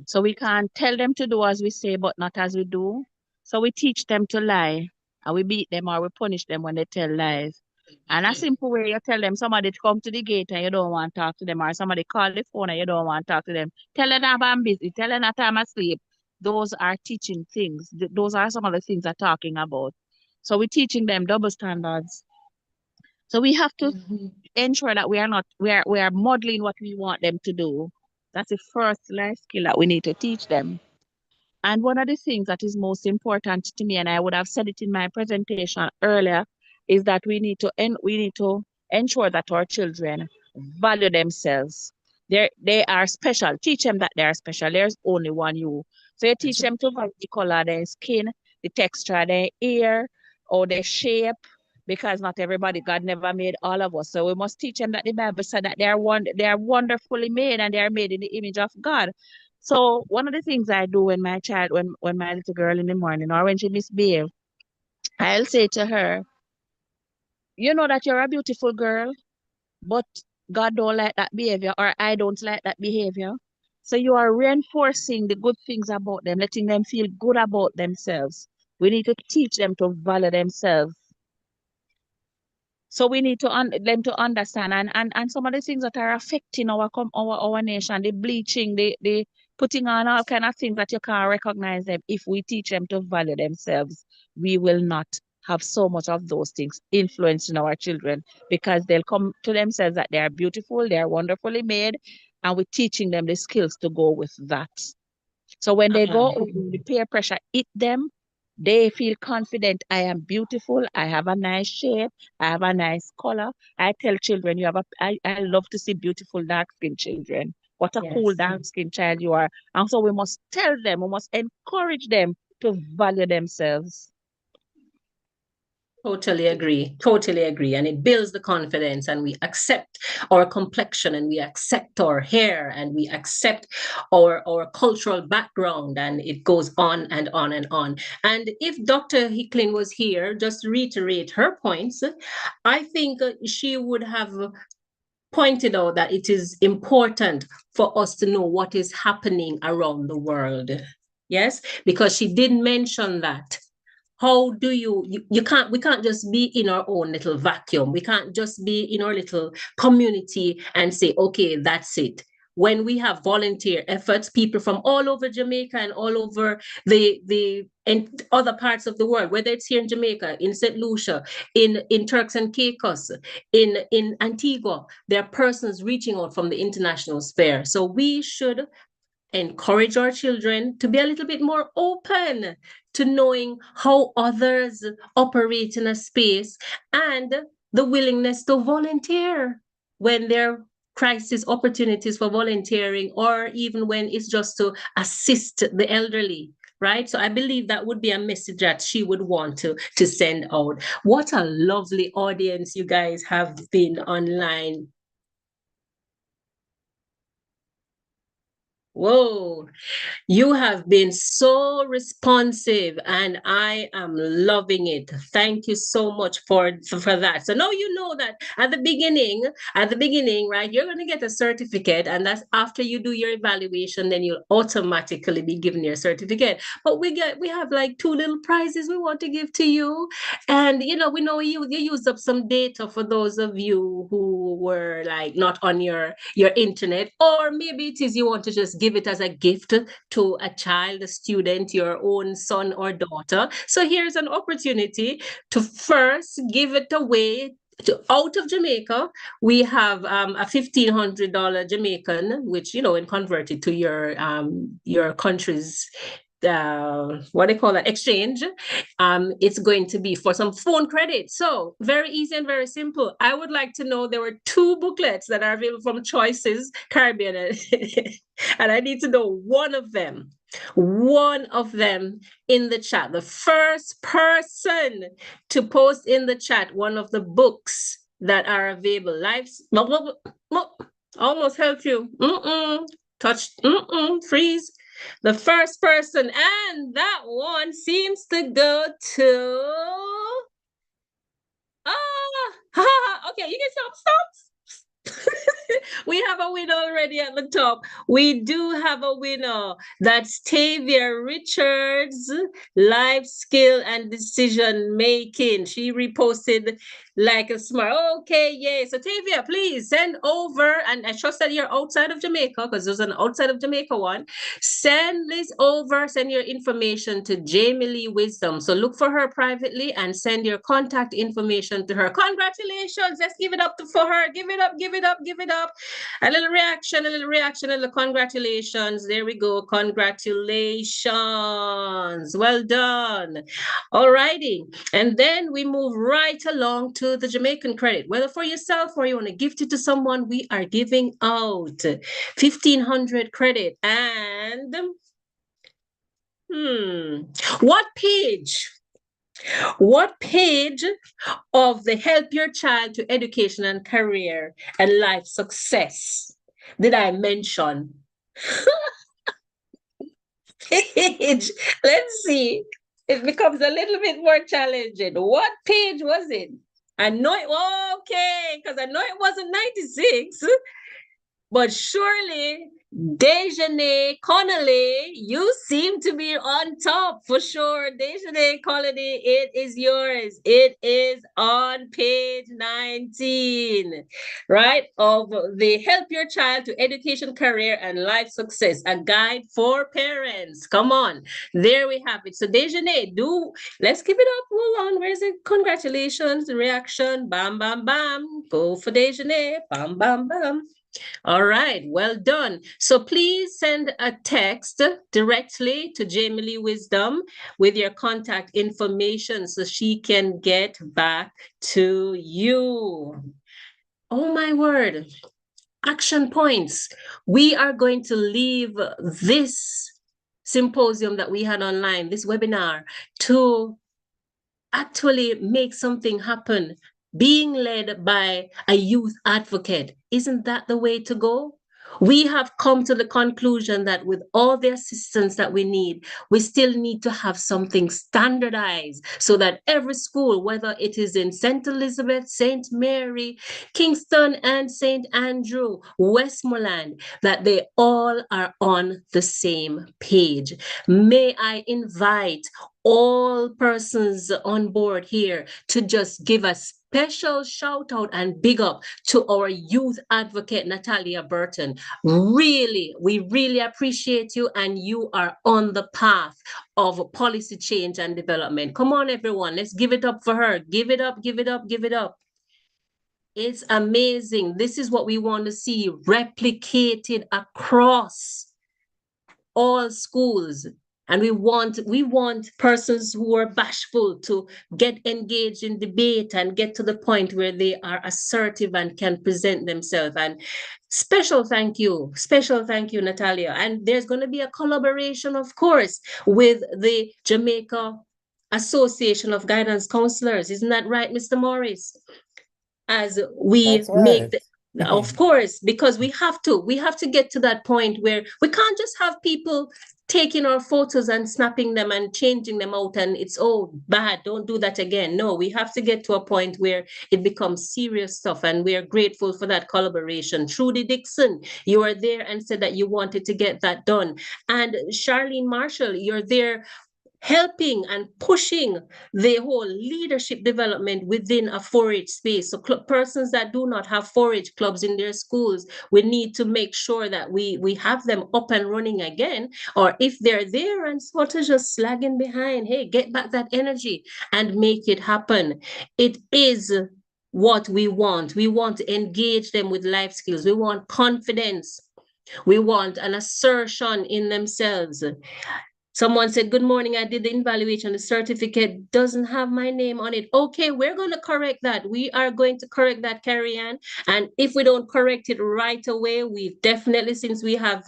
So we can't tell them to do as we say, but not as we do. So we teach them to lie, and we beat them or we punish them when they tell lies. And a simple way, you tell them somebody to come to the gate and you don't want to talk to them, or somebody call the phone and you don't want to talk to them. Tell them that I'm busy, tell them that I'm asleep. Those are teaching things. Those are some of the things I'm talking about. So we're teaching them double standards. So we have to ensure that we are modeling what we want them to do. That's the first life skill that we need to teach them. And one of the things that is most important to me, and I would have said it in my presentation earlier, is that we need to ensure that our children value themselves. They are special. Teach them that they are special. There's only one you. So you teach them to value the color of their skin, the texture of their hair, or their shape, because not everybody, God never made all of us. So we must teach them that the Bible said that they are wonderfully made and they are made in the image of God. So one of the things I do when my little girl in the morning or when she misbehaves, I'll say to her, you know that you're a beautiful girl, but God don't like that behavior, or I don't like that behavior. So you are reinforcing the good things about them, letting them feel good about themselves. We need to teach them to value themselves. So we need them to understand and some of the things that are affecting our nation, the bleaching, the putting on all kind of things that you can't recognize them. If we teach them to value themselves, we will not have so much of those things influencing our children, because they'll come to themselves that they are beautiful, they are wonderfully made, and we're teaching them the skills to go with that. So when they go, the peer pressure hit them, they feel confident. I am beautiful. I have a nice shape. I have a nice color. I tell children, I love to see beautiful dark-skinned children. What a cool dark-skinned child you are. And so we must tell them, we must encourage them to value themselves. Totally agree. Totally agree. And it builds the confidence, and we accept our complexion, and we accept our hair, and we accept our cultural background, and it goes on and on and on. And if Dr. Hicklin was here, just to reiterate her points, I think she would have pointed out that it is important for us to know what is happening around the world. Yes, because she did mention that. How do we can't just be in our own little vacuum. We can't just be in our little community and say, okay, that's it. When we have volunteer efforts, people from all over Jamaica and all over and other parts of the world, whether it's here in Jamaica, in St. Lucia, in Turks and Caicos, in Antigua, there are persons reaching out from the international sphere. So we should encourage our children to be a little bit more open to knowing how others operate in a space, and the willingness to volunteer when there are crisis opportunities for volunteering, or even when it's just to assist the elderly. Right? So I believe that would be a message that she would want to send out. What a lovely audience you guys have been online. Whoa. You have been so responsive and I am loving it. Thank you so much for that. So now you know that at the beginning, right, you're going to get a certificate, and that's after you do your evaluation, then you'll automatically be given your certificate. But we have like 2 little prizes we want to give to you. And we know you used up some data for those of you who were like not on your internet, or maybe it is you want to just give it as a gift to a child, a student, your own son or daughter. So here's an opportunity to first give it away out of Jamaica. We have a $1,500 Jamaican, which when converted to your country's what they call that, exchange, it's going to be for some phone credit. So very easy and very simple. I would like to know, there were 2 booklets that are available from Choices Caribbean, and I need to know one of them in the chat. The first person to post in the chat one of the books that are available. Almost helped you. Freeze. The first person, and that one seems to go to okay, you can stop. We have a winner already at the top. We do have a winner. That's Tavia Richards, Life Skill and Decision Making. She reposted like a smart. Okay, yay. So Tavia, please send over, and I trust that you're outside of Jamaica, because there's an outside of Jamaica one. Send this over, send your information to Jamie Lee Wisdom. So look for her privately and send your contact information to her. Congratulations. Let's give it up for her. Give it up, give it up, give it up. A little reaction, a little congratulations. There we go. Congratulations. Well done. All righty. And then we move right along to the Jamaican credit. Whether for yourself or you want to gift it to someone, we are giving out 1,500 credit. And what page of the Help Your Child to Education and Career and Life Success did I mention? Page. Let's see. It becomes a little bit more challenging. What page was it? I know it. Okay, because I know it wasn't 96. But surely, Dejanay Connolly, you seem to be on top for sure. Dejanay Connolly, it is yours. It is on page 19, right, of the Help Your Child to Education, Career, and Life Success, a guide for parents. Come on, there we have it. So Dejanay, let's give it up. Hold on, where's it? Congratulations, reaction, bam, bam, bam. Go for Dejanay, bam, bam, bam. All right, well done. So please send a text directly to Jamie Lee Wisdom with your contact information so she can get back to you. Oh my word. Action points. We are going to leave this symposium that we had online, this webinar, to actually make something happen. Being led by a youth advocate, isn't that the way to go? We have come to the conclusion that with all the assistance that we need, we still need to have something standardized so that every school, whether it is in St. Elizabeth, St. Mary, Kingston, and St. Andrew, Westmoreland, that they all are on the same page. May I invite all persons on board here to just give a special shout out and big up to our youth advocate, Natalia Burton. We really appreciate you, and you are on the path of policy change and development. Come on, everyone, let's give it up for her. Give it up, give it up, give it up. It's amazing. This is what we want to see replicated across all schools. And we want persons who are bashful to get engaged in debate and get to the point where they are assertive and can present themselves. And special thank you, Natalia. And there's going to be a collaboration, of course, with the Jamaica Association of Guidance Counselors. Isn't that right, Mr. Morris? As we That's right. Of course, because we have to get to that point where we can't just have people taking our photos and snapping them and changing them out and it's bad, don't do that again. No, we have to get to a point where it becomes serious stuff, and we are grateful for that collaboration. Trudy Dixon, you are there and said that you wanted to get that done. And Charlene Marshall, you're there helping and pushing the whole leadership development within a 4-H space. So persons that do not have 4-H clubs in their schools, we need to make sure that we have them up and running again. Or if they're there and sort of just slagging behind, hey, get back that energy and make it happen. It is what we want. We want to engage them with life skills. We want confidence. We want an assertion in themselves. Someone said, good morning, I did the evaluation. The certificate doesn't have my name on it. Okay, we're going to correct that. We are going to correct that, Carrie Ann. And if we don't correct it right away, we've definitely, since we have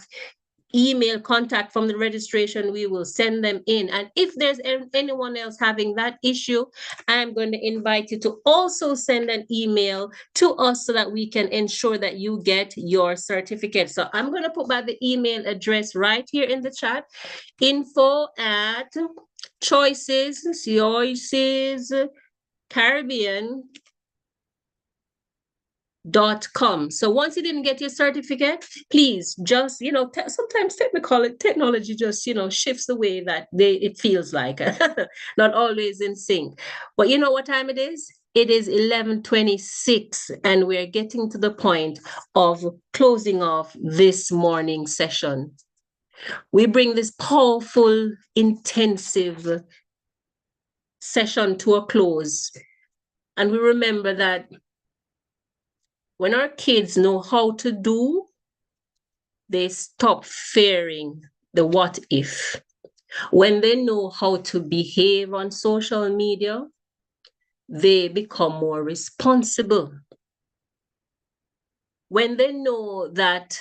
email contact from the registration, we will send them in. And if there's anyone else having that issue, I'm going to invite you to also send an email to us so that we can ensure that you get your certificate. So I'm going to put back the email address right here in the chat, info@choicescaribbean.com. So once you didn't get your certificate, please just, sometimes technology just, shifts the way that it feels like, not always in sync. But you know what time it is? It is 11:26, and we're getting to the point of closing off this morning session. We bring this powerful, intensive session to a close, and we remember that when our kids know how to do, they stop fearing the what if. When they know how to behave on social media, they become more responsible. When they know that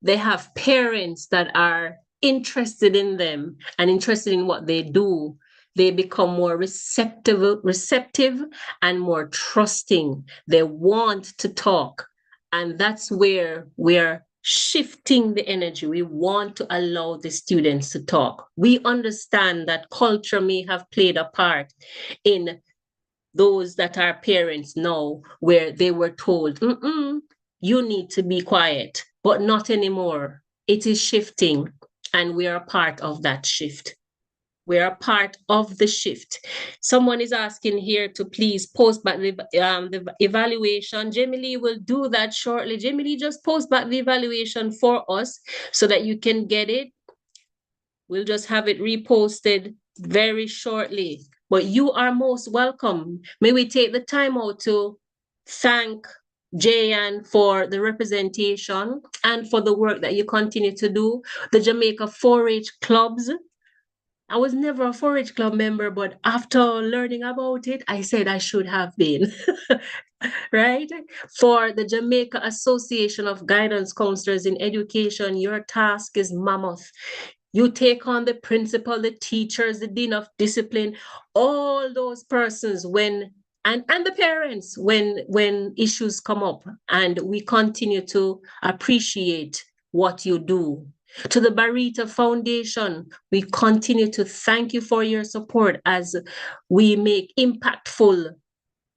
they have parents that are interested in them and interested in what they do, they become more receptive and more trusting. They want to talk. And that's where we're shifting the energy. We want to allow the students to talk. We understand that culture may have played a part in those that are parents now, where they were told, you need to be quiet, but not anymore. It is shifting, and we are a part of that shift. We are a part of the shift. Someone is asking here to please post back the evaluation. Jamie Lee will do that shortly. Jamie Lee, just post back the evaluation for us so that you can get it. We'll just have it reposted very shortly. But you are most welcome. May we take the time out to thank Jayan for the representation and for the work that you continue to do. The Jamaica 4-H clubs. I was never a 4-H club member, but after learning about it, I said I should have been, right? For the Jamaica Association of Guidance Counselors in Education, your task is mammoth. You take on the principal, the teachers, the dean of discipline, all those persons and the parents when issues come up, and we continue to appreciate what you do. To the Barita Foundation, we continue to thank you for your support as we make impactful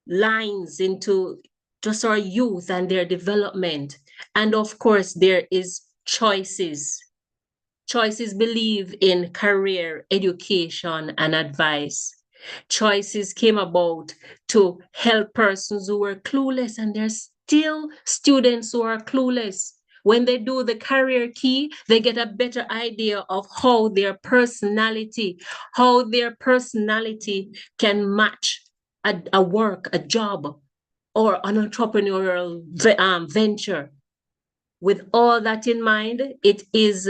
lines into just our youth and their development. And of course, there is Choices. Choices believe in career education and advice. Choices came about to help persons who were clueless, and there's still students who are clueless. When they do the career key, they get a better idea of how their personality can match a work, a job, or an entrepreneurial venture. With all that in mind, it is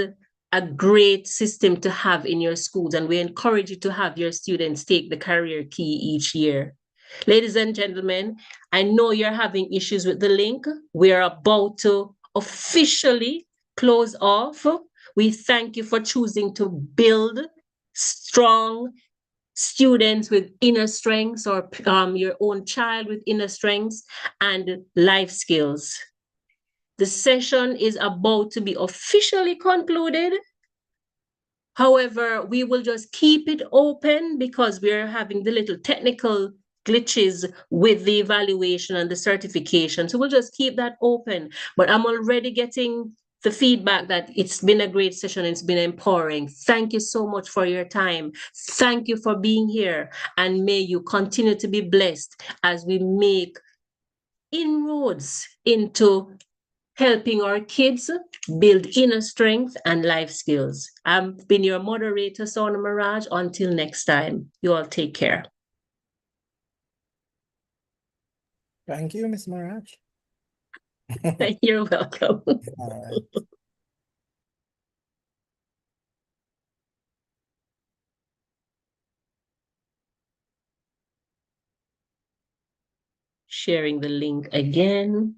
a great system to have in your schools, and we encourage you to have your students take the career key each year. Ladies and gentlemen, I know you're having issues with the link. We're about to officially close off. We thank you for choosing to build strong students with inner strengths, or your own child with inner strengths and life skills. The session is about to be officially concluded. However, we will just keep it open because we're having the little technical glitches with the evaluation and the certification. So we'll just keep that open. But I'm already getting the feedback that it's been a great session. It's been empowering. Thank you so much for your time. Thank you for being here. And may you continue to be blessed as we make inroads into helping our kids build inner strength and life skills. I've been your moderator, Sona Mirage. Until next time, you all take care. Thank you, Miss Mirage. You're welcome. All right. Sharing the link again.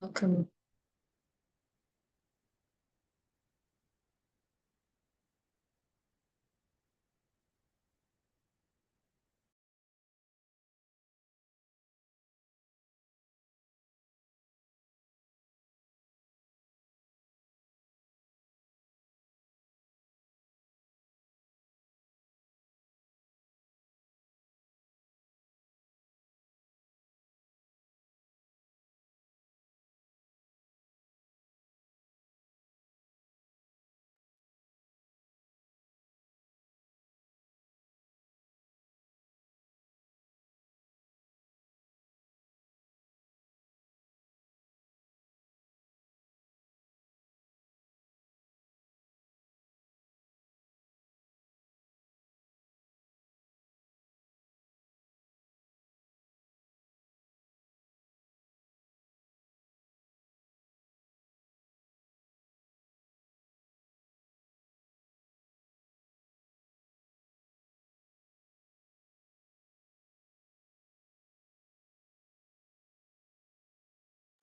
Welcome.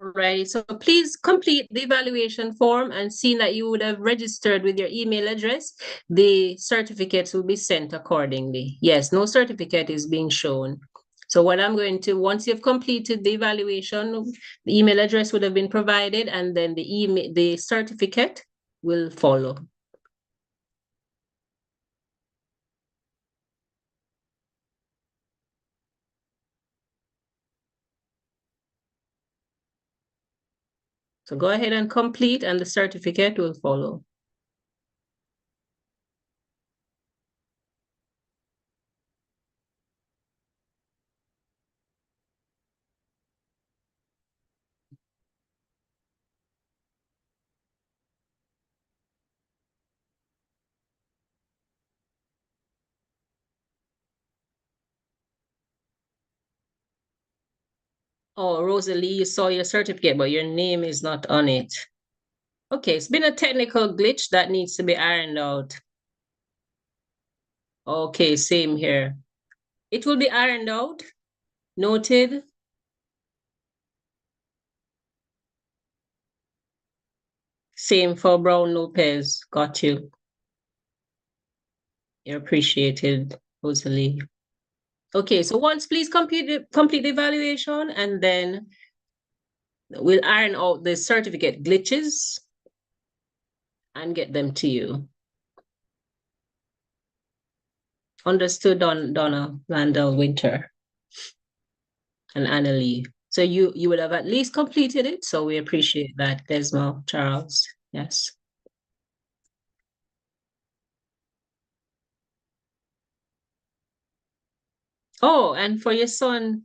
Right. So please complete the evaluation form, and seeing that you would have registered with your email address, the certificates will be sent accordingly. Yes, no certificate is being shown. So what I'm going to, once you've completed the evaluation, the email address would have been provided, and then the certificate will follow. So go ahead and complete, and the certificate will follow. Oh, Rosalie, you saw your certificate, but your name is not on it. Okay, it's been a technical glitch that needs to be ironed out. Okay, same here. It will be ironed out. Noted. Same for Brown Lopez. Got you. You're appreciated, Rosalie. Okay, so once please complete the evaluation, and then we'll iron out the certificate glitches and get them to you. Understood, Donna Randall Winter and Annalie. So you would have at least completed it, so we appreciate that, Desmond Charles. Yes. Oh, and for your son,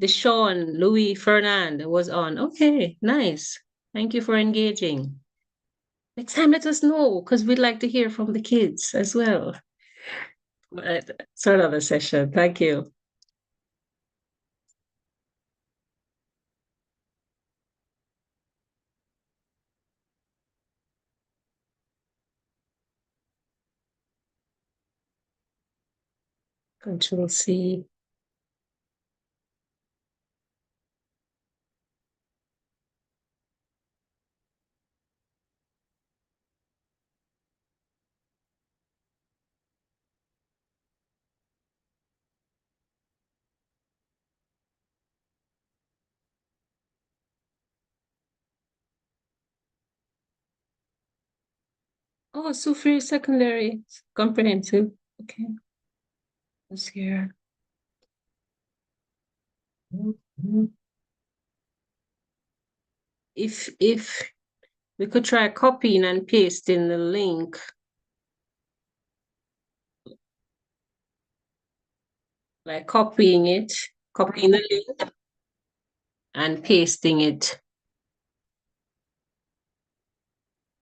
Deshaun Louis Fernand was on. Okay, nice. Thank you for engaging. Next time, let us know, because we'd like to hear from the kids as well. Sort of a session. Thank you. Control C. Oh, Sufri Secondary Comprehensive. Okay. It's here. If we could try copying and pasting the link. Like copying the link and pasting it.